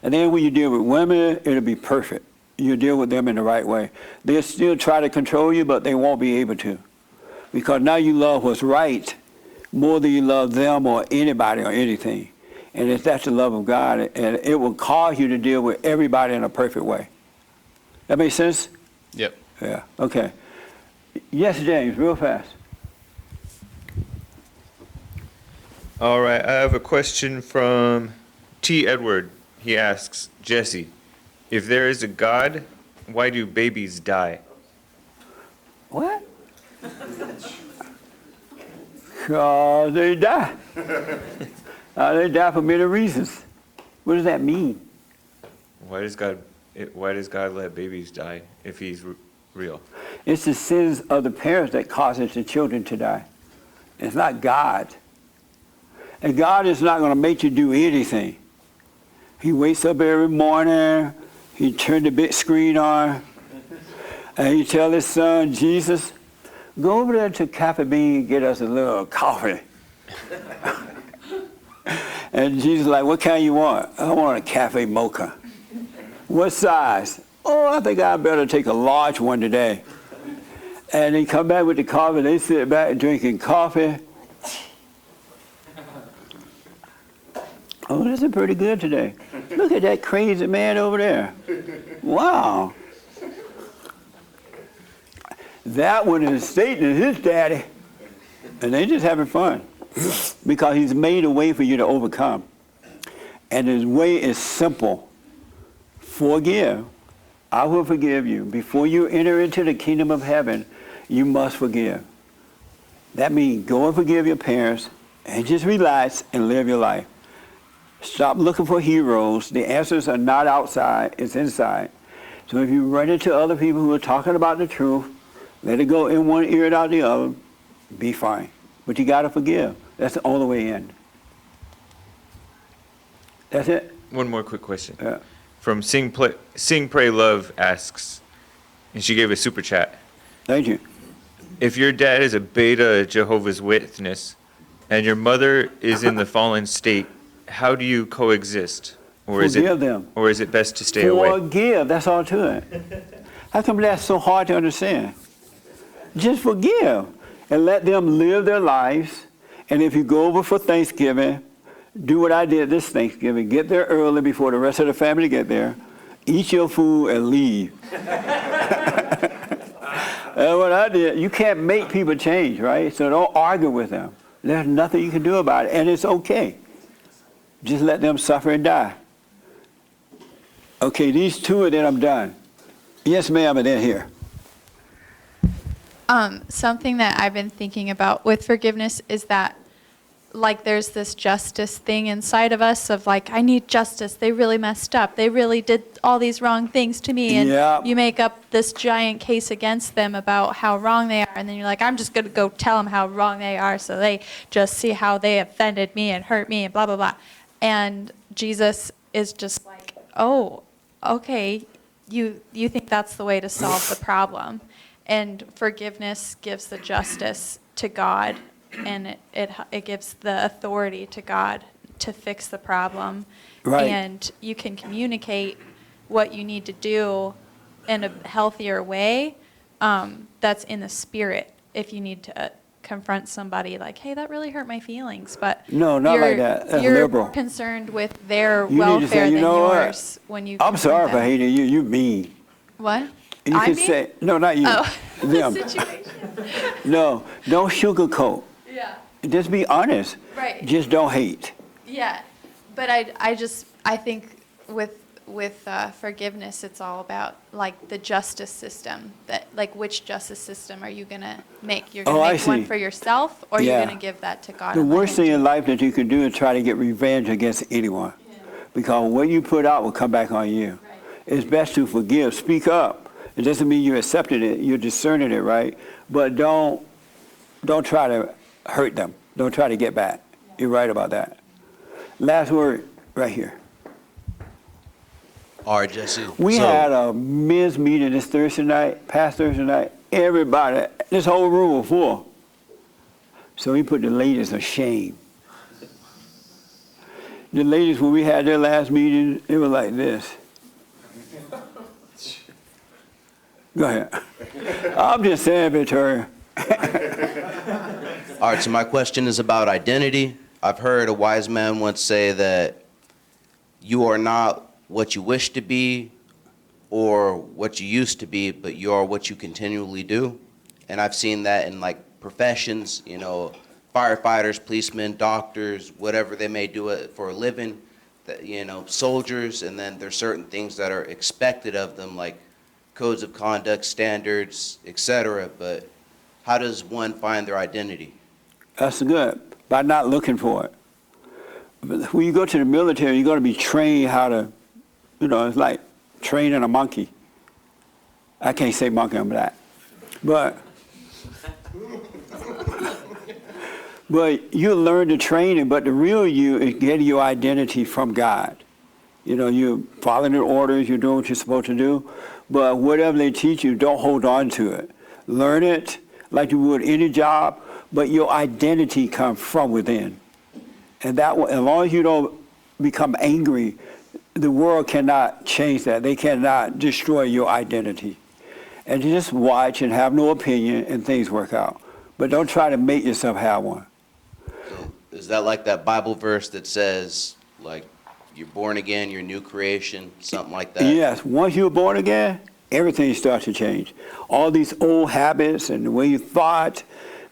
[SPEAKER 1] And then when you deal with women, it'll be perfect. You deal with them in the right way. They'll still try to control you, but they won't be able to. Because now you love what's right more than you love them or anybody or anything. And if that's the love of God, and it will cause you to deal with everybody in a perfect way. That makes sense?
[SPEAKER 16] Yep.
[SPEAKER 1] Yeah, okay. Yes, James, real fast.
[SPEAKER 6] All right, I have a question from T. Edward. He asks, Jesse, if there is a God, why do babies die?
[SPEAKER 1] What? Because they die. They die for many reasons. What does that mean?
[SPEAKER 6] Why does God let babies die if he's real?
[SPEAKER 1] It's the sins of the parents that causes the children to die. It's not God. And God is not going to make you do anything. He wakes up every morning, he turned the big screen on, and he tell his son, Jesus, go over there to Cafe Bean and get us a little coffee. And Jesus like, what kind you want? I want a cafe mocha. What size? Oh, I think I better take a large one today. And they come back with the coffee. They sit back drinking coffee. Oh, this is pretty good today. Look at that crazy man over there. Wow. That one is Satan and his daddy. And they just having fun. Because he's made a way for you to overcome. And his way is simple. Forgive. I will forgive you. Before you enter into the kingdom of heaven, you must forgive. That means go and forgive your parents and just relax and live your life. Stop looking for heroes. The answers are not outside, it's inside. So if you run into other people who are talking about the truth, let it go in one ear and out the other, be fine. But you got to forgive. That's the only way in. That's it.
[SPEAKER 6] One more quick question.
[SPEAKER 1] Yeah.
[SPEAKER 6] From Sing Pray Love asks, and she gave a super chat.
[SPEAKER 1] Thank you.
[SPEAKER 6] If your dad is a beta Jehovah's Witness and your mother is in the fallen state, how do you coexist? Or
[SPEAKER 1] Forgive them.
[SPEAKER 6] Or is it best to stay away?
[SPEAKER 1] Forgive. That's all to it. How come that's so hard to understand? Just forgive and let them live their lives. And if you go over for Thanksgiving, do what I did this Thanksgiving. Get there early before the rest of the family get there. Eat your food and leave. That's what I did. You can't make people change, right? So don't argue with them. There's nothing you can do about it, and it's okay. Just let them suffer and die. Okay, these two, and then I'm done. Yes, ma'am, and then here.
[SPEAKER 13] Something that I've been thinking about with forgiveness is that, like, there's this justice thing inside of us of, like, I need justice. They really messed up. They really did all these wrong things to me. And you make up this giant case against them about how wrong they are. And then you're like, I'm just going to go tell them how wrong they are so they just see how they offended me and hurt me and blah, blah, blah. And Jesus is just like, oh, okay, you think that's the way to solve the problem. And forgiveness gives the justice to God, and it gives the authority to God to fix the problem.
[SPEAKER 1] Right.
[SPEAKER 13] And you can communicate what you need to do in a healthier way that's in the spirit if you need to confront somebody like, hey, that really hurt my feelings. But
[SPEAKER 1] No, not like that. That's
[SPEAKER 13] you're
[SPEAKER 1] liberal.
[SPEAKER 13] concerned with their
[SPEAKER 1] You need to
[SPEAKER 13] welfare
[SPEAKER 1] say, you
[SPEAKER 13] than
[SPEAKER 1] know what?
[SPEAKER 13] yours when you
[SPEAKER 1] I'm sorry
[SPEAKER 13] confront
[SPEAKER 1] for
[SPEAKER 13] them.
[SPEAKER 1] hating you. You mean.
[SPEAKER 13] What?
[SPEAKER 1] You
[SPEAKER 13] I
[SPEAKER 1] can
[SPEAKER 13] mean?
[SPEAKER 1] say, no, not you.
[SPEAKER 13] Oh,
[SPEAKER 1] Them.
[SPEAKER 13] the situation.
[SPEAKER 1] No, don't sugarcoat.
[SPEAKER 13] Yeah.
[SPEAKER 1] Just be honest.
[SPEAKER 13] Right.
[SPEAKER 1] Just don't hate.
[SPEAKER 13] Yeah, but I think with forgiveness, it's all about, like, the justice system. That, like, which justice system are you gonna make? You're gonna
[SPEAKER 1] Oh, I
[SPEAKER 13] make one
[SPEAKER 1] see.
[SPEAKER 13] for yourself, or
[SPEAKER 1] Yeah.
[SPEAKER 13] you're gonna give that to God?
[SPEAKER 1] The
[SPEAKER 13] and let
[SPEAKER 1] worst
[SPEAKER 13] him
[SPEAKER 1] thing
[SPEAKER 13] do
[SPEAKER 1] in
[SPEAKER 13] it?
[SPEAKER 1] life that you can do is try to get revenge against anyone. Because what you put out will come back on you. It's best to forgive. Speak up. It doesn't mean you accepted it. You're discerning it, right? But don't try to hurt them. Don't try to get back. You're right about that. Last word right here.
[SPEAKER 17] All right, Jesse.
[SPEAKER 1] We
[SPEAKER 17] So-
[SPEAKER 1] had a men's meeting this Thursday night, past Thursday night. Everybody, this whole room was full. So he put the ladies to shame. The ladies, when we had their last meeting, it was like this. Go ahead. I'm just saying, Victoria.
[SPEAKER 17] All right, so my question is about identity. I've heard a wise man once say that you are not what you wish to be or what you used to be, but you are what you continually do. And I've seen that in, like, professions, you know, firefighters, policemen, doctors, whatever they may do it for a living, that, you know, soldiers, and then there's certain things that are expected of them, like codes of conduct, standards, etc. But how does one find their identity?
[SPEAKER 1] That's good, by not looking for it. But when you go to the military, you're going to be trained how to, you know, it's like training a monkey. I can't say monkey, I'm black. But you learn the training, but the real you is getting your identity from God. You know, you're following the orders, you're doing what you're supposed to do, but whatever they teach you, don't hold on to it. Learn it like you would any job, but your identity comes from within. And that, as long as you don't become angry, the world cannot change that. They cannot destroy your identity. And you just watch and have no opinion and things work out. But don't try to make yourself have one.
[SPEAKER 17] So is that like that Bible verse that says, like, you're born again, you're a new creation, something like that?
[SPEAKER 1] Yes, once you're born again, everything starts to change. All these old habits and the way you thought,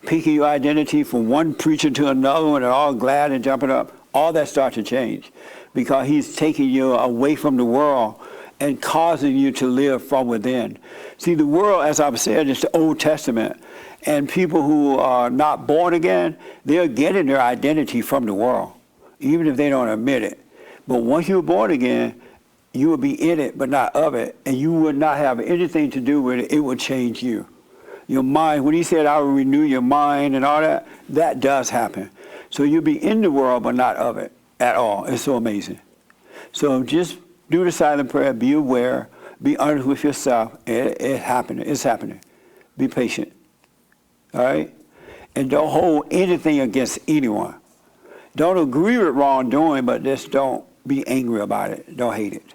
[SPEAKER 1] picking your identity from one preacher to another one and all glad and jumping up, all that starts to change because he's taking you away from the world and causing you to live from within. See, the world, as I've said, is the Old Testament. And people who are not born again, they're getting their identity from the world, even if they don't admit it. But once you're born again, you will be in it, but not of it. And you would not have anything to do with it. It will change you. Your mind, when he said, I will renew your mind and all that, that does happen. So you'll be in the world, but not of it at all. It's so amazing. So just do the silent prayer. Be aware. Be honest with yourself. It's happening. It's happening. Be patient. All right? And don't hold anything against anyone. Don't agree with wrongdoing, but just don't be angry about it. Don't hate it.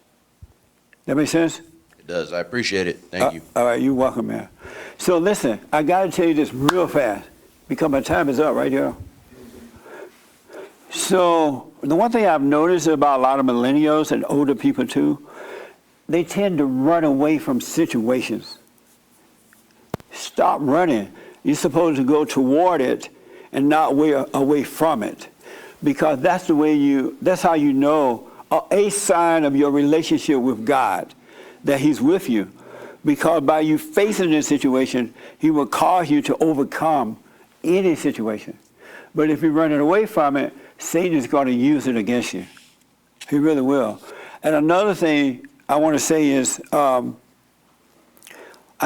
[SPEAKER 1] That make sense?
[SPEAKER 17] It does. I appreciate it. Thank you.
[SPEAKER 1] All right, you're welcome, man. So listen, I got to tell you this real fast because my time is up right here. So the one thing I've noticed about a lot of millennials and older people too, they tend to run away from situations. Stop running. You're supposed to go toward it and not away from it. Because that's the way that's how you know a sign of your relationship with God, that he's with you. Because by you facing this situation, he will cause you to overcome any situation. But if you're running away from it, Satan is going to use it against you. He really will. And another thing I want to say is, I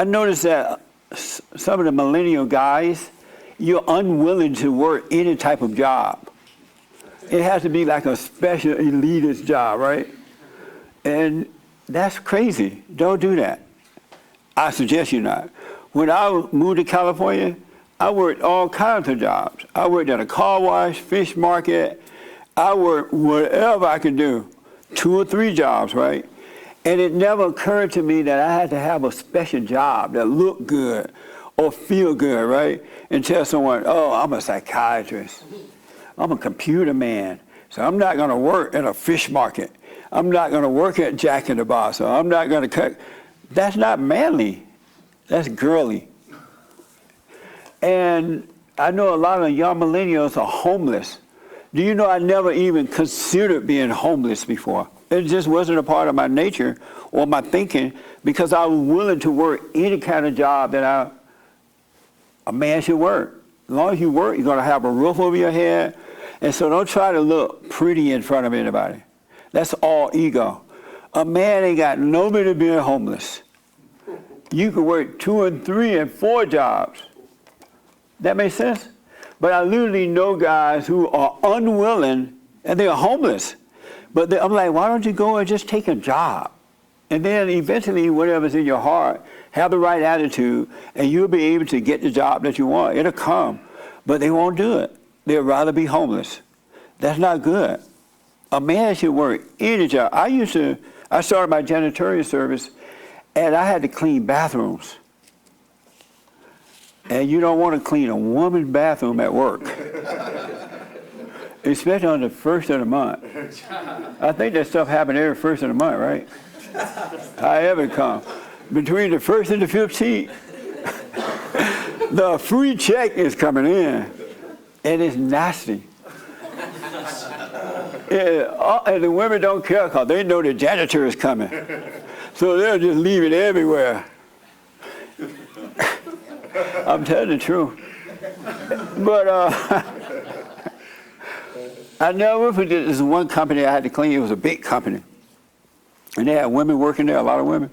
[SPEAKER 1] noticed that some of the millennial guys, you're unwilling to work any type of job. It has to be like a special elitist job, right? And that's crazy. Don't do that. I suggest you not. When I moved to California, I worked all kinds of jobs. I worked at a car wash, fish market. I worked whatever I could do, 2 or 3 jobs, right? And it never occurred to me that I had to have a special job that looked good or feel good, right? And tell someone, oh, I'm a psychiatrist. I'm a computer man, so I'm not going to work at a fish market. I'm not going to work at Jack in the Box, or I'm not going to cut. That's not manly. That's girly. And I know a lot of young millennials are homeless. Do you know I never even considered being homeless before? It just wasn't a part of my nature or my thinking because I was willing to work any kind of job that a man should work. As long as you work, you're going to have a roof over your head. And so don't try to look pretty in front of anybody. That's all ego. A man ain't got no business being homeless. You can work 2 and 3 and 4 jobs. That makes sense? But I literally know guys who are unwilling and they're homeless. But I'm like, why don't you go and just take a job? And then eventually, whatever's in your heart, have the right attitude, and you'll be able to get the job that you want. It'll come. But they won't do it. They'd rather be homeless. That's not good. A man should work any job. I started my janitorial service, and I had to clean bathrooms. And you don't want to clean a woman's bathroom at work. Especially on the first of the month. I think that stuff happened every first of the month, right? However it comes. Between the 1st and the 15th, the free check is coming in. And it's nasty. And the women don't care because they know the janitor is coming. So they'll just leave it everywhere. I'm telling the truth. But I never forget, this one company I had to clean. It was a big company. And they had women working there, a lot of women.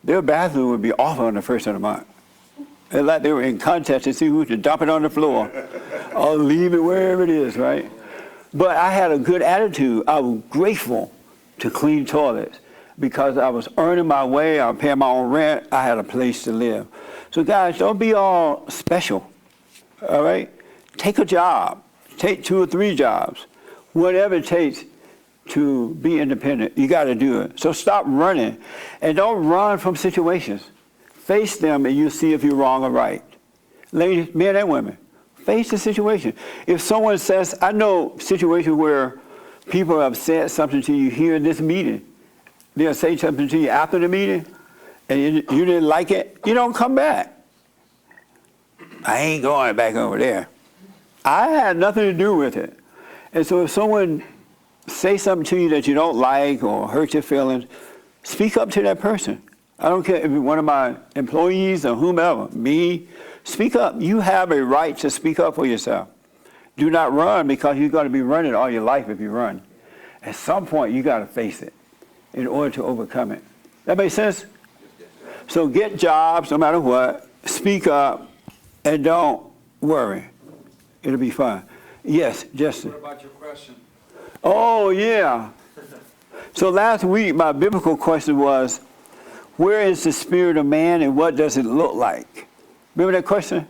[SPEAKER 1] Their bathroom would be off on the 1st of the month. It's like they were in contest to see who could dump it on the floor or leave it wherever it is, right? But I had a good attitude. I was grateful to clean toilets because I was earning my way. I was paying my own rent. I had a place to live. So guys, don't be all special, all right? Take a job. Take 2 or 3 jobs. Whatever it takes to be independent, you got to do it. So stop running, and don't run from situations. Face them, and you'll see if you're wrong or right. Ladies, men and women, face the situation. If someone says, I know situations where people have said something to you here in this meeting. They'll say something to you after the meeting, and you didn't like it, you don't come back. I ain't going back over there. I had nothing to do with it. And so if someone say something to you that you don't like or hurt your feelings, speak up to that person. I don't care if it's one of my employees or whomever, me, speak up. You have a right to speak up for yourself. Do not run, because you're going to be running all your life if you run. At some point, you got to face it in order to overcome it. That makes sense? So get jobs no matter what, speak up, and don't worry. It'll be fine. Yes, Justin.
[SPEAKER 11] What about your question?
[SPEAKER 1] Oh, yeah. So last week, my biblical question was, where is the spirit of man and what does it look like? Remember that question?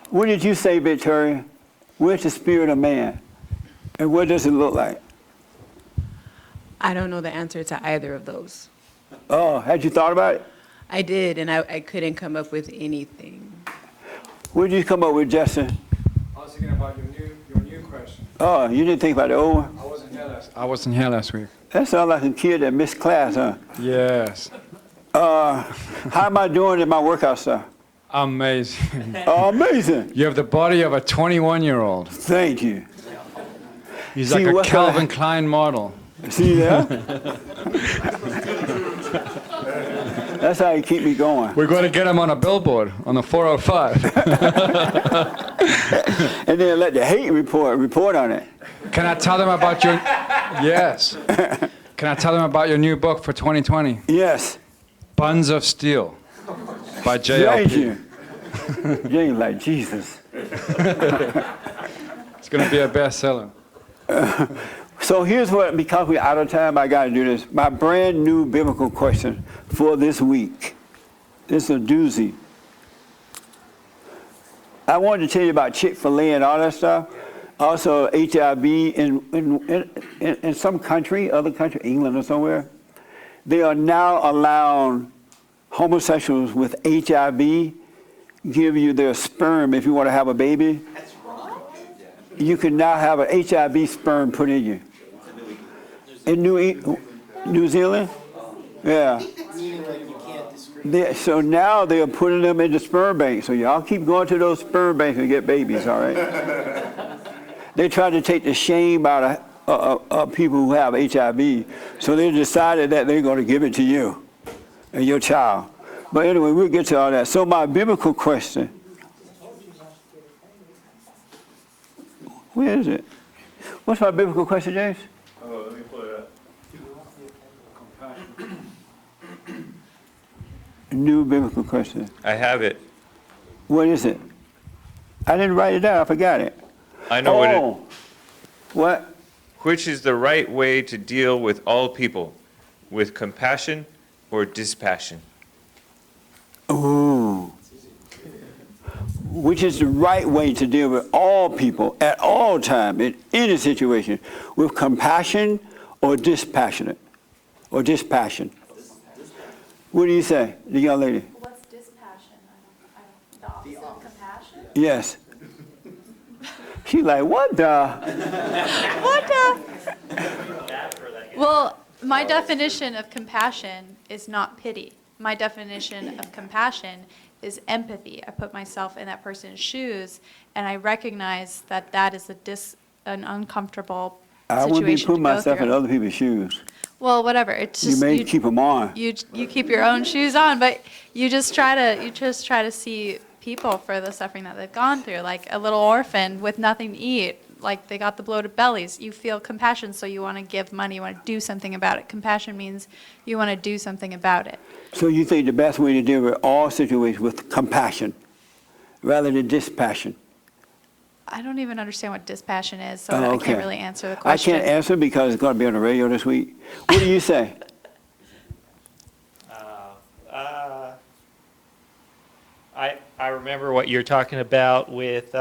[SPEAKER 1] What did you say, Victoria? Where's the spirit of man and what does it look like?
[SPEAKER 18] I don't know the answer to either of those.
[SPEAKER 1] Oh, had you thought about it?
[SPEAKER 18] I did, and I couldn't come up with anything.
[SPEAKER 1] What did you come up with, Justin?
[SPEAKER 11] I was thinking about your new question.
[SPEAKER 1] Oh, you didn't think about the old one?
[SPEAKER 11] I wasn't here last week.
[SPEAKER 1] That sounds like a kid that missed class, huh?
[SPEAKER 11] Yes.
[SPEAKER 1] How am I doing in my workout stuff?
[SPEAKER 11] Amazing.
[SPEAKER 1] Oh, amazing.
[SPEAKER 11] You have the body of a 21-year-old.
[SPEAKER 1] Thank you.
[SPEAKER 11] He's
[SPEAKER 1] See,
[SPEAKER 11] like a
[SPEAKER 1] what-
[SPEAKER 11] Calvin Klein model.
[SPEAKER 1] See that? That's how you keep me going.
[SPEAKER 11] We're going to get him on a billboard on the 405.
[SPEAKER 1] And then let the hate report on it.
[SPEAKER 11] Can I tell them about your... Yes. Can I tell them about your new book for 2020?
[SPEAKER 1] Yes.
[SPEAKER 11] Buns of Steel by JLP.
[SPEAKER 1] Thank you. You ain't like Jesus.
[SPEAKER 11] It's going to be a bestseller.
[SPEAKER 1] So here's what, because we're out of time, I got to do this. My brand new biblical question for this week. This is a doozy. I wanted to tell you about Chick-fil-A and all that stuff. Also HIV in some country, other country, England or somewhere. They are now allowing homosexuals with HIV give you their sperm if you want to have a baby. That's wrong. You can now have an HIV sperm put in you. In New Zealand? Yeah. So now they are putting them into sperm banks. So y'all keep going to those sperm banks and get babies, all right? They try to take the shame out of people who have HIV. So they decided that they're going to give it to you and your child. But anyway, we'll get to all that. So my biblical question. Where is it? What's my biblical question, James?
[SPEAKER 3] Oh, let me pull it up.
[SPEAKER 1] New biblical question.
[SPEAKER 6] I have it.
[SPEAKER 1] What is it? I didn't write it down. I forgot it.
[SPEAKER 6] I know what it.
[SPEAKER 1] What?
[SPEAKER 6] Which is the right way to deal with all people, with compassion or dispassion?
[SPEAKER 1] Ooh. Which is the right way to deal with all people at all time in any situation, with compassion or dispassionate or dispassion? What do you say, the young lady?
[SPEAKER 13] What's dispassion? The opposite of compassion?
[SPEAKER 1] Yes. She's like, what the?
[SPEAKER 13] What the? Well, my definition of compassion is not pity. My definition of compassion is empathy. I put myself in that person's shoes, and I recognize that that is an uncomfortable
[SPEAKER 1] I
[SPEAKER 13] situation
[SPEAKER 1] wouldn't be putting
[SPEAKER 13] to go
[SPEAKER 1] myself in
[SPEAKER 13] through.
[SPEAKER 1] other people's shoes.
[SPEAKER 13] Well, whatever. It's just
[SPEAKER 1] You may keep them on.
[SPEAKER 13] You keep your own shoes on, but you just try to see people for the suffering that they've gone through, like a little orphan with nothing to eat, like they got the bloated bellies. You feel compassion, so you want to give money, you want to do something about it. Compassion means you want to do something about it.
[SPEAKER 1] So you think the best way to deal with all situations with compassion rather than dispassion?
[SPEAKER 13] I don't even understand what dispassion is, so I
[SPEAKER 1] Okay.
[SPEAKER 13] can't really answer the
[SPEAKER 1] I
[SPEAKER 13] question.
[SPEAKER 1] can't answer because it's going to be on the radio this week. What do you say?
[SPEAKER 10] I remember what you're talking about with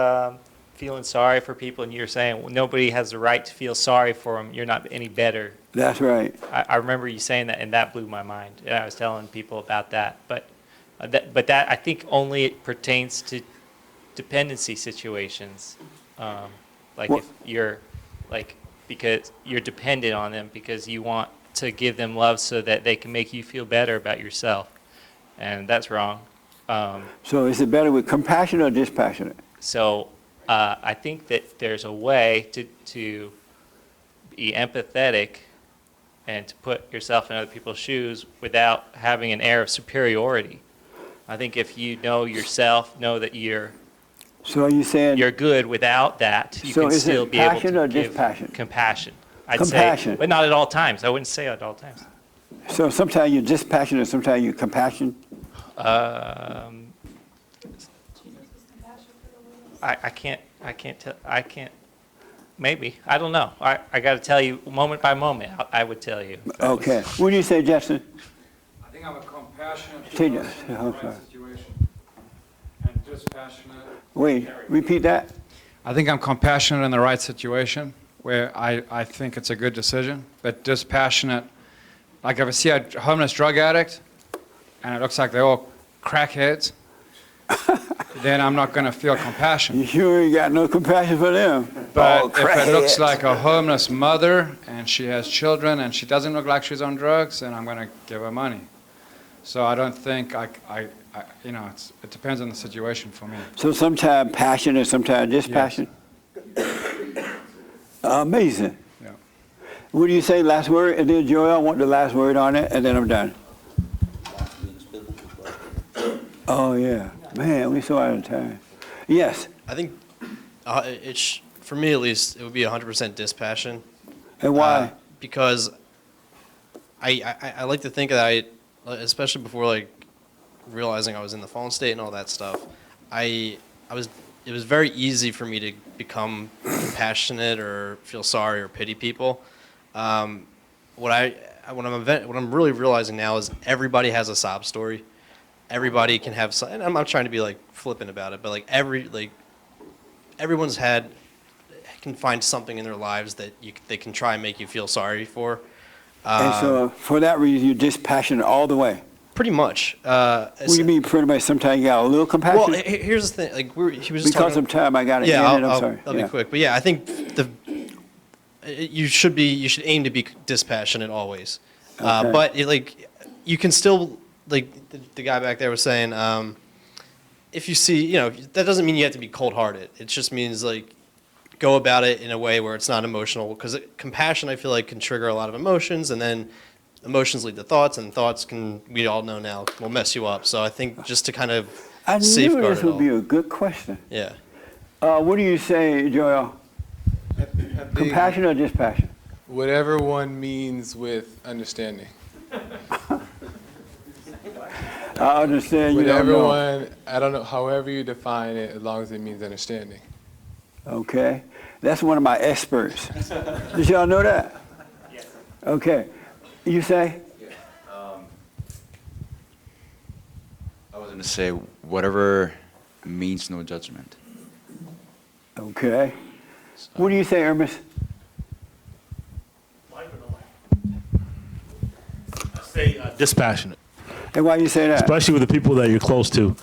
[SPEAKER 10] feeling sorry for people, and you're saying, well, nobody has the right to feel sorry for them, you're not any better.
[SPEAKER 1] That's right.
[SPEAKER 10] I remember you saying that, and that blew my mind. And I was telling people about that. But that I think only it pertains to dependency situations. Like if you're, like, because you're dependent on them because you want to give them love so that they can make you feel better about yourself. And that's wrong.
[SPEAKER 1] So is it better with compassion or dispassionate?
[SPEAKER 10] So I think that there's a way to be empathetic and to put yourself in other people's shoes without having an air of superiority. I think if you know yourself, know that you're
[SPEAKER 1] So are you saying
[SPEAKER 10] you're good without that, you
[SPEAKER 1] So
[SPEAKER 10] can
[SPEAKER 1] is
[SPEAKER 10] still
[SPEAKER 1] it
[SPEAKER 10] be able
[SPEAKER 1] passion
[SPEAKER 10] to
[SPEAKER 1] or
[SPEAKER 10] give
[SPEAKER 1] dispassion?
[SPEAKER 10] compassion. I'd
[SPEAKER 1] Compassion.
[SPEAKER 10] say, but not at all times. I wouldn't say at all times.
[SPEAKER 1] so sometimes you're dispassionate, sometimes you're compassionate?
[SPEAKER 10] I can't, maybe. I don't know. I got to tell you moment by moment. I would tell you.
[SPEAKER 1] Okay. What do you say, Justin?
[SPEAKER 11] I think I'm a compassionate
[SPEAKER 1] Take
[SPEAKER 11] person
[SPEAKER 1] that.
[SPEAKER 11] in the
[SPEAKER 1] Okay.
[SPEAKER 11] right situation, and dispassionate.
[SPEAKER 1] Wait, repeat that.
[SPEAKER 11] I think I'm compassionate in the right situation where I think it's a good decision, but dispassionate, like if I see a homeless drug addict and it looks like they're all crackheads, then I'm not going to feel compassion.
[SPEAKER 1] You sure you got no compassion for them?
[SPEAKER 11] But
[SPEAKER 1] Oh,
[SPEAKER 11] if it looks
[SPEAKER 1] crackheads.
[SPEAKER 11] like a homeless mother and she has children and she doesn't look like she's on drugs, then I'm going to give her money. So I don't think it depends on the situation for me.
[SPEAKER 1] So sometimes passionate, sometimes dispassionate? Amazing.
[SPEAKER 11] Yeah.
[SPEAKER 1] What do you say, last word? And then Joel, I want the last word on it, and then I'm done. Oh, yeah. Man, we so out of time. Yes.
[SPEAKER 19] I think for me at least, it would be 100% dispassion.
[SPEAKER 1] And why?
[SPEAKER 19] Because I like to think that especially before like realizing I was in the fallen state and all that stuff, it was very easy for me to become compassionate or feel sorry or pity people. What I'm really realizing now is everybody has a sob story. Everybody can have some, and I'm not trying to be like flippant about it, but like everyone's can find something in their lives that they can try and make you feel sorry for.
[SPEAKER 1] And so for that reason, you're dispassionate all the way?
[SPEAKER 19] Pretty much.
[SPEAKER 1] What do you mean pretty much? Sometimes you got a little compassion?
[SPEAKER 19] Well, here's the thing. Like he was just
[SPEAKER 1] because
[SPEAKER 19] talking,
[SPEAKER 1] of time, I got to
[SPEAKER 19] yeah,
[SPEAKER 1] end it. I'm sorry.
[SPEAKER 19] I'll be quick. But yeah, I think you should aim to be dispassionate always.
[SPEAKER 1] Okay.
[SPEAKER 19] But you can still, like the guy back there was saying, if you see, that doesn't mean you have to be cold-hearted. It just means like go about it in a way where it's not emotional. Because compassion, I feel like, can trigger a lot of emotions, and then emotions lead to thoughts, and thoughts we all know now, will mess you up. So I think just to kind of safeguard
[SPEAKER 1] I knew this
[SPEAKER 19] it
[SPEAKER 1] would
[SPEAKER 19] all.
[SPEAKER 1] be a good question.
[SPEAKER 19] Yeah.
[SPEAKER 1] What do you say, Joel? Compassion or dispassion?
[SPEAKER 20] Whatever one means with understanding.
[SPEAKER 1] I understand you don't
[SPEAKER 20] Whatever
[SPEAKER 1] know.
[SPEAKER 20] one, I don't know, however you define it, as long as it means understanding.
[SPEAKER 1] Okay. That's one of my experts. Did y'all know that? Yes. Okay. You say?
[SPEAKER 21] I was going to say, whatever means no judgment.
[SPEAKER 1] Okay. What do you say, Hermes?
[SPEAKER 22] I say dispassionate.
[SPEAKER 1] And why you say that?
[SPEAKER 22] Especially with the people that you're close to.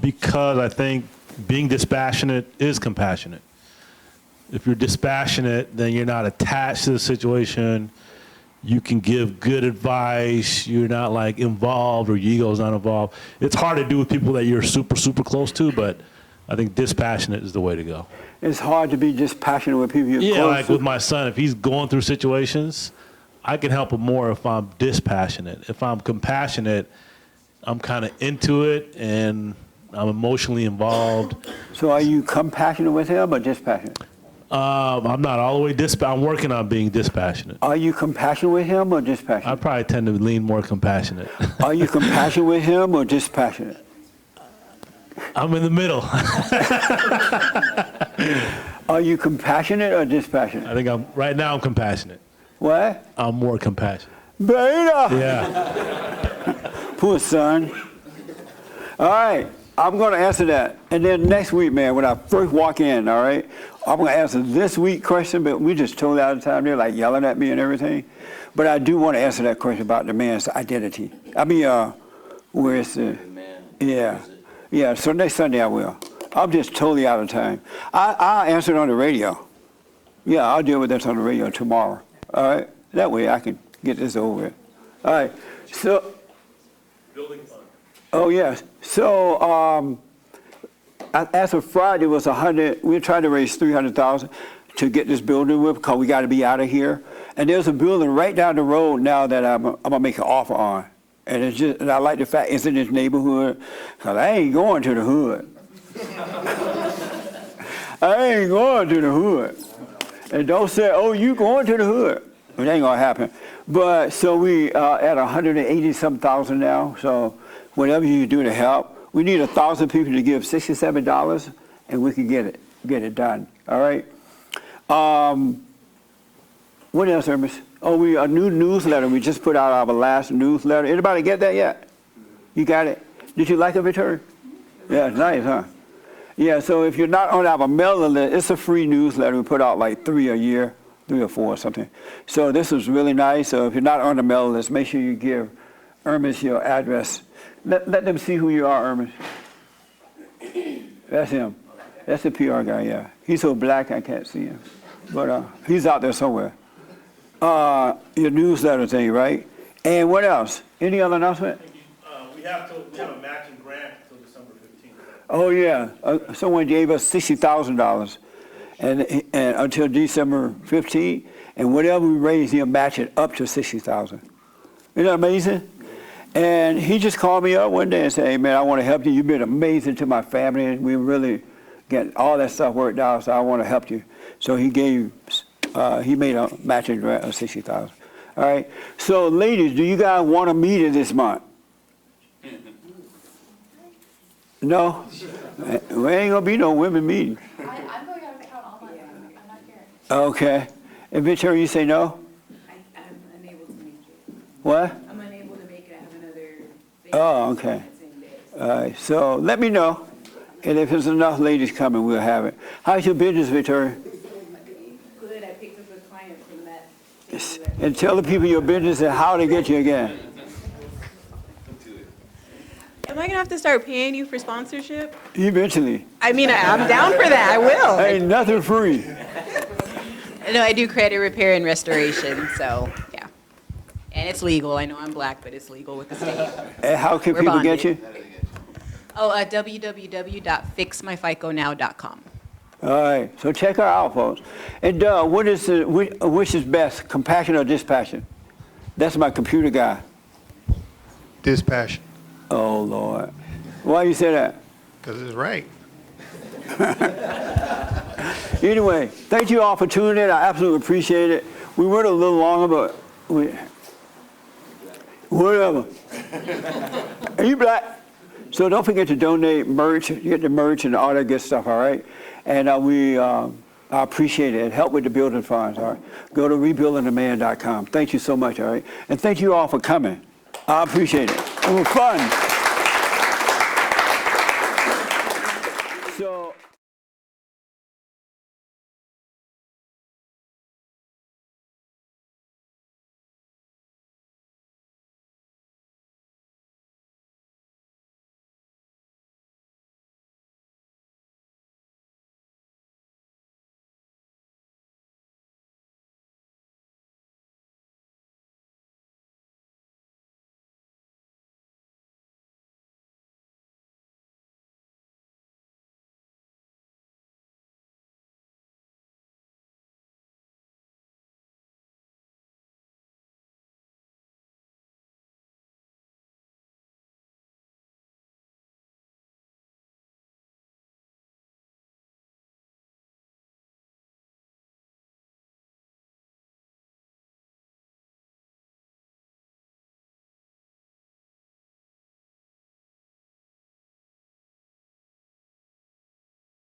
[SPEAKER 22] Because I think being dispassionate is compassionate. If you're dispassionate, then you're not attached to the situation. You can give good advice. You're not like involved, or your ego's not involved. It's hard to do with people that you're super, super close to, but I think dispassionate is the way to go.
[SPEAKER 1] It's hard to be dispassionate with people you're
[SPEAKER 22] Yeah,
[SPEAKER 1] close
[SPEAKER 22] like
[SPEAKER 1] to.
[SPEAKER 22] with my son, if he's going through situations, I can help him more if I'm dispassionate. If I'm compassionate, I'm kind of into it and I'm emotionally involved.
[SPEAKER 1] So are you compassionate with him or dispassionate?
[SPEAKER 22] I'm not all the way I'm working on being dispassionate.
[SPEAKER 1] Are you compassionate with him or dispassionate?
[SPEAKER 22] I probably tend to lean more compassionate.
[SPEAKER 1] Are you compassionate with him or dispassionate?
[SPEAKER 22] I'm in the middle.
[SPEAKER 1] Are you compassionate or dispassionate?
[SPEAKER 22] I think right now I'm compassionate.
[SPEAKER 1] What?
[SPEAKER 22] I'm more compassionate.
[SPEAKER 1] Beta!
[SPEAKER 22] Yeah.
[SPEAKER 1] Poor son. All right. I'm going to answer that. And then next week, man, when I first walk in, all right, I'm going to answer this week question, but we just totally out of time. They're like yelling at me and everything. But I do want to answer that question about the man's identity. I mean, where is the... Yeah. Yeah, so next Sunday I will. I'm just totally out of time. I'll answer it on the radio. Yeah, I'll deal with this on the radio tomorrow. All right? That way I can get this over with. All right. So...
[SPEAKER 3] Building fund.
[SPEAKER 1] Oh, yes. So, as of Friday, it was 100. We're trying to raise 300,000 to get this building with, because we got to be out of here. And there's a building right down the road now that I'm gonna make an offer on. And it's just, and I like the fact it's in this neighborhood, because I ain't going to the hood. I ain't going to the hood. And don't say, oh, you going to the hood. It ain't gonna happen. But so we at 180-some thousand now. So whatever you do to help, we need 1,000 people to give $67, and we can get it done. All right. What else, Hermes? Oh, a new newsletter. We just put out our last newsletter. Anybody get that yet? You got it? Did you like it, Victoria? Yeah, it's nice, huh? Yeah, so if you're not on our mailing list, it's a free newsletter. We put out like 3 a year, 3 or 4 or something. So this is really nice. So if you're not on the mailing list, make sure you give Hermes your address. Let them see who you are, Hermes. That's him. That's the PR guy, yeah. He's so black I can't see him. But he's out there somewhere. Your newsletter thing, right? And what else? Any other announcement?
[SPEAKER 3] We have a matching grant until December 15th.
[SPEAKER 1] Oh, yeah. Someone gave us $60,000 and until December 15th. And whatever we raise, he'll match it up to $60,000. Isn't that amazing? And he just called me up one day and said, hey, man, I want to help you. You've been amazing to my family. We really get all that stuff worked out, so I want to help you. So he made a matching grant of $60,000. All right. So, ladies, do you guys want to meet it this month? No? There ain't going to be no women meeting.
[SPEAKER 13] I'm going out of town all month. I'm not here.
[SPEAKER 1] Okay. And Victoria, you say no?
[SPEAKER 18] I'm unable to make it.
[SPEAKER 1] What?
[SPEAKER 18] I'm unable to make it. I have another thing.
[SPEAKER 1] Oh, okay. All right. So let me know. And if there's enough ladies coming, we'll have it. How's your business, Victoria?
[SPEAKER 18] Good. I picked up a client from that.
[SPEAKER 1] And tell the people your business and how to get you again.
[SPEAKER 18] Am I going to have to start paying you for sponsorship?
[SPEAKER 1] Eventually.
[SPEAKER 18] I mean, I'm down for that. I will.
[SPEAKER 1] Ain't nothing free.
[SPEAKER 18] No, I do credit repair and restoration, so yeah. And it's legal. I know I'm black, but it's legal with the state.
[SPEAKER 1] And how can
[SPEAKER 18] We're
[SPEAKER 1] people get you?
[SPEAKER 18] bonded. Oh, www.fixmyficonow.com.
[SPEAKER 1] All right. So check her out, folks. And which is best, compassion or dispassion? That's my computer guy.
[SPEAKER 4] Dispassion.
[SPEAKER 1] Oh, Lord. Why you say that?
[SPEAKER 4] Because it's right.
[SPEAKER 1] Anyway, thank you all for tuning in. I absolutely appreciate it. We went a little longer, but whatever. Are you black? So don't forget to donate merch. You get the merch and all that good stuff, all right? And I appreciate it. Help with the building funds, all right? Go to rebuildingtheman.com. Thank you so much, all right? And thank you all for coming. I appreciate it. It was fun. So.